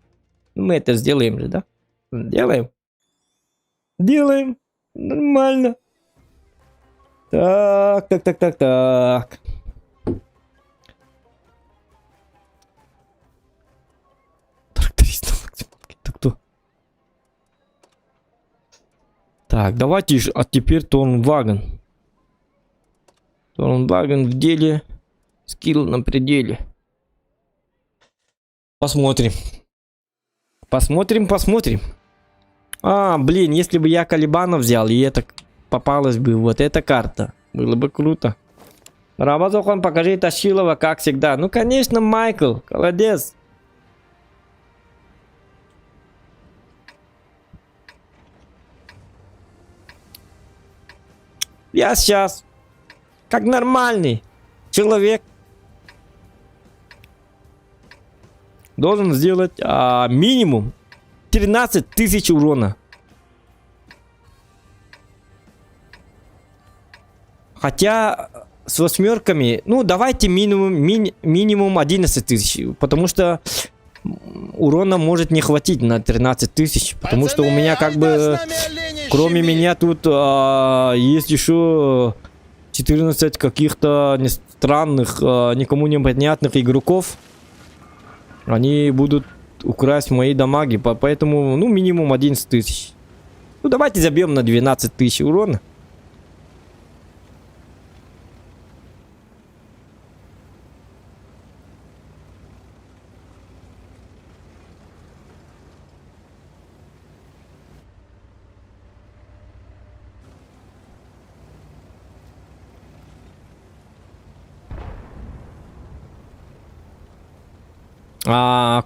Мы это сделаем же, да? Делаем. Делаем. Нормально. Так. Тракторист. Это кто? Так, давайте, а теперь Торнваген. Торнваген в деле. Скилл на пределе. Посмотрим. Посмотрим. А, блин, если бы я Калибана взял, и это попалась бы вот эта карта. Было бы круто. Рамазохан, покажи Тащилова, как всегда. Ну, конечно, Майкл. Молодец. Я сейчас, как нормальный человек, должен сделать минимум 13 тысяч урона. Хотя с восьмерками, ну давайте минимум 11 тысяч, потому что урона может не хватить на 13 тысяч, потому что у меня как бы, кроме меня тут есть еще 14 каких-то странных, никому не понятных игроков. Они будут украсть мои дамаги, поэтому, ну, минимум 11 тысяч. Ну, давайте забьем на 12 тысяч урона.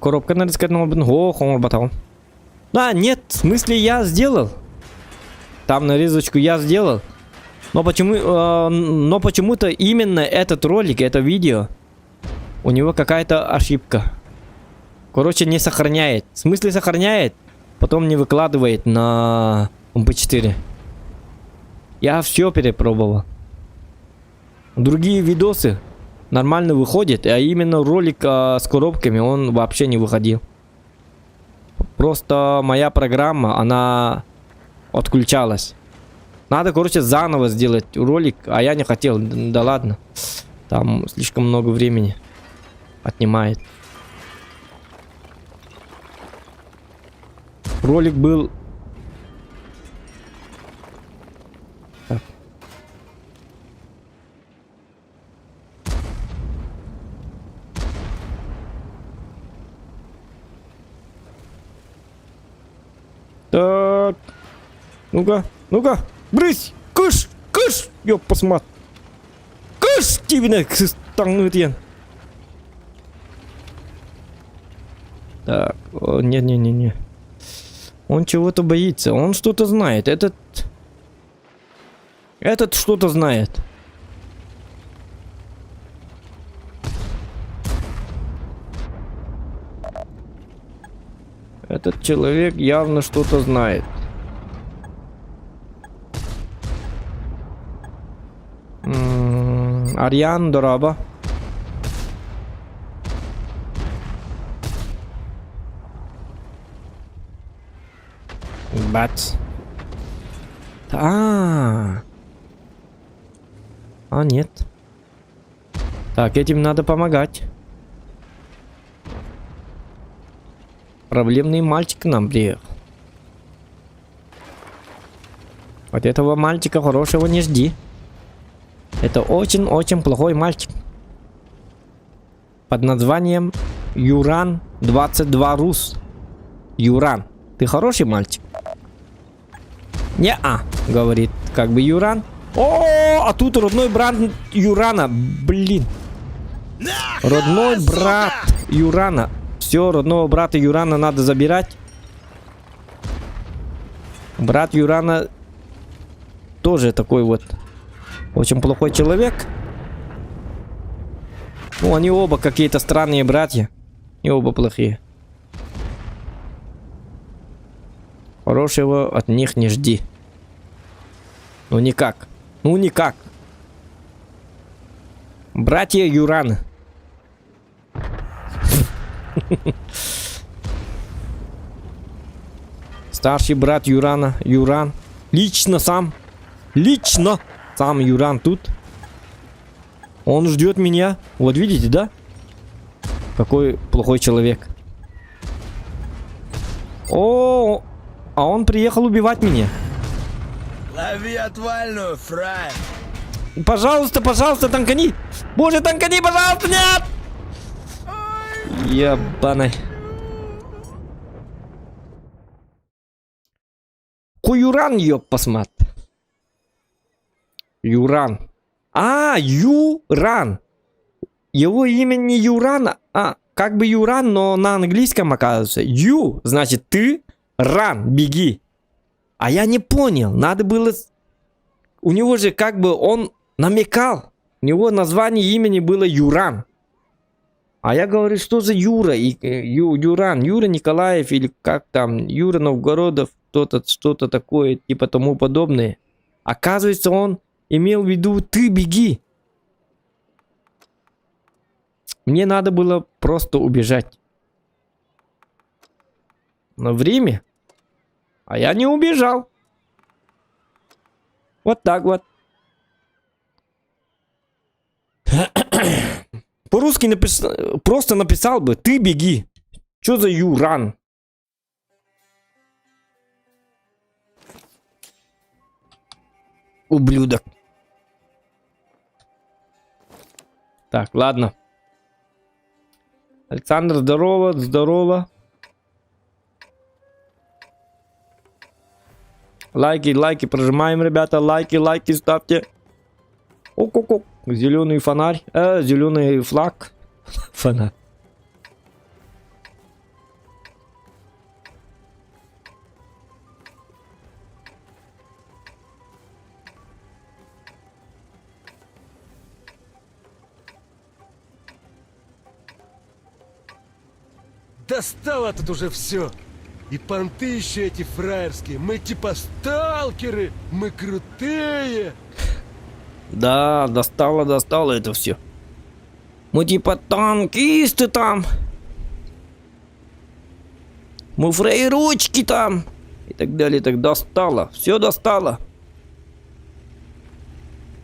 Коробка на дискетном батал. Да, нет, в смысле я сделал. Там нарезочку я сделал. Но почему-то именно этот ролик, это видео, у него какая-то ошибка. Короче, не сохраняет. В смысле сохраняет, потом не выкладывает на MP4. Я все перепробовал. Другие видосы нормально выходит, а именно ролик с коробками он вообще не выходил. Просто моя программа, она отключалась. Надо, короче, заново сделать ролик, а я не хотел. Да ладно, там слишком много времени отнимает. Ролик был... Так. Ну-ка. Брысь! Кыш! Ёп, посмотри. Кыш! Тебе станут. Так. Не. Он чего-то боится. Он что-то знает. Этот что-то знает. Этот человек явно что-то знает. Ариан Дораба. Бац. А нет. Так, этим надо помогать. Проблемный мальчик к нам приехал. Вот этого мальчика хорошего не жди. Это очень-очень плохой мальчик. Под названием Юран 22 Рус. Юран, ты хороший мальчик? Не-а, говорит, как бы Юран. О, а тут родной брат Юрана. Блин. Родной брат Юрана. Все, родного брата Юрана надо забирать. Брат Юрана тоже такой вот очень плохой человек. Ну, они оба какие-то странные братья. И оба плохие. Хорошего от них не жди. Ну никак. Ну никак. Братья Юрана. Старший брат Юрана. Юран. Лично сам Юран тут. Он ждет меня. Вот видите, да? Какой плохой человек. О, а он приехал убивать меня. Лови отвальную, фраер. Пожалуйста, пожалуйста, танкани. Боже, танкани, пожалуйста, нет! Ебаный. Юран, ёб посмат. Юран. А, Юран. Его имя не Юран, а как бы Юран, но на английском оказывается. Ю, значит ты, ран, беги. А я не понял, надо было... У него же как бы он намекал. У него название имени было Юран. А я говорю, что за Юра? Юран, Юра Николаев или как там, Юра Новгородов, что-то такое, типа тому подобное. Оказывается, он имел в виду ты беги. Мне надо было просто убежать. Но в Риме. А я не убежал. Вот так вот. По-русски просто написал бы ты беги. Что за Юран? Ублюдок. Так, ладно. Александр, здорово, здорово. Лайки прожимаем, ребята. Лайки ставьте. Ок. Зеленый фонарь. Зеленый флаг. Фонарь. Достало тут уже все. И понты еще эти фраерские. Мы типа сталкеры. Мы крутые. Да, достало это все. Мы типа танкисты там. Мы фрейручки там. И так далее. Так достало. Все достало.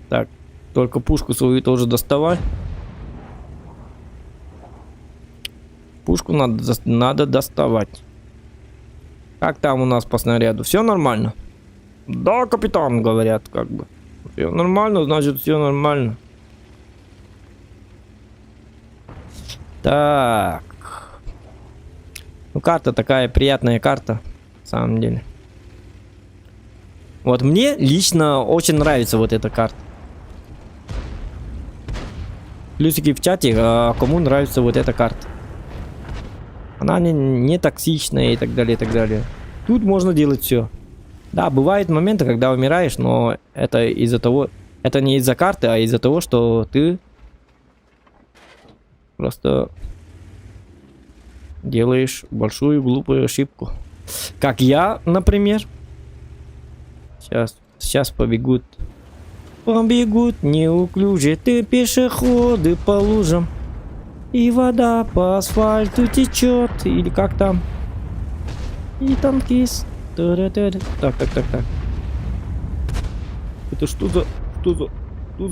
Так, только пушку свою тоже доставай. Пушку надо доставать. Как там у нас по снаряду? Все нормально? Да, капитан, говорят, как бы. Все нормально, значит, все нормально. Так. Ну, карта такая приятная карта, на самом деле. Вот мне лично очень нравится вот эта карта. Плюсики в чате, кому нравится вот эта карта. Она не токсичная и так далее, и так далее. тут можно делать все. Да, бывают моменты, когда умираешь, но это из-за того... Это не из-за карты, а из-за того, что ты просто делаешь большую глупую ошибку. Как я, например. Сейчас побегут. Побегут неуклюже ты пешеходы по лужам. И вода по асфальту течет. Или как там? И танкист. Так. Это что за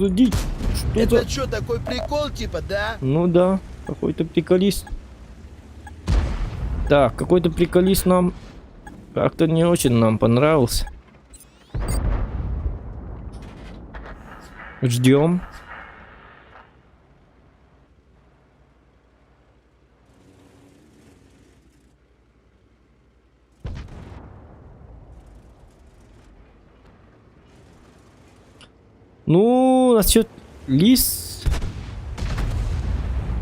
дичь? Что за... Это что, такой прикол типа, да? Ну да, какой-то приколист. Так, какой-то приколист нам как-то не очень нам понравился. Ждем. Ну, насчет лис.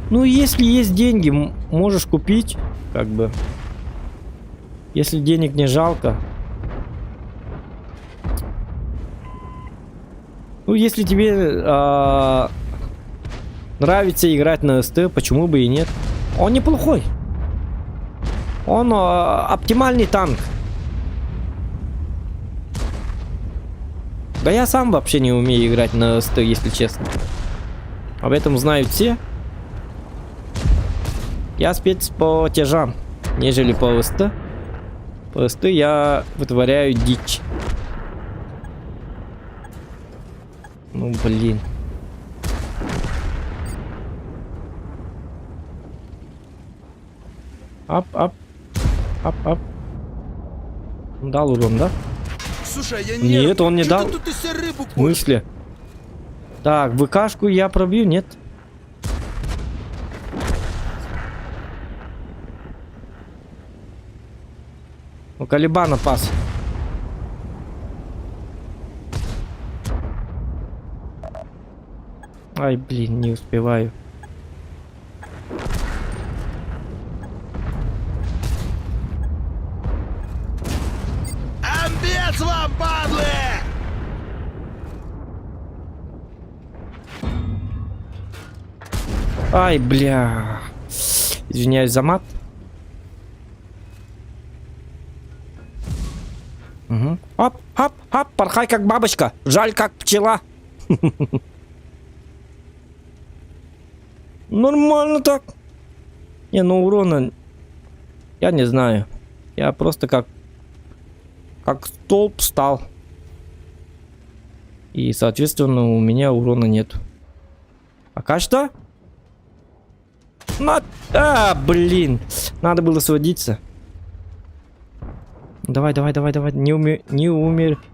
Ну, если есть деньги, можешь купить, как бы. Если денег не жалко. Ну, если тебе нравится играть на СТ, почему бы и нет? Он неплохой. Он оптимальный танк. Да я сам вообще не умею играть на СТ, если честно. Об этом знают все. Я спец по тяжам, нежели по СТ. По СТ я вытворяю дичь. Ну блин. Ап. Дал урон, да? Слушай, я Нет, он не Чё дал. ты тут из себя рыбу В смысле? Так, ВКшку я пробью, нет? Ну, Калибана пас. Ай, блин, не успеваю. Амбец вам, падлы! Ай, бля. Извиняюсь за мат. Угу. Оп, порхай как бабочка. Жаль как пчела. Нормально так. Не, ну урона... Я не знаю. Я просто как столб стал. И, соответственно, у меня урона нет. Пока что? Блин. Надо было сводиться. Давай. Не умирай.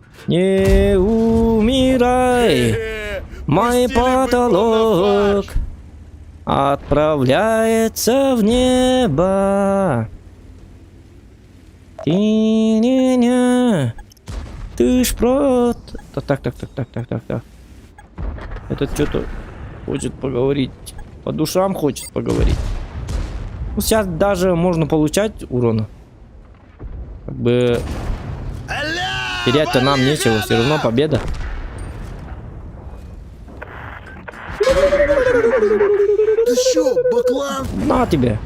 Мой Пустили бы потолок отправляется в небо. Ты ж Так. Этот что-то хочет поговорить. По душам хочет поговорить. Ну, сейчас даже можно получать урона. Как бы Аля, терять-то нам вали нечего, все равно гада! победа. Ты чё, баклан? На тебе.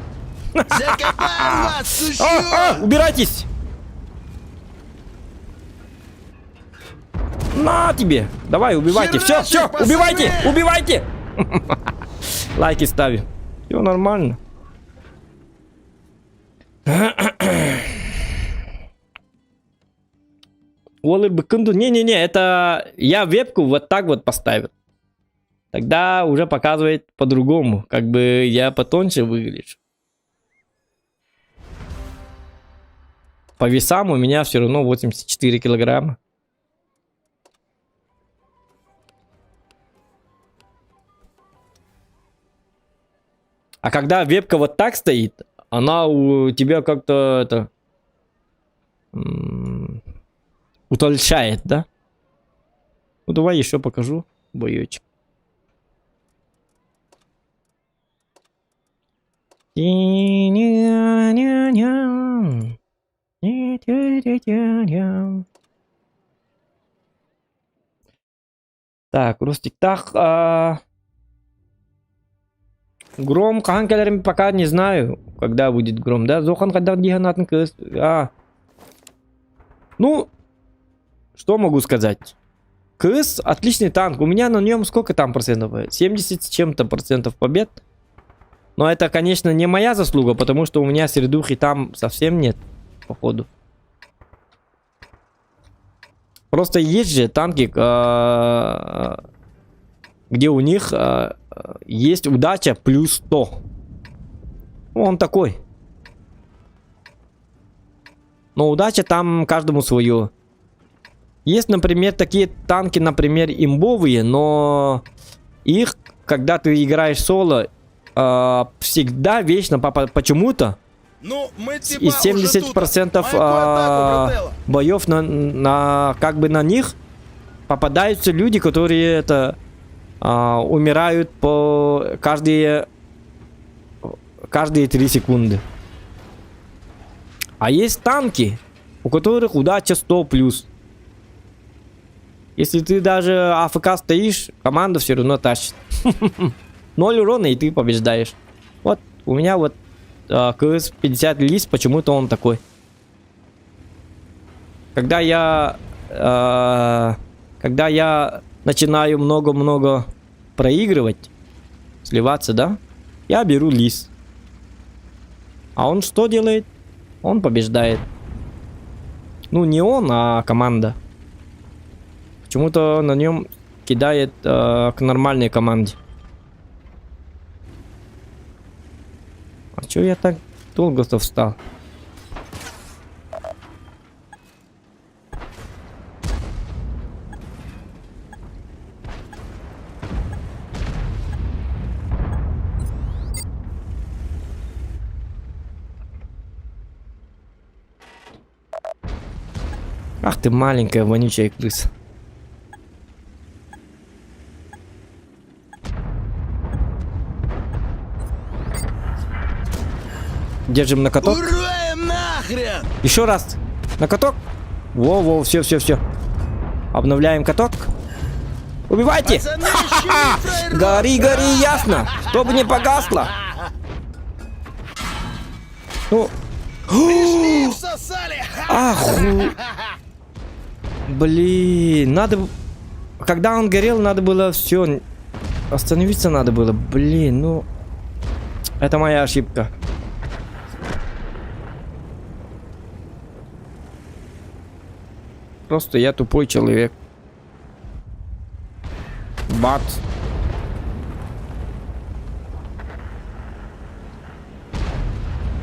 Закопаем вас, сучьё! Убирайтесь! На тебе! Давай, убивайте! Все, Херачить, пацаны! убивайте! Лайки ставим. Все нормально. Олы быкынду. Не, это я вебку вот так вот поставил. Тогда уже показывает по-другому. Как бы я потоньше выгляжу. По весам у меня все равно 84 килограмма. А когда вебка вот так стоит, она у тебя как-то это утолщает, да? Ну давай еще покажу боечек. Так, Рустиктах. Гром каханкалерами пока не знаю, когда будет гром, да? Зохан когда диханатн кыс. Ну, что могу сказать? КС отличный танк. У меня на нем сколько там процентов? 70 с чем-то процентов побед. Но это, конечно, не моя заслуга, потому что у меня сердухи там совсем нет, походу. Просто есть же танки, где у них есть удача плюс 100. Он такой. Но удача там каждому свое. Есть, например, такие танки, например, имбовые, но их, когда ты играешь соло, всегда вечно почему-то Ну, мы типа из 70% боев как бы на них попадаются люди, которые умирают по каждые 3 секунды. А есть танки, у которых удача 100+. Если ты даже АФК стоишь, команда все равно тащит. 0 урона, и ты побеждаешь. Вот у меня вот КС 50 лист, почему-то он такой. Когда я начинаю много-много проигрывать, сливаться, да, я беру лист. А он что делает? Он побеждает. Ну, не он, а команда. Почему-то на нем кидает к нормальной команде. А чё я так долго-то встал? Ах ты маленькая вонючая крыса. Держим на каток. Ураем нахрен! Еще раз. На каток. Во-во, все. Обновляем каток. Убивайте! Пацаны, щели фраеров! Гори, ясно. Чтобы не погасло. Ну. Пришли, всосали! Аху. Блин, надо... Когда он горел, надо было все... Остановиться надо было. Блин, ну... Это моя ошибка. Просто я тупой человек. Бат.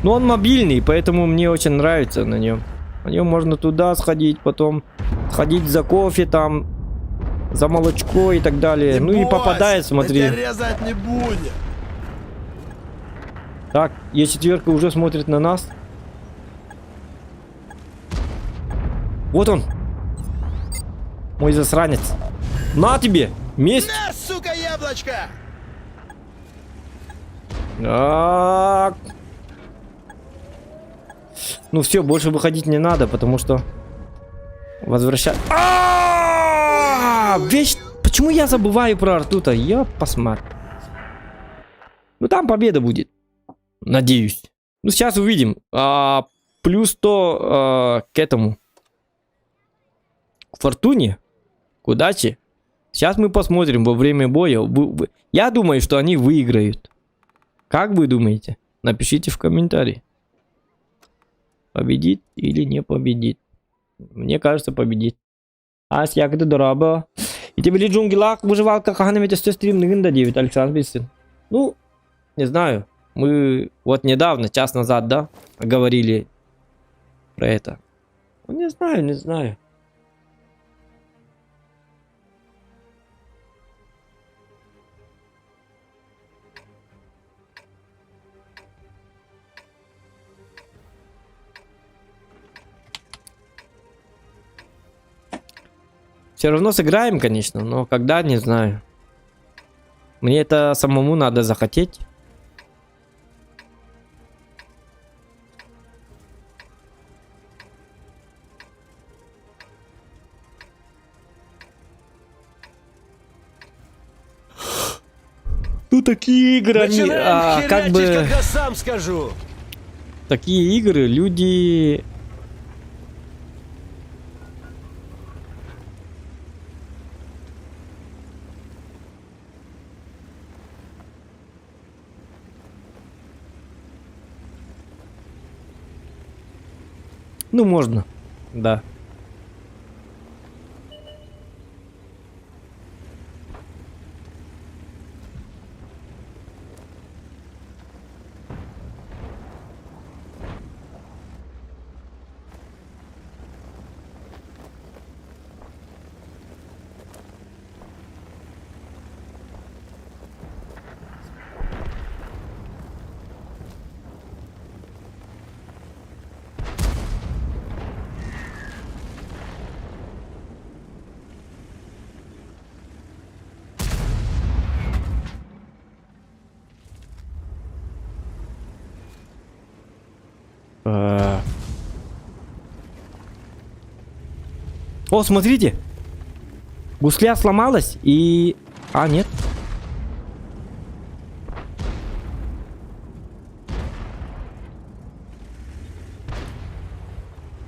Но он мобильный, поэтому мне очень нравится на нем. На нем можно туда сходить, потом сходить за кофе там, за молочко и так далее. Не Ну и бойся, попадает, смотри. мы тебя резать не будем. Так, Е4 уже смотрит на нас. Вот он. Мой засранец. На тебе! Месть! На, сука, яблочко! Так. Ну все, больше выходить не надо, потому что возвращать. Вещь. Почему я забываю про Артута? Я посмотрю. Ну там победа будет. Надеюсь. Ну сейчас увидим. Плюс 100 к этому. К фортуне. К удаче. Сейчас мы посмотрим во время боя. Я думаю, что они выиграют. Как вы думаете? Напишите в комментарии. Победит или не победит? Мне кажется, победит. Ас ягоды дораба. И тебе ли джунглак выживалка каханами стрим нында 9 Александр Бестин. Ну, не знаю. Мы вот недавно, час назад, да, говорили про это. Ну, не знаю. Все равно сыграем, конечно, но когда, не знаю. Мне это самому надо захотеть. такие игры, они, Начинаем как херячить, бы, когда сам скажу. такие игры люди... Ну, можно, да. О, смотрите! Гусля сломалась и... А, нет.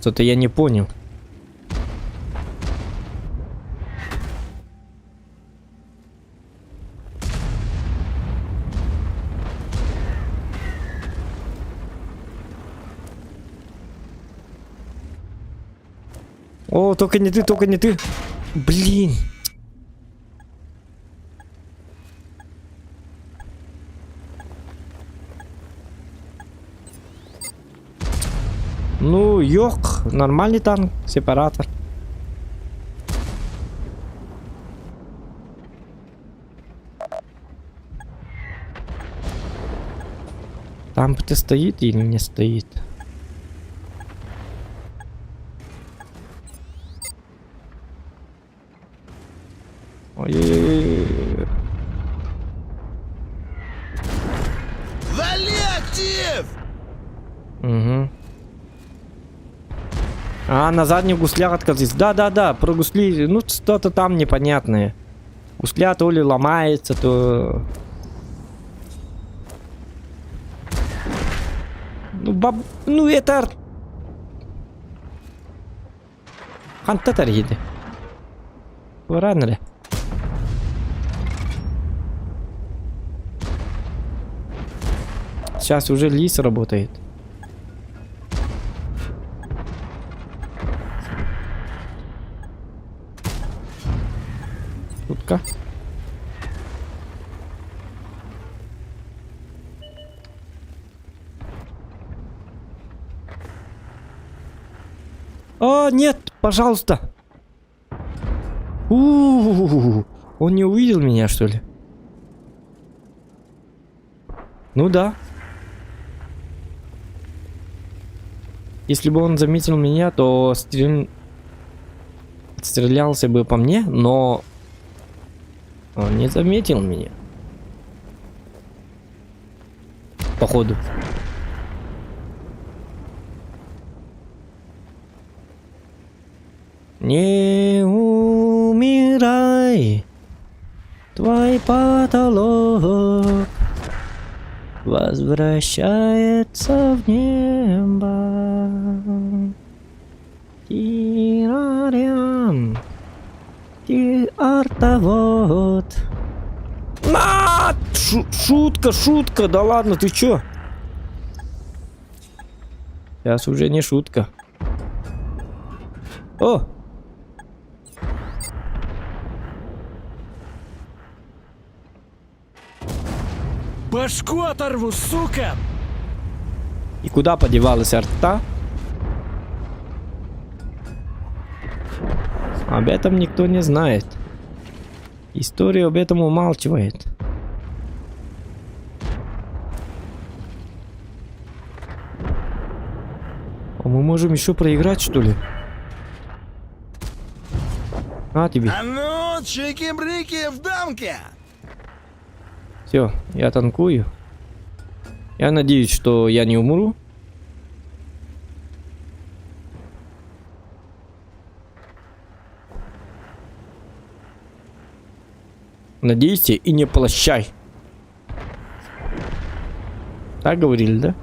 Что-то я не понял. О, только не ты, только не ты. Блин. Ну, ёк, нормальный танк, сепаратор. Там ты стоит или не стоит? Ой-ой-ой. Вали актив! Угу. А, на задних гуслях отказались. Да-да-да, про гусли, ну что-то там непонятное. Гусля то ли ломается, то... Ну это... Хантатар еди. Варанли. Сейчас уже лис работает. Шутка. О, нет, пожалуйста. Он не увидел меня, что ли? Ну да. Если бы он заметил меня, то стрелялся бы по мне, но он не заметил меня. Походу. Не умирай, твой потолок возвращается в небо. Тирарям, ты артовод. На! Шутка, шутка, да ладно, ты чё? Сейчас уже не шутка. О! Башку оторву, сука! И куда подевалась арта? Об этом никто не знает. История об этом умалчивает. А мы можем еще проиграть, что ли? А тебе. А ну, чики-брики в дамке! Все, я танкую. Я надеюсь, что я не умру. Надейся и не плащай. Так говорили, да?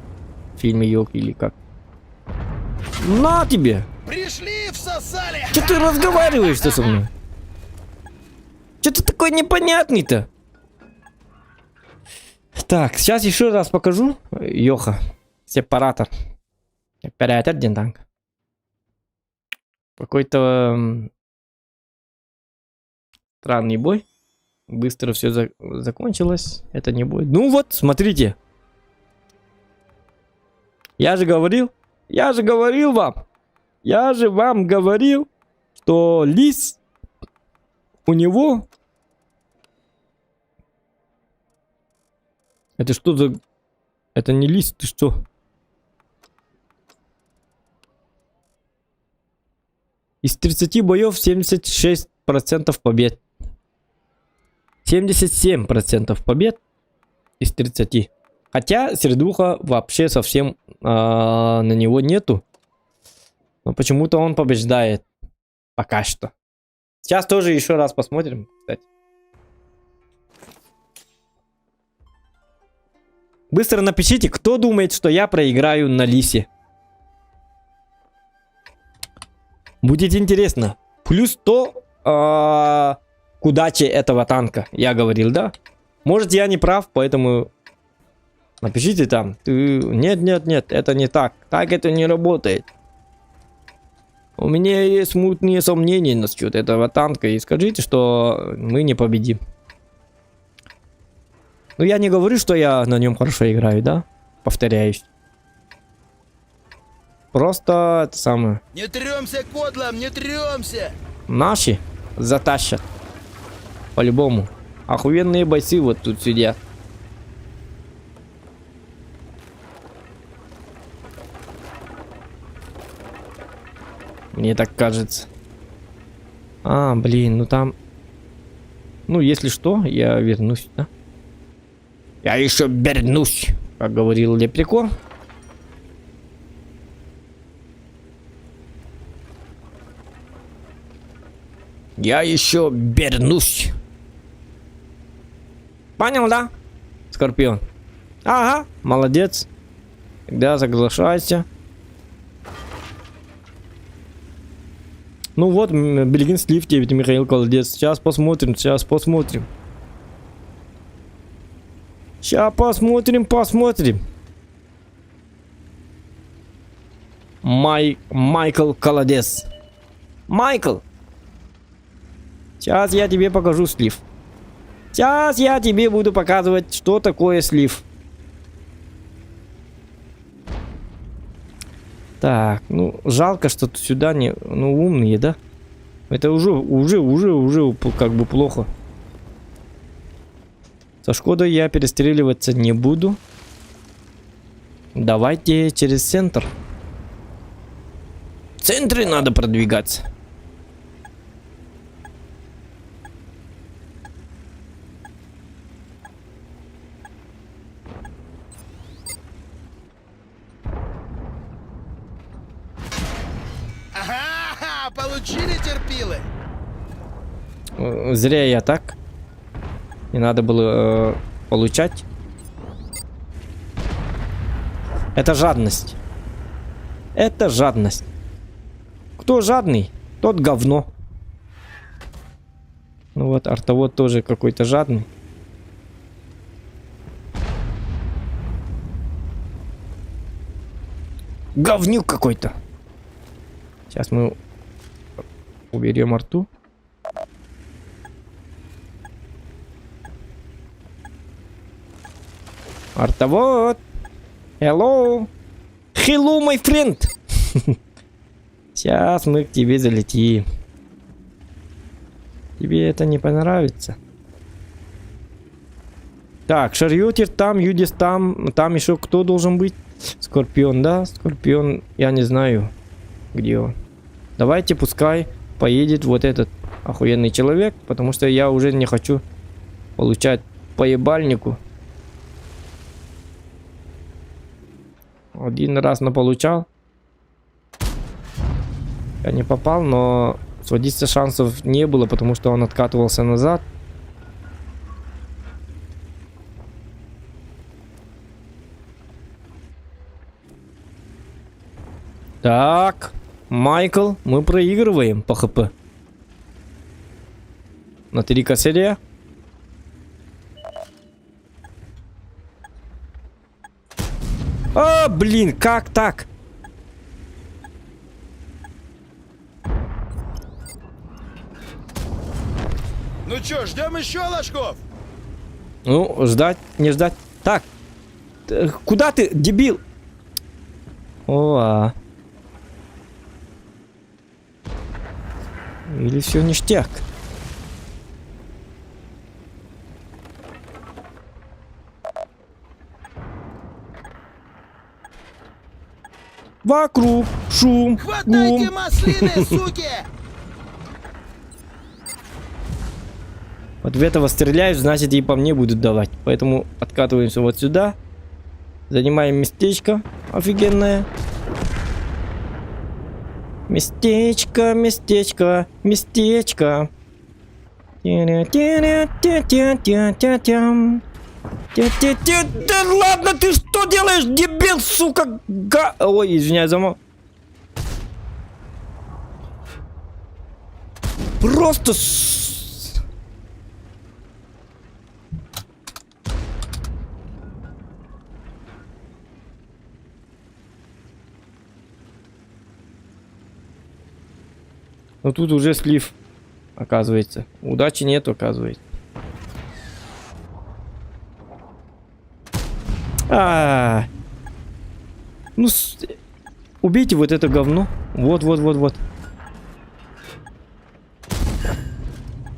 В фильме «Елки» или как? На тебе! Пришли, всосали! Че ты разговариваешь-то со мной? Че ты такой непонятный-то? Так, сейчас еще раз покажу. Йоха. Сепаратор. Оператор Динданг. Какой-то странный бой. Быстро все закончилось. Это не бой. Ну вот, смотрите. Я же говорил вам. Я же вам говорил, что лис у него... Это что за... Это не лис, ты что? Из 30 боев 76% побед. 77% побед из 30. Хотя Сердуха вообще совсем на него нету. Но почему-то он побеждает. Пока что. Сейчас тоже еще раз посмотрим, кстати. Быстро напишите, кто думает, что я проиграю на лисе. Будет интересно. Плюс 100 к удаче этого танка. Я говорил, да? Может, я не прав, поэтому напишите там. Нет, это не так. Так это не работает. У меня есть смутные сомнения насчет этого танка. И скажите, что мы не победим. Ну, я не говорю, что я на нем хорошо играю, да? Повторяюсь. Просто это самое. Не трёмся, кодлам, не трёмся! Наши затащат. По-любому. Охуенные бойцы вот тут сидят. Мне так кажется. А, блин, ну там... Ну, если что, я вернусь, да? Я еще вернусь, как говорил Лепрекон. Я еще вернусь. Понял, да, Скорпион? Ага, молодец. Тогда соглашайся. Ну вот, Бельгин слив 9, Михаил Колодец. Сейчас посмотрим, сейчас посмотрим. Сейчас посмотрим. Майкл Колодец. Майкл. Сейчас я тебе покажу слив. Сейчас я тебе буду показывать, что такое слив. Так, ну, жалко, что сюда не... Ну, умные, да? Это уже как бы плохо. Со Шкодой я перестреливаться не буду. Давайте через центр. В центре надо продвигаться. Ага, получили, терпилы? Зря я так. Не надо было получать. Это жадность. Это жадность. Кто жадный, тот говно. Ну вот, артовод тоже какой-то жадный. Говнюк какой-то. Сейчас мы уберем арту. Артовод. Hello. Hello, my friend. Сейчас мы к тебе залетим. Тебе это не понравится. Так, шарьютер там, Юдис там. Там еще кто должен быть? Скорпион, да? Скорпион, я не знаю, где он. Давайте, пускай поедет вот этот охуенный человек, потому что я уже не хочу получать по ебальнику. Один раз наполучал. Я не попал, но сводиться шансов не было, потому что он откатывался назад. Так, Майкл, мы проигрываем по ХП. На 3 косаря. А, блин, как так? Ну чё, ждем еще ложков? Ну, ждать, не ждать. Так, куда ты, дебил? О, или все ништяк? Вокруг шум, Хватайте гум. маслины, суки! Вот в этого стреляют, значит и по мне будут давать. Поэтому откатываемся вот сюда. Занимаем местечко офигенное. Местечко, местечко, местечко. Да ладно, ты что делаешь, дебил, сука? Ой, извиняюсь, замок. Просто... Но тут уже слив, оказывается. Удачи нет, оказывается. Ну, убейте вот это говно. Вот.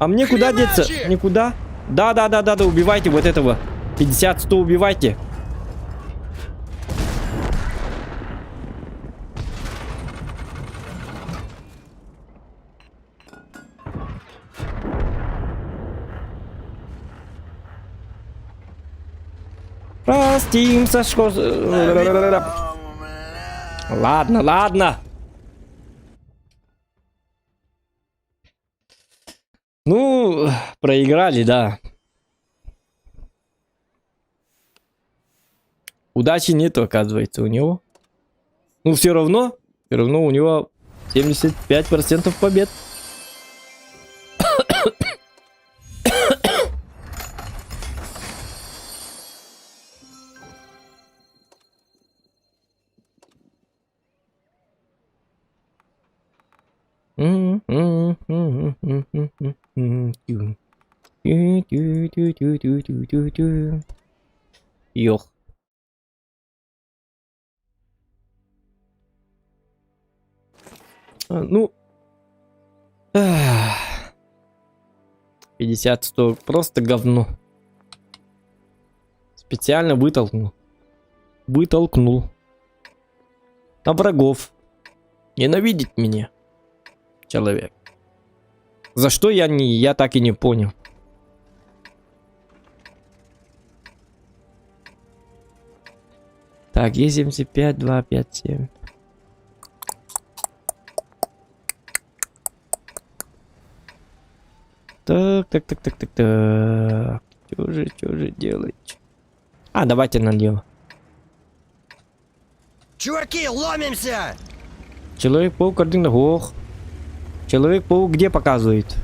А мне куда деться? Никуда. Да, убивайте вот этого. 50-100 убивайте. Простимся, что... Ладно. Ну, проиграли, да. Удачи нету, оказывается, у него. Ну, все равно у него 75% побед. Йох. Ну. 50-100. Просто говно. Специально вытолкнул. На врагов. Ненавидит меня. Человек. За что я так и не понял. Так, Е75, 2, 5, 7. Так. Что же делать? А, давайте налево. Чуваки, ломимся! Человек-паук, картинка, ох. Человек-паук где показывает?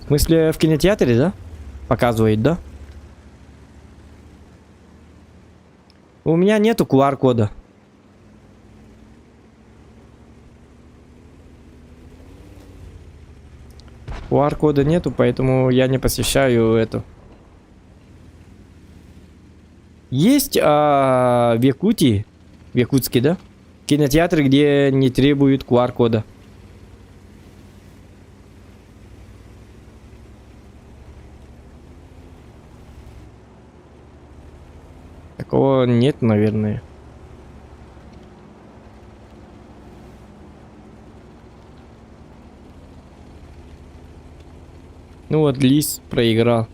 В смысле, в кинотеатре, да? Показывает, да? У меня нету QR-кода. QR-кода нету, поэтому я не посещаю эту. Есть в Якутии, в Якутске, да? Кинотеатры, где не требуют QR-кода. Такого нет, наверное. Ну вот, Лис проиграл.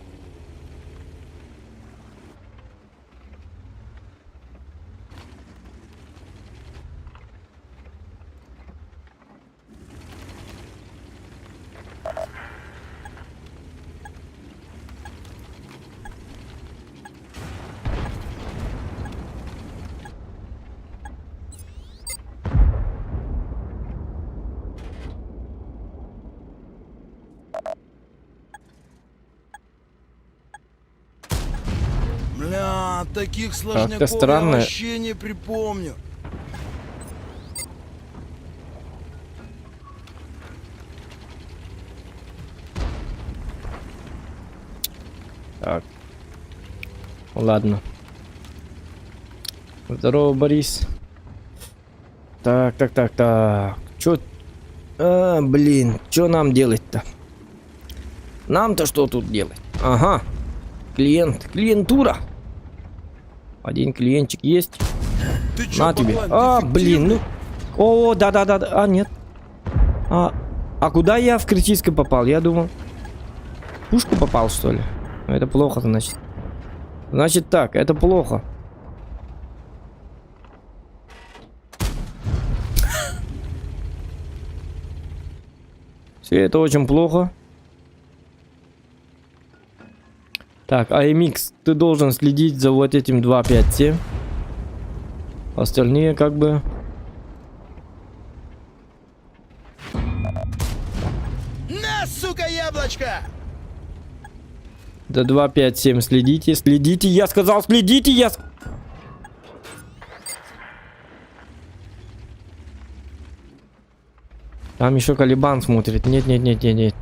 А таких сложняков я странно. вообще не припомню. Так. Ладно. Здорово, Борис. Так. Чё? Блин, чё нам делать-то? Нам-то что тут делать? Ага. Клиентура. Один клиентчик есть. Ты чё, На тебе. Баклан, Блин, ну. дефективный? О, да. Нет. А куда я в критическое попал? Я думал. В пушку попал, что ли? Это плохо, значит. Значит так, это плохо. Все это очень плохо. Так, AMX, ты должен следить за вот этим 257. Остальные как бы... На, сука, яблочко! До 257 следите, я сказал, следите, Там еще Калибан смотрит. Нет.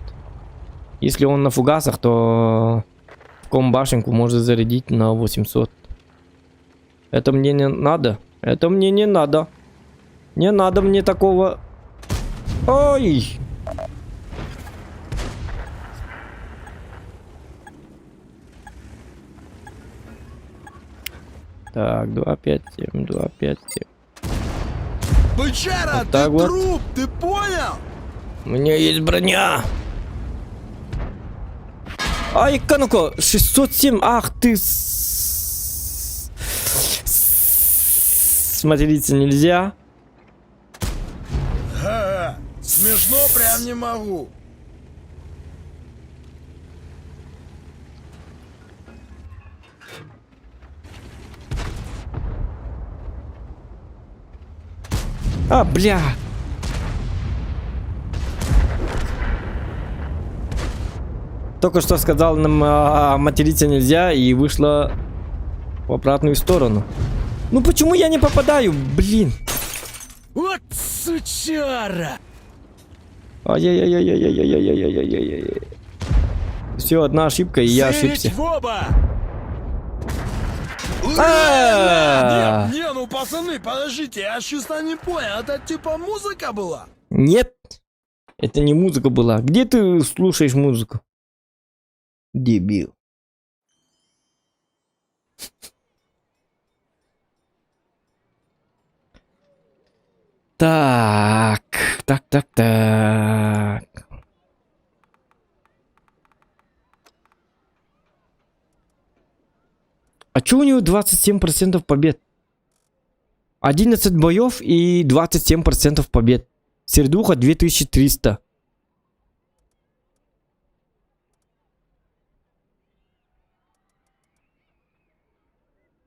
Если он на фугасах, то в комбашенку может зарядить на 800. Это мне не надо. Это мне не надо. Не надо мне такого. Ой! Так, 257. Бычара, Вот ты так вот. труп, ты понял? У меня есть броня. Ай-ка, ну-ка, 607. Ах ты. Смотрите, нельзя. Ха-ха, смешно прям не могу. Бля. Только что сказал нам материться нельзя и вышло в обратную сторону. Ну почему я не попадаю, блин? Вот сучара! Ай-яй-яй-яй-яй-яй-яй-яй-яй-яй-яй. Все, одна ошибка, и я ошибся. Сеть в оба! А! Не, ну пацаны, подождите, я чисто не понял, это типа музыка была? Нет, это не музыка была. Где ты слушаешь музыку? Дебил. Так. А чё у него 27% побед? 11 боев и 27% побед. Сердуха 2300.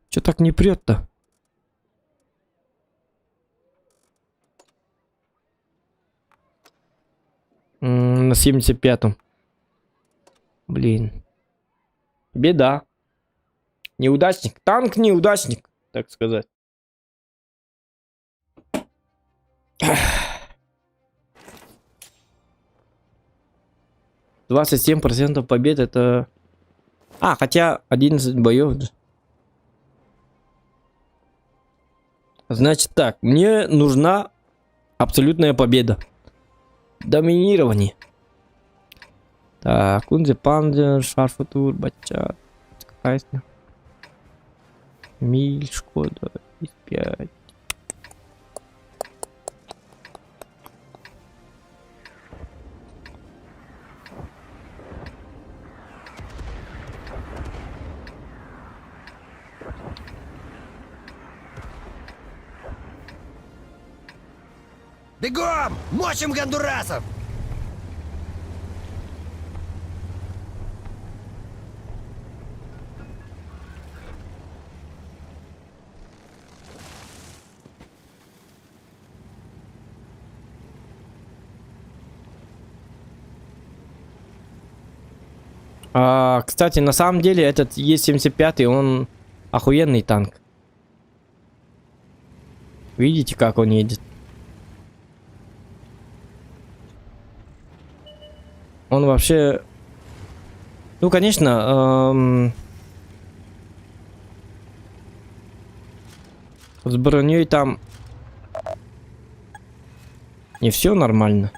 Чё так не прет-то? На 75-м. Блин. Беда. Неудачник. Танк неудачник, так сказать. — 27% побед это... хотя 11 боев. Значит так, мне нужна абсолютная победа. Доминирование. Так, Кунзе Пандер, Шарфатур, Батчат. Какая с ним? Миль, Шкода, X5. Бегом! Мочим гондурасов! Кстати, на самом деле этот Е75, он охуенный танк. Видите, как он едет? Он вообще... Ну, конечно, с броней там не все нормально.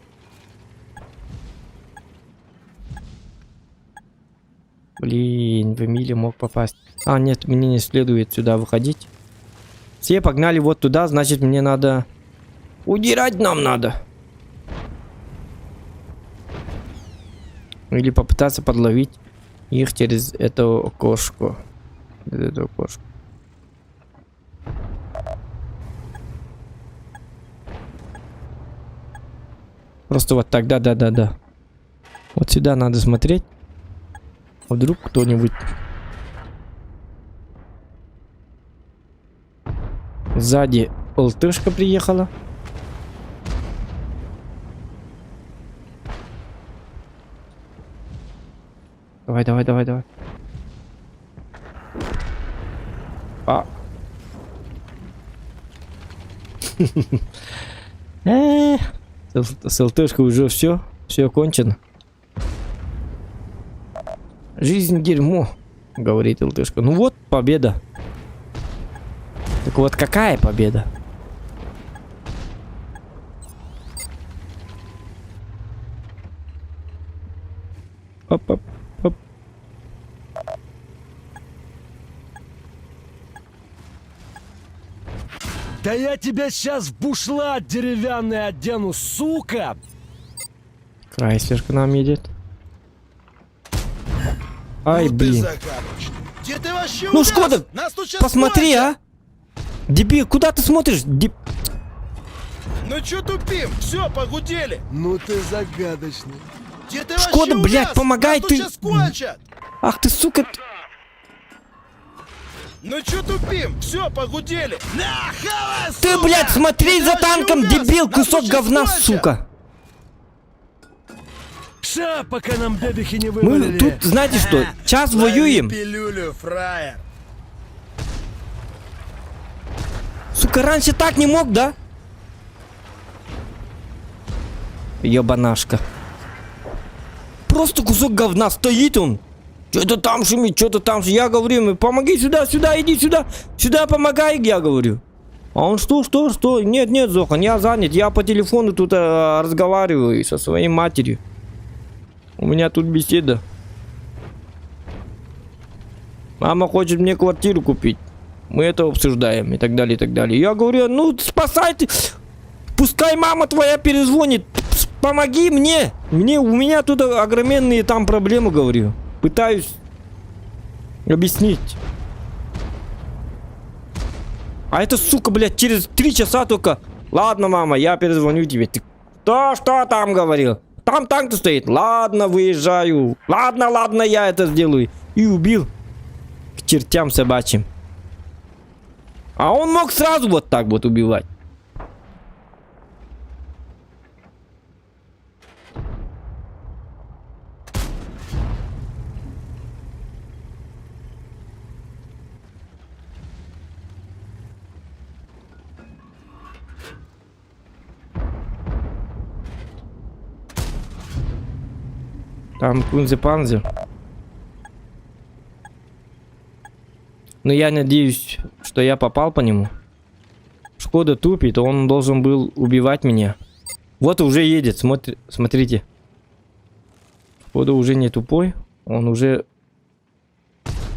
Блин, в Эмили мог попасть. А, нет, мне не следует сюда выходить. Все погнали вот туда, значит, мне надо... Удирать нам надо. Или попытаться подловить их через это окошко. Это окошко. Просто вот так, да. Вот сюда надо смотреть. Вдруг кто-нибудь сзади ЛТшка приехала. Давай. А. С ЛТшкой уже все кончено. Жизнь дерьмо, говорит ЛТшка. Ну вот победа. Так вот какая победа? Оп. Да я тебя сейчас в бушлат деревянный одену, сука! Крайслер к нам едет. Ай, Ну ты блин. закапочный. Где ты вообще Ну, увяз? Шкода, Нас тут щас посмотри, кончат. а! Дебил, куда ты смотришь? Ну чё тупим? Все, погудели. Ну ты загадочный. Где ты Шкода, вообще блядь, увяз? помогай, Нас ты- тут щас кончат. Ах ты, сука! Ну чё тупим? Все, погудели. На, хавай, Ты, сука! блядь, смотри Где за ты вообще танком, увяз? дебил, Нас тут кусок щас говна, кончат. сука! Ша, пока нам бебихи не Мы вывалили. тут, знаете что, час Лови воюем. пилюлю, фраер. Сука, раньше так не мог, да? Ёбанашка. Просто кусок говна, стоит он. Что-то там шумит, что-то там. Я говорю ему, помоги сюда, иди сюда. Сюда помогай, я говорю. А он что? Нет, Зохан, я занят. Я по телефону тут разговариваю со своей матерью. У меня тут беседа. Мама хочет мне квартиру купить. Мы это обсуждаем и так далее, и так далее. Я говорю, ну спасай ты. Пускай мама твоя перезвонит. Помоги мне. У меня тут огроменные там проблемы, говорю. Пытаюсь объяснить. А это, сука, блядь, через 3 часа только. Ладно, мама, я перезвоню тебе. Ты что там говорил? Там танк стоит. Ладно, выезжаю. Ладно, я это сделаю. И убил. К чертям собачьим. А он мог сразу вот так вот убивать. Там Кунзе-Панзе. Но я надеюсь, что я попал по нему. Шкода тупит, он должен был убивать меня. Вот уже едет, смотрите. Шкода уже не тупой, он уже...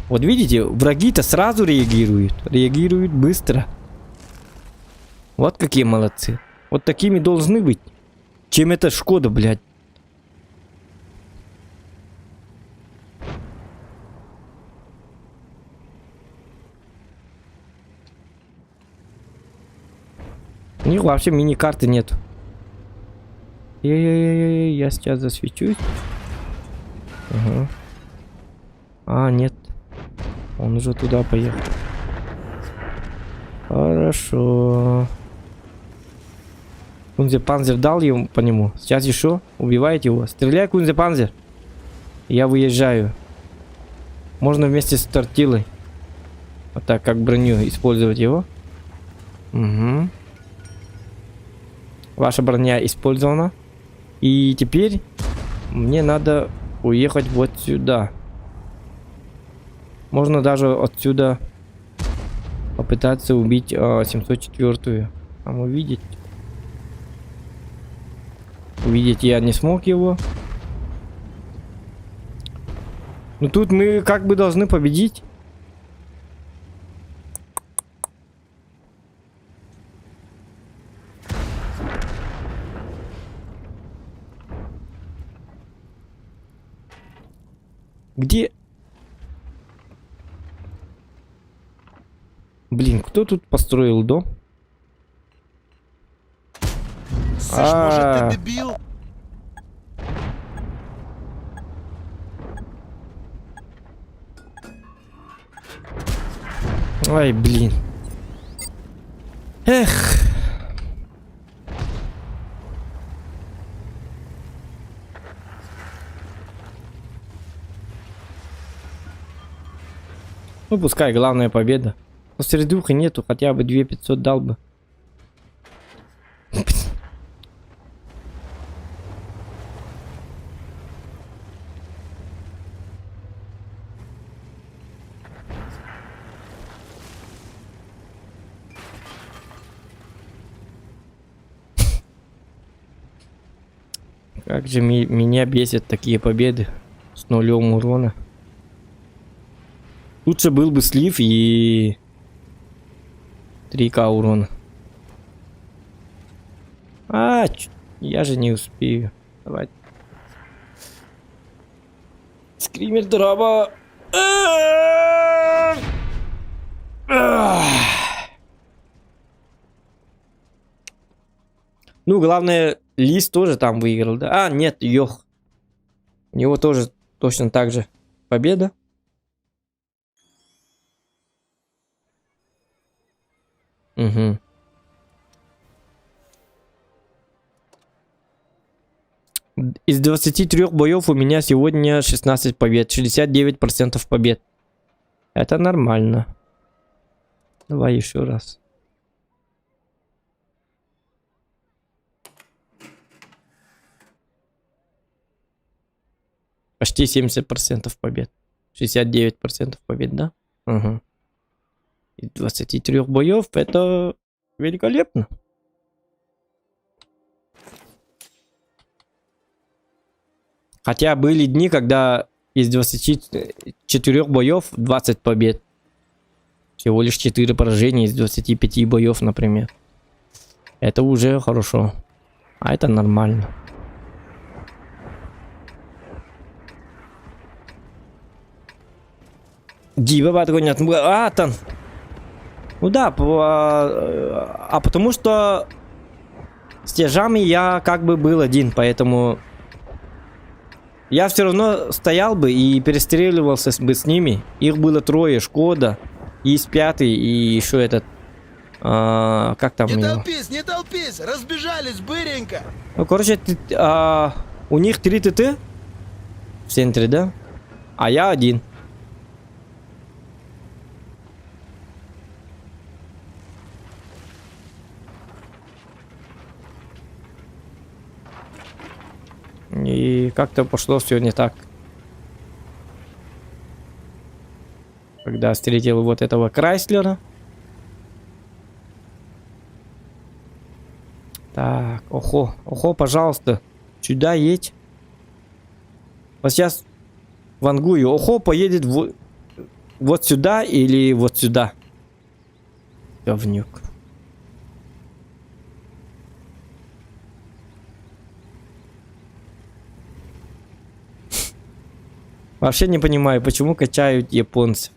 Вот видите, враги-то сразу реагируют. Реагируют быстро. Вот какие молодцы. Вот такими должны быть. Чем это Шкода, блядь. У них вообще мини-карты нет. Я сейчас засвечусь. Ага. А, нет. Он уже туда поехал. Хорошо. Кунзе-Панзер дал ему по нему. Сейчас еще убивайте его. Стреляй, Кунзе-Панзер. Я выезжаю. Можно вместе с Тортилой. Вот так, как броню использовать его. Угу. Ваша броня использована. И теперь мне надо уехать вот сюда. Можно даже отсюда попытаться убить 704-ю. Там увидеть. Увидеть я не смог его. Но тут мы как бы должны победить. Где? Блин, кто тут построил дом? Слышь, может, ты дебил? Ай, блин. Эх. Ну, пускай, главная победа. Но средухи нету, хотя бы 2500 дал бы. Как же меня бесят такие победы с нулем урона. Лучше был бы слив и 3К урона. Я же не успею. Давай. Скример драба. Ну, главное, Лис тоже там выиграл, да? А, нет, Йох. У него тоже точно так же победа. Угу. Из 23 боев у меня сегодня 16 побед. 69% побед. Это нормально. Давай еще раз. Почти 70% побед. 69% побед, да? Угу. Из 23 боев это великолепно. Хотя были дни, когда из 24 боев 20 побед. Всего лишь 4 поражения из 25 боев, например. Это уже хорошо. А это нормально. Дива подгонят. Там. Ну да, потому что с тяжами я как бы был один, поэтому я все равно стоял бы и перестреливался бы с ними. Их было 3, Шкода, ИС-5 и еще этот, как там его? Не толпись, разбежались быренько. Ну, короче, у них 3 ТТ в центре, да? А я один. И как-то пошло все не так. Когда встретил вот этого Крайслера. Так, охо, пожалуйста. Сюда едь. Вот сейчас вангую. Охо поедет вот сюда или вот сюда. Говнюк. Вообще не понимаю, почему качают японцев.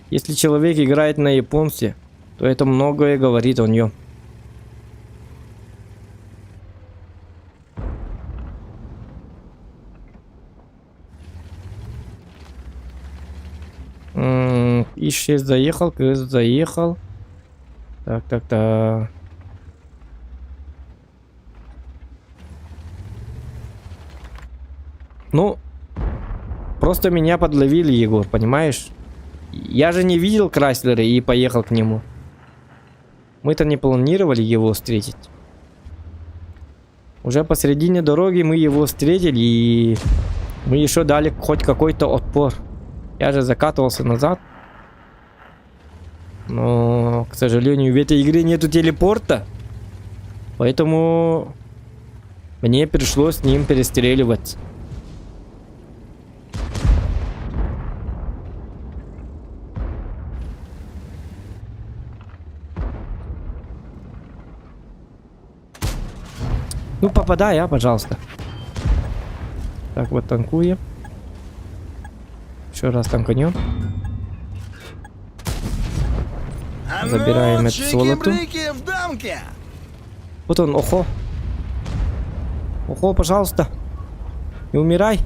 Если человек играет на японце, то это многое говорит о нем. ИС-6 заехал, КС заехал. Так. Ну, Просто меня подловили, Егор, понимаешь? Я же не видел Крайслера и поехал к нему. Мы-то не планировали его встретить. Уже посередине дороги мы его встретили, и мы еще дали хоть какой-то отпор. Я же закатывался назад. Но, к сожалению, в этой игре нету телепорта. Поэтому мне пришлось с ним перестреливать. Ну, попадай, пожалуйста. Так, вот танкуем. Еще раз танканем. Забираем это золото. в дамке. Вот он, охо. Охо, пожалуйста. Не умирай.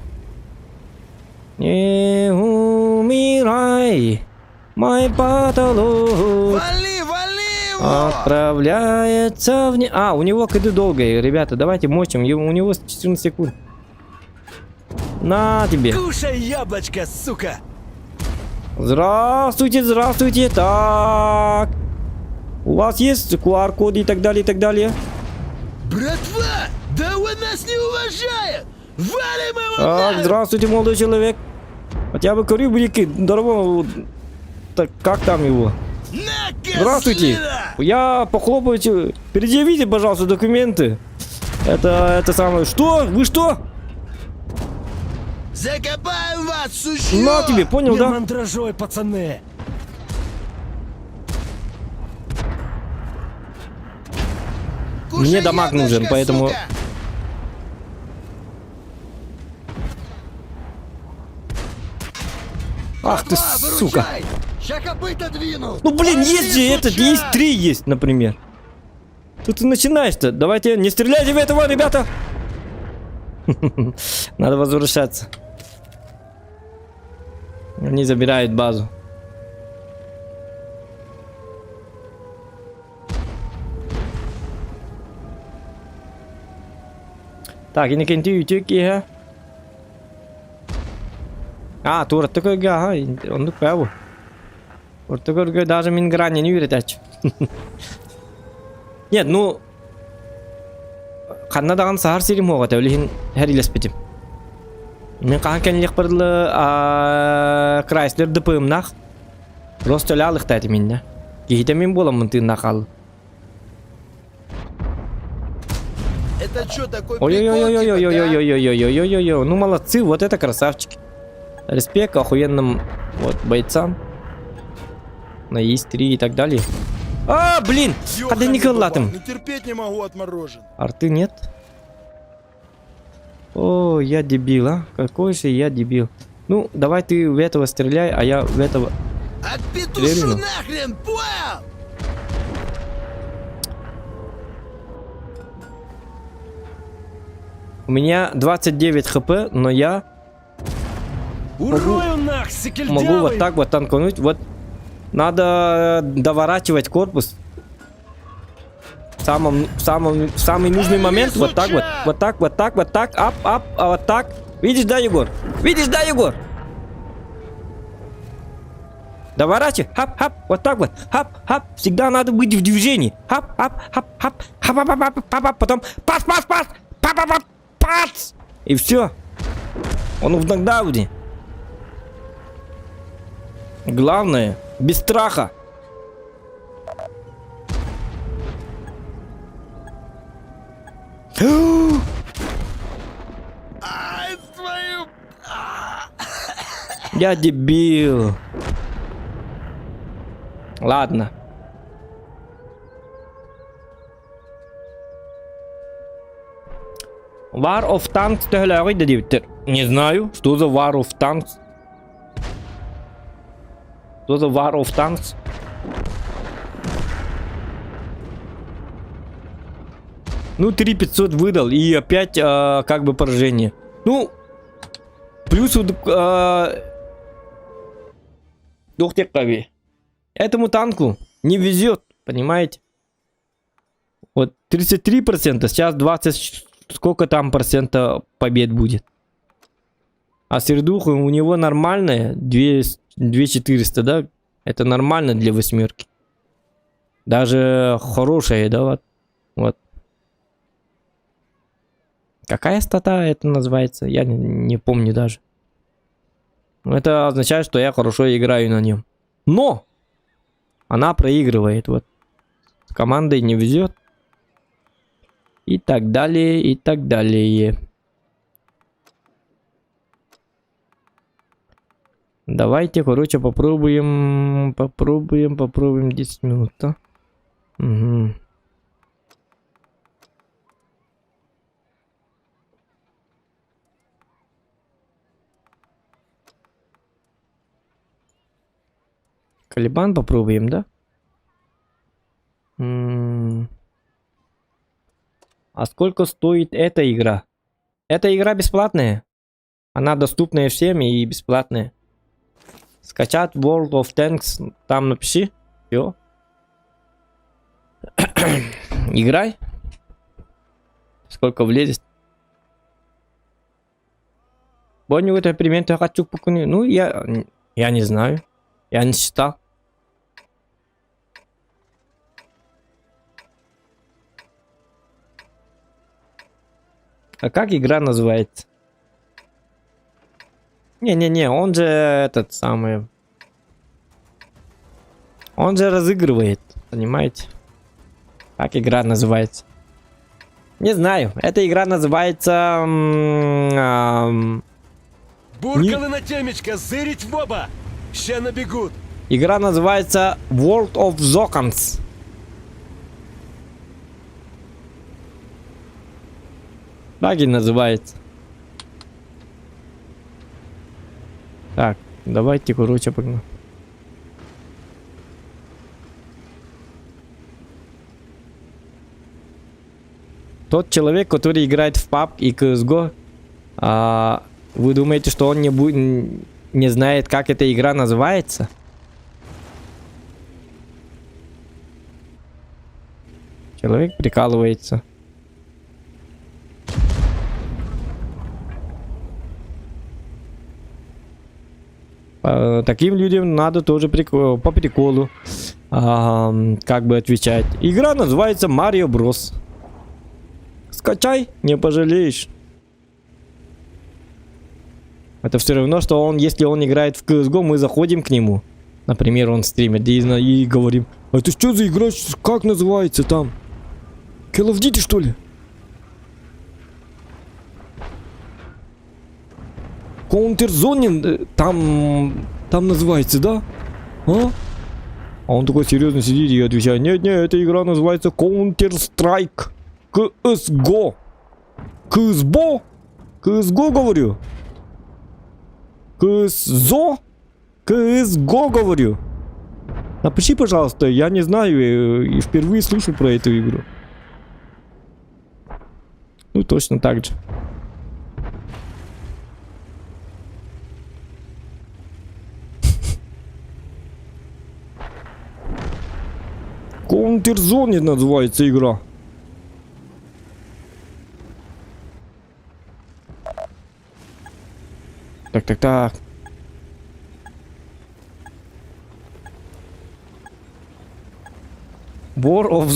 Не умирай. Мой потолок Вали, вали его! отправляется в... у него КД долгое. Ребята, давайте мочим. У него 14 секунд. На тебе. Кушай яблочко, сука! Здравствуйте, здравствуйте. Так. У вас есть QR-код и так далее, и так далее? Братва! Да он нас не уважает! Валим его Так, нахуй! здравствуйте, молодой человек. Хотя бы курибрики, здорово. Так, как там его? На-ка, Здравствуйте. слина! Я похлопайте. Предъявите, пожалуйста, документы. Это самое. Что? Вы что? Закопаем вас, сучье! На тебе, понял, Не да? мандражой, пацаны! Кушай Мне дамаг яблочко, нужен, поэтому... сука! Ах ты, Братва, сука. выручай! Ща копыта двину! Ну, блин, Вали, есть же этот, сучара! есть 3 есть, например. Тут ты начинаешь-то. Давайте, не стреляйте в этого, ребята. Надо возвращаться. Они забирают базу. Так, ini kan tyki här. Тураттыкойга, он пәу. Тураттыкойга даже минграни не үйретәч. Нет, ну... Қанна даған сағар серим оға тәуліхін әр елеспетім. Мен қаған кәнелік бұрылы Крайслер дпымнақ. Просто лялық тәді менне. Кейті мен боламын тыынна қалы. Это что, такой прикол, Ой-ой-ой-ой-ой-ой-ой-ой-ой-ой-ой-ой-ой-ой-ой. Ну молодцы, вот это красавчики. Респект охуенным вот бойцам. На ИС-3 и так далее. Блин! Когда не крылатым. Ну терпеть не могу отморожен. Арты нет. О, я дебил, а? Какой же я дебил. Ну, давай ты в этого стреляй, а я в этого... Отпетушу Стрельну. нахрен, понял? У меня 29 хп, но я Урою нах, сикельдявый! могу вот так вот танкануть. Вот надо доворачивать корпус. В самый нужный момент. Вот так вот. Вот так, вот так, вот так. Ап, вот так. Видишь, да, Егор? Видишь, да, Егор? Доворачивай. Хап. Вот так вот. Хап. Всегда надо быть в движении. Хап. Потом пас. Пац! И все. Он в нокдауне. Главное, без страха. Ай, твою... Я дебил. Ладно. War of Tanks тәһләгы диптер. Не знаю, что за War of Tanks. Что за War of Tanks? Ну, 3500 выдал, и опять как бы поражение. Ну, плюс этому танку не везет, понимаете? Вот 33%, сейчас 20, сколько там процента побед будет? А сердуха у него нормальная, 2400, да? Это нормально для восьмерки. Даже хорошая, да, вот. Вот. Какая стата это называется? Я не помню даже. Это означает, что я хорошо играю на нем. Но! Она проигрывает, вот. С командой не везет. И так далее, и так далее. Давайте, короче, попробуем 10 минут, да? Угу. Калибан попробуем, да? А сколько стоит эта игра? Эта игра бесплатная. Она доступная всем и бесплатная. Скачать World of Tanks, там напиши. Все. Играй. Сколько влезет. Понял, это пример, я хочу покунуть. Ну, я не знаю. Я не считал. А как игра называется? Не-не-не, он же этот самый... Он же разыгрывает, понимаете? Как игра называется? Не знаю, эта игра называется... Буркалы на темечко, зырить в оба! Ща набегут! Игра называется World of Zokans. Так и называется. Так, давайте, короче, погнали. Тот человек, который играет в PUBG и CSGO, вы думаете, что он не знает, как эта игра называется? Человек прикалывается. Таким людям надо тоже по приколу как бы отвечать. Игра называется Mario Bros. Скачай, не пожалеешь. Это все равно, что он, если он играет в CSGO, мы заходим к нему. Например, он стримит и говорим: а это что за игра, как называется там? Call of Duty, что ли? Counter-Zone там называется, да? А он такой серьезно сидит и отвечает: нет, эта игра называется Counter-Strike. CSGO. CSGO? CSGO, говорю. CSGO? CSGO, говорю. Напиши, пожалуйста, я не знаю и впервые слышу про эту игру. Ну, точно так же. Counter-Zone называется игра. Так. War of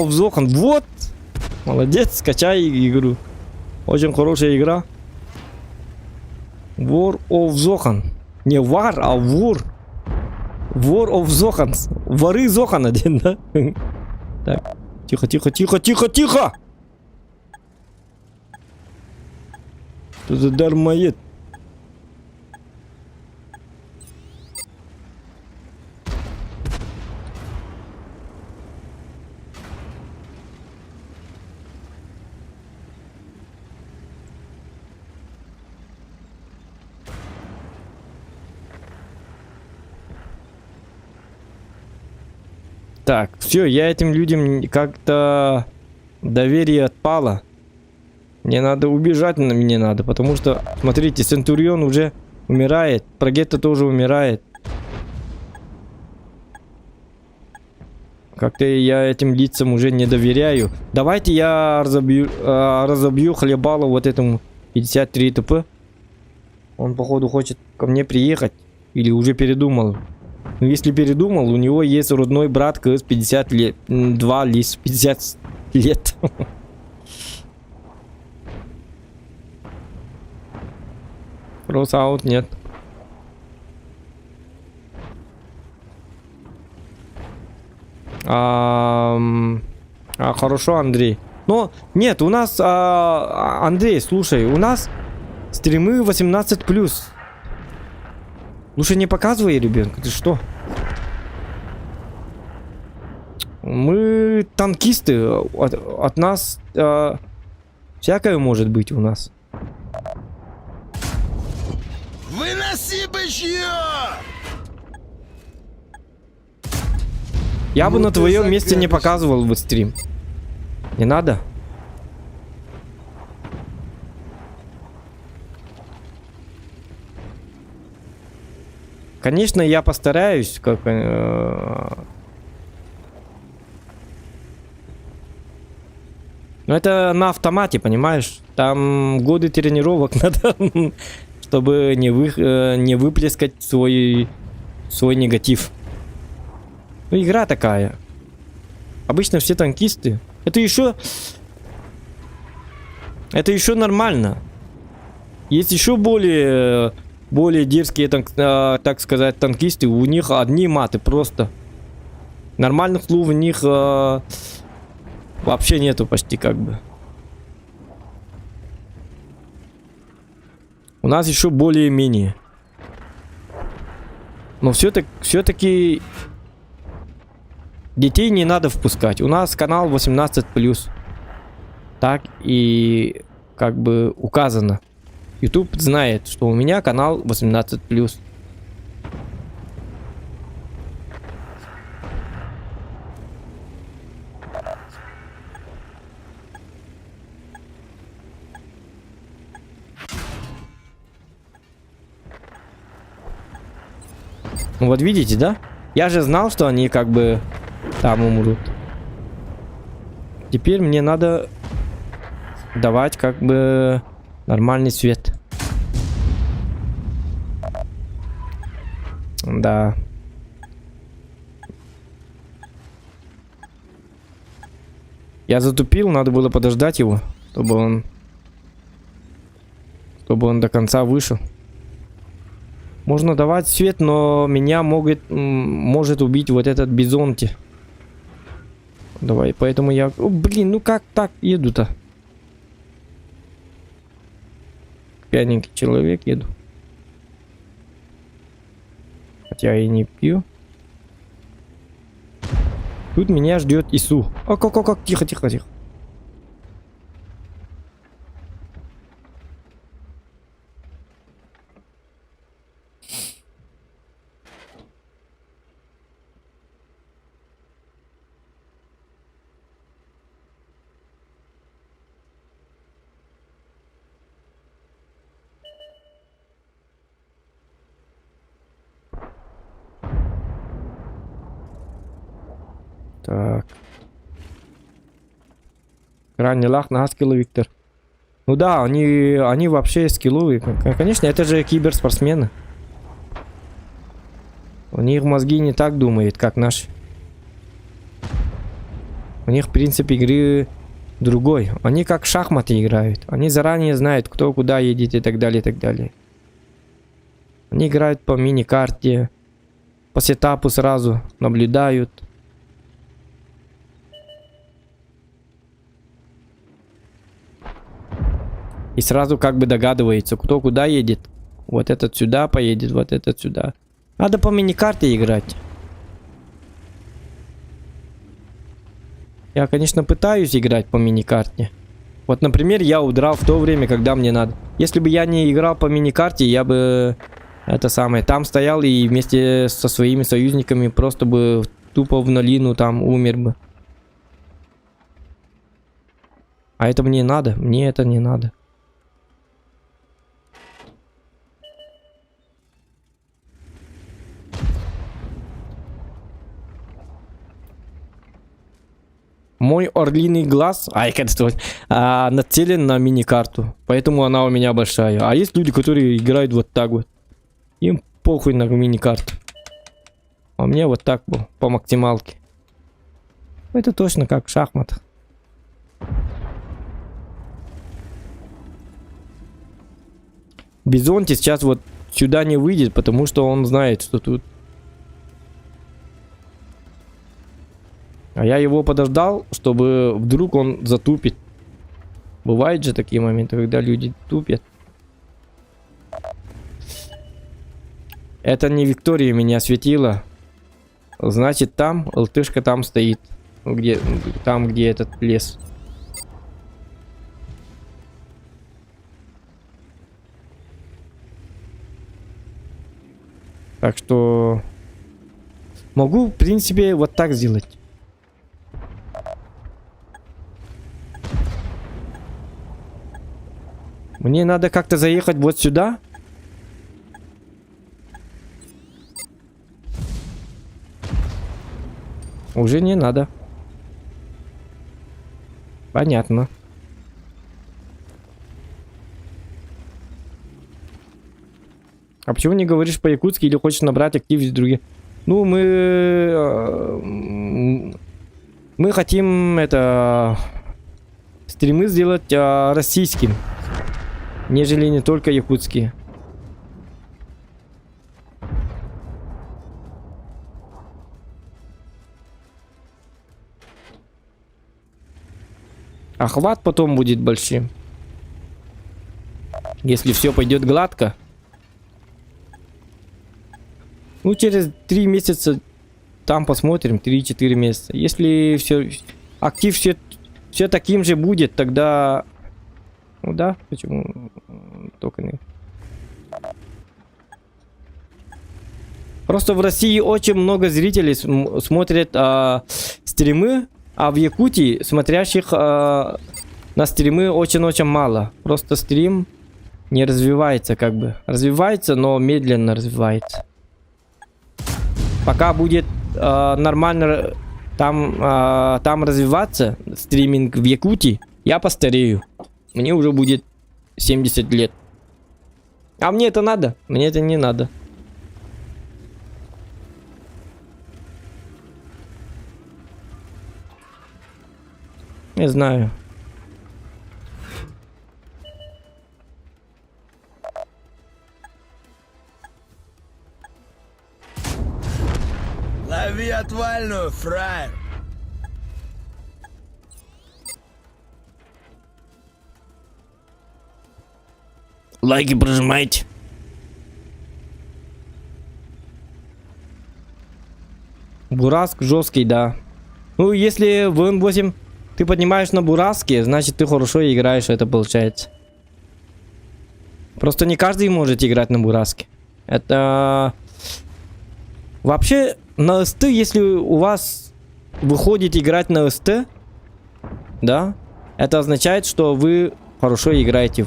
Zokan. Вот! Молодец, скачай игру. Очень хорошая игра. War of Zokan. Не War, а War. War of Zokans. Воры Зохан один, да? Так, тихо. Что за дармоед? Так, все, я этим людям как-то доверие отпало. Мне надо убежать, мне надо, потому что, смотрите, Центурион уже умирает, Прогетто тоже умирает. Как-то я этим лицам уже не доверяю. Давайте я разобью хлебало вот этому 53 ТП. Он, походу, хочет ко мне приехать. Или уже передумал. Ну, если передумал, у него есть родной брат с 50 лет. 2 лис, 50 лет. Кросс-аут нет. Хорошо, Андрей. Но нет, у нас, Андрей, слушай, у нас стримы 18+. Лучше не показывай ребенка, ты что? Мы танкисты, от нас всякое может быть у нас. Выноси бычье! Я бы Ну на ты твоем месте не загадочный. показывал бы стрим. Не надо? Конечно, я постараюсь, как... Но это на автомате, понимаешь? Там годы тренировок надо, чтобы не выплескать свой негатив. Ну, игра такая. Обычно все танкисты. Это еще нормально. Есть еще более дерзкие, так сказать, танкисты. У них одни маты просто. Нормальных слов у них вообще нету почти как бы. У нас еще более-менее. Но все-таки детей не надо впускать. У нас канал 18+. Так и как бы указано. YouTube знает, что у меня канал 18+. Ну вот видите, да? Я же знал, что они как бы там умрут. Теперь мне надо давать как бы нормальный свет. Да. Я затупил, надо было подождать его, чтобы он до конца вышел. Можно давать свет, но меня может убить вот этот бизонти. Давай, поэтому я... О, блин, ну как так еду-то? Пьяненький человек еду. Хотя и не пью. Тут меня ждет Ису. О, как, тихо. Так. Ранний лах на скиллы, Виктор. Ну да, они вообще скилловые. Конечно, это же киберспортсмены. У них мозги не так думают, как наши. У них принцип игры другой. Они как в шахматы играют. Они заранее знают, кто куда едет и так далее, и так далее. Они играют по мини-карте. По сетапу сразу наблюдают. И сразу как бы догадывается, кто куда едет. Вот этот сюда поедет, вот этот сюда. Надо по мини-карте играть. Я, конечно, пытаюсь играть по мини-карте. Вот, например, я удрал в то время, когда мне надо. Если бы я не играл по мини-карте, я бы... Это самое, там стоял и вместе со своими союзниками просто бы тупо в нулину там умер бы. А это мне надо? Мне это не надо. мой орлиный глаз, нацелен на мини-карту. Поэтому она у меня большая. А есть люди, которые играют вот так вот. Им похуй на мини-карту. А мне вот так по максималке. Это точно как в шахматах. Бизонти сейчас вот сюда не выйдет, потому что он знает, что тут. А я его подождал, чтобы вдруг он затупит. Бывают же такие моменты, когда люди тупят. Это не Виктория меня светила. Значит, там ЛТшка там стоит. Где, там, где этот лес. Так что могу, в принципе, вот так сделать. Мне надо как-то заехать вот сюда. Уже не надо. Понятно. А почему не говоришь по-якутски или хочешь набрать активность других? Ну, мы хотим это стримы сделать российским, нежели не только якутские. Охват потом будет большим. Если все пойдет гладко. Ну, через 3 месяца там посмотрим, 3-4 месяца. Если все актив все таким же будет, тогда... Ну да, почему только не... Просто в России очень много зрителей смотрят стримы, а в Якутии смотрящих на стримы очень-очень мало. Просто стрим не развивается как бы. Развивается, но медленно развивается. Пока будет нормально там развиваться стриминг в Якутии, я постарею. Мне уже будет 70 лет. А мне это надо? Мне это не надо. Не знаю. Лови отвальную, фраер. Лайки прожимайте. Бураск жесткий, да. Ну, если в N8 ты поднимаешь на бураске, значит ты хорошо играешь, это получается. Просто не каждый может играть на бураске. Это... Вообще, на СТ, если у вас выходит играть на СТ, да, это означает, что вы хорошо играете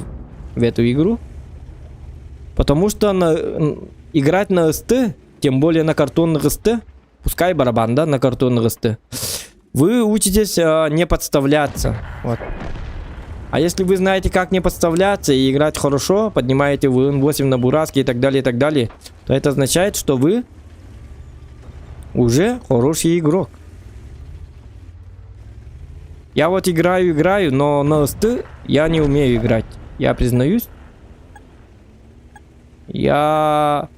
в эту игру. Потому что играть на СТ, тем более на картонных СТ, пускай барабан, да, на картонных СТ, вы учитесь не подставляться. Вот. А если вы знаете, как не подставляться и играть хорошо, поднимаете в N8 на бураске и так далее, то это означает, что вы уже хороший игрок. Я вот играю, но на СТ я не умею играть. Я признаюсь. Я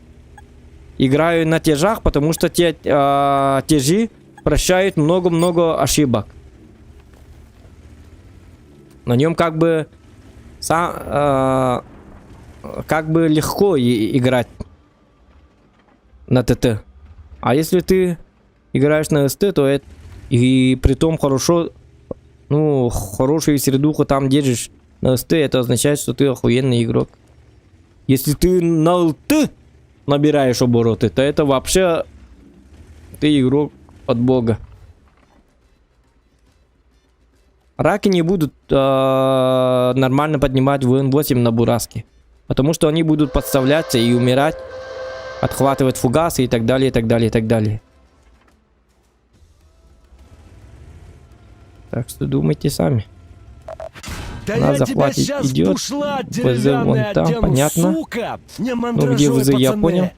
играю на тяжах, потому что тяжи прощают много-много ошибок. На нем как бы легко играть на ТТ. А если ты играешь на СТ, то это и при том хорошо, ну, хорошую средуху там держишь на СТ, это означает, что ты охуенный игрок. Если ты на ЛТ набираешь обороты, то это вообще ты игрок от бога. Раки не будут нормально поднимать в N8 на бураске, потому что они будут подставляться и умирать, отхватывать фугасы и так далее, и так далее, и так далее. Так что думайте сами. Да Нас я тебя захватить сейчас идет. бушлат ВЗ вон деревянный там, одену, понятно. сука! Не Ну, где мандражуй, ВЗ, я пацаны. понял.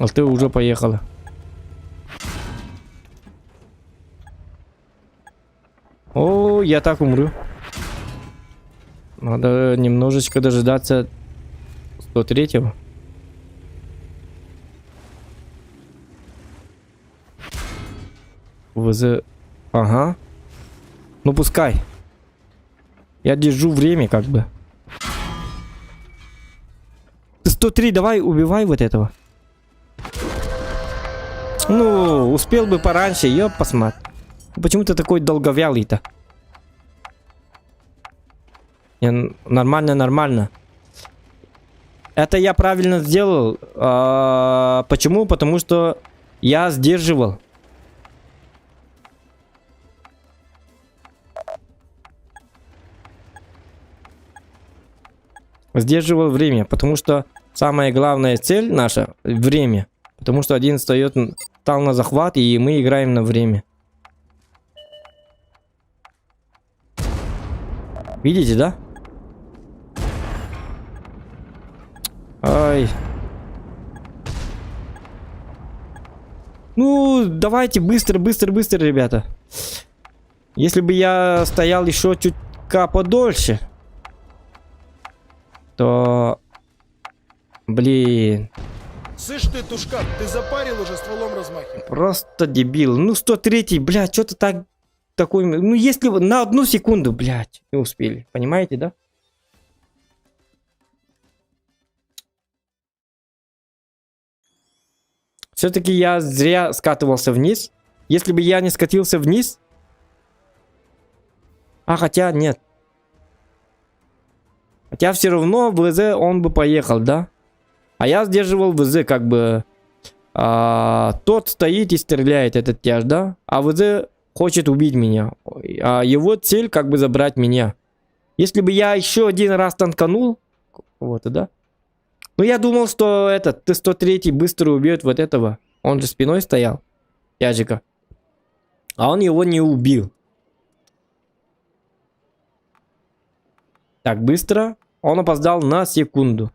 А ты уже поехала. О, я так умру. Надо немножечко дожидаться 103-го. ВЗ... Ага. Ну пускай. Я держу время как бы. 103, давай убивай вот этого. Ну, успел бы пораньше, ёп, посмотри. Почему ты такой долговялый-то? Нормально, нормально. Это я правильно сделал. Почему? Потому что я сдерживал. Сдерживал время, потому что самая главная цель наша — время. Потому что один встает, стал на захват, и мы играем на время. Видите, да? Ай. Ну, давайте быстро, быстро, быстро, ребята. Если бы я стоял еще чутка подольше, то... Блин. Слышь ты, тушкан, ты запарил уже стволом размахивать? Просто дебил. Ну, 103-й, блядь, что-то так... Такой... Ну, если вы на 1 секунду, блядь, не успели. Понимаете, да? Все-таки я зря скатывался вниз. Если бы я не скатился вниз... А, хотя нет. Хотя все равно ВЗ он бы поехал, да? А я сдерживал ВЗ, как бы... тот стоит и стреляет, этот тяж, да? А ВЗ хочет убить меня. А его цель как бы забрать меня. Если бы я еще один раз танканул... Вот, да? Ну, я думал, что этот Т-103 быстро убьет вот этого. Он же спиной стоял. Тяжика. А он его не убил. Так, быстро. Он опоздал на секунду.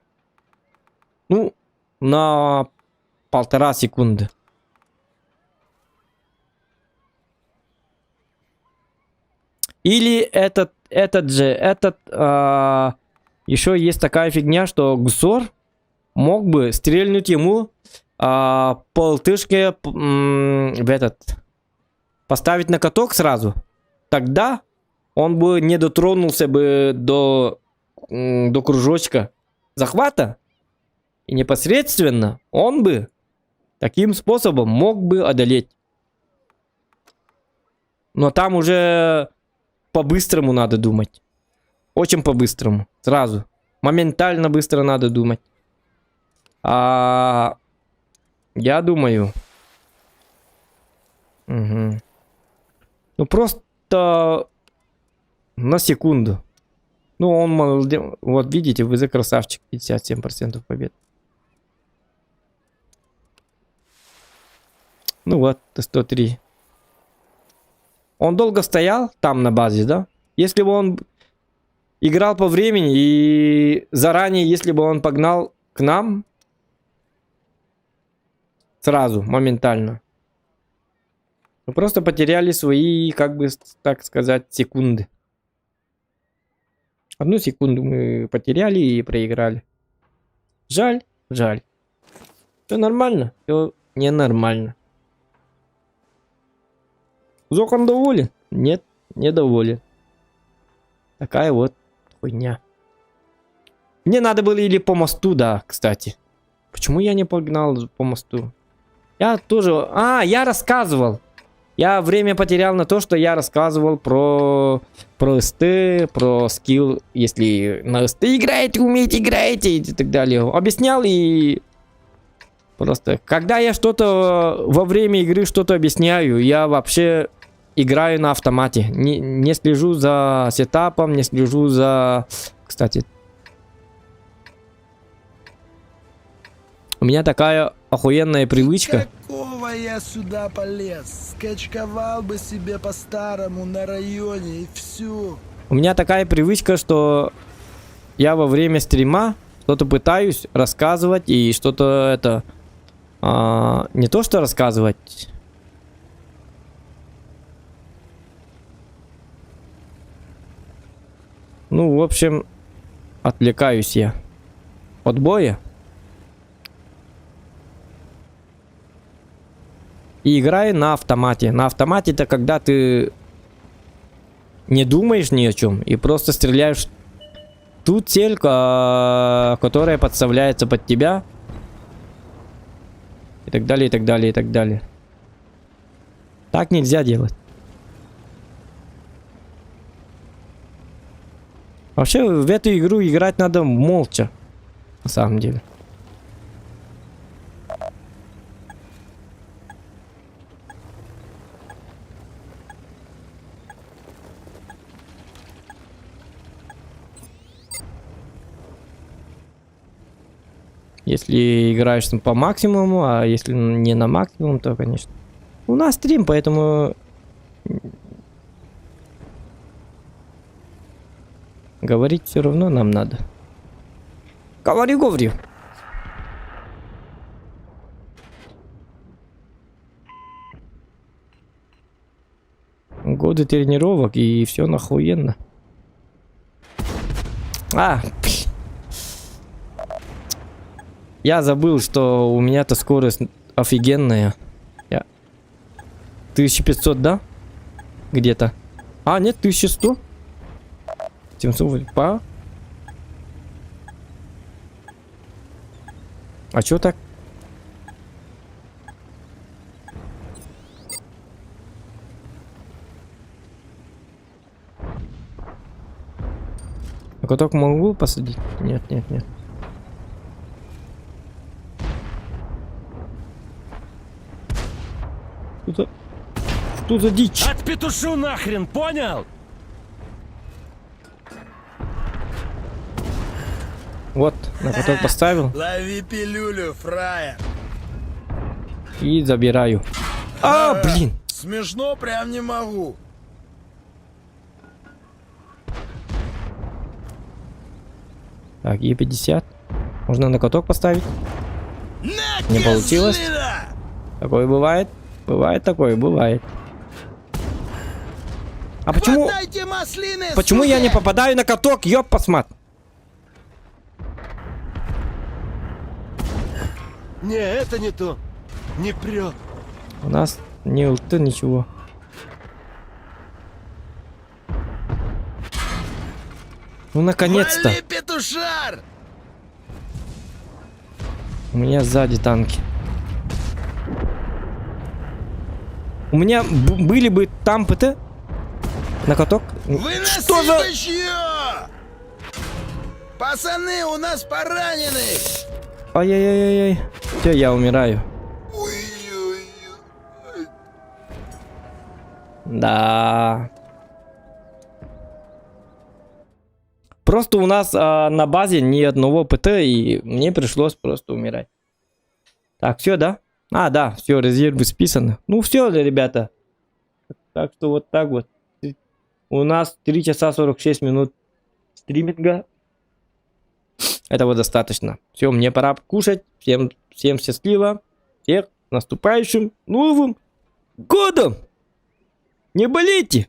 Ну, на 1,5 секунды. Или этот еще есть такая фигня, что Гусор мог бы стрельнуть ему полтышки в этот, поставить на каток сразу. Тогда он бы не дотронулся бы до кружочка захвата. И непосредственно он бы таким способом мог бы одолеть. Но там уже по-быстрому надо думать. Очень по-быстрому. Сразу. Моментально быстро надо думать. Я думаю. Угу. Ну просто на секунду. Ну он молодец. Вот видите, ВЗ красавчик. 57% побед. Ну вот, Т-103. Он долго стоял там на базе, да? Если бы он играл по времени и заранее, если бы он погнал к нам, сразу, моментально. Мы просто потеряли свои, как бы, так сказать, секунды. 1 секунду мы потеряли и проиграли. Жаль, жаль. Все нормально, все ненормально. Зокон доволен? Нет, недоволен. Такая вот хуйня. Мне надо было или по мосту, да, кстати. Почему я не погнал по мосту? Я тоже... я рассказывал. Я время потерял на то, что я рассказывал про СТ, про скилл. Если на СТ играете, умеете, играете и так далее. Объяснял и... Просто, когда я что-то во время игры что-то объясняю, я вообще играю на автомате. Не слежу за сетапом, не слежу за... Кстати, у меня такая охуенная привычка. Какого я сюда полез? Скачковал бы себе по-старому на районе и все. У меня такая привычка, что я во время стрима что-то пытаюсь рассказывать и что-то это... не то что рассказывать... Ну, в общем, отвлекаюсь я от боя. И играю на автомате. На автомате это когда ты не думаешь ни о чем и просто стреляешь ту цель, которая подставляется под тебя. И так далее, и так далее, и так далее. Так нельзя делать. Вообще, в эту игру играть надо молча. На самом деле. Если играешь по максимуму, а если не на максимум, то, конечно. У нас стрим, поэтому... Говорить все равно нам надо. Говори, говори. Годы тренировок и все нахуенно. Я забыл, что у меня-то скорость офигенная. 1500, да? Где-то. А, нет, 1100. 700, па. А чё так? А каток могу посадить? Нет, нет, нет. Что за дичь? Отпетушу нахрен, понял? Вот, на каток поставил. Лови пилюлю, фраер. И забираю. Блин. Смешно прям не могу. Так, Е50. Можно на каток поставить. Не получилось. Такое бывает. Бывает такое, бывает. А почему... Маслины, Почему я не попадаю на каток? Ёп, посмат. Не, это не то. Не прет. У нас не ульты, ничего. Ну, наконец-то. Вали, петушар! У меня сзади танки. У меня были бы там ПТ на каток. Что за... Пацаны, у нас поранены! Ай-яй-яй-яй. Все, я умираю. Да. Просто у нас на базе ни одного ПТ, и мне пришлось просто умирать. Так, все, да? Да, все, резервы списаны. Ну все, ребята. Так что вот так вот. У нас 3 часа 46 минут стриминга. Этого достаточно. Все, мне пора кушать. Всем счастливо. Всех с наступающим Новым годом! Не болейте!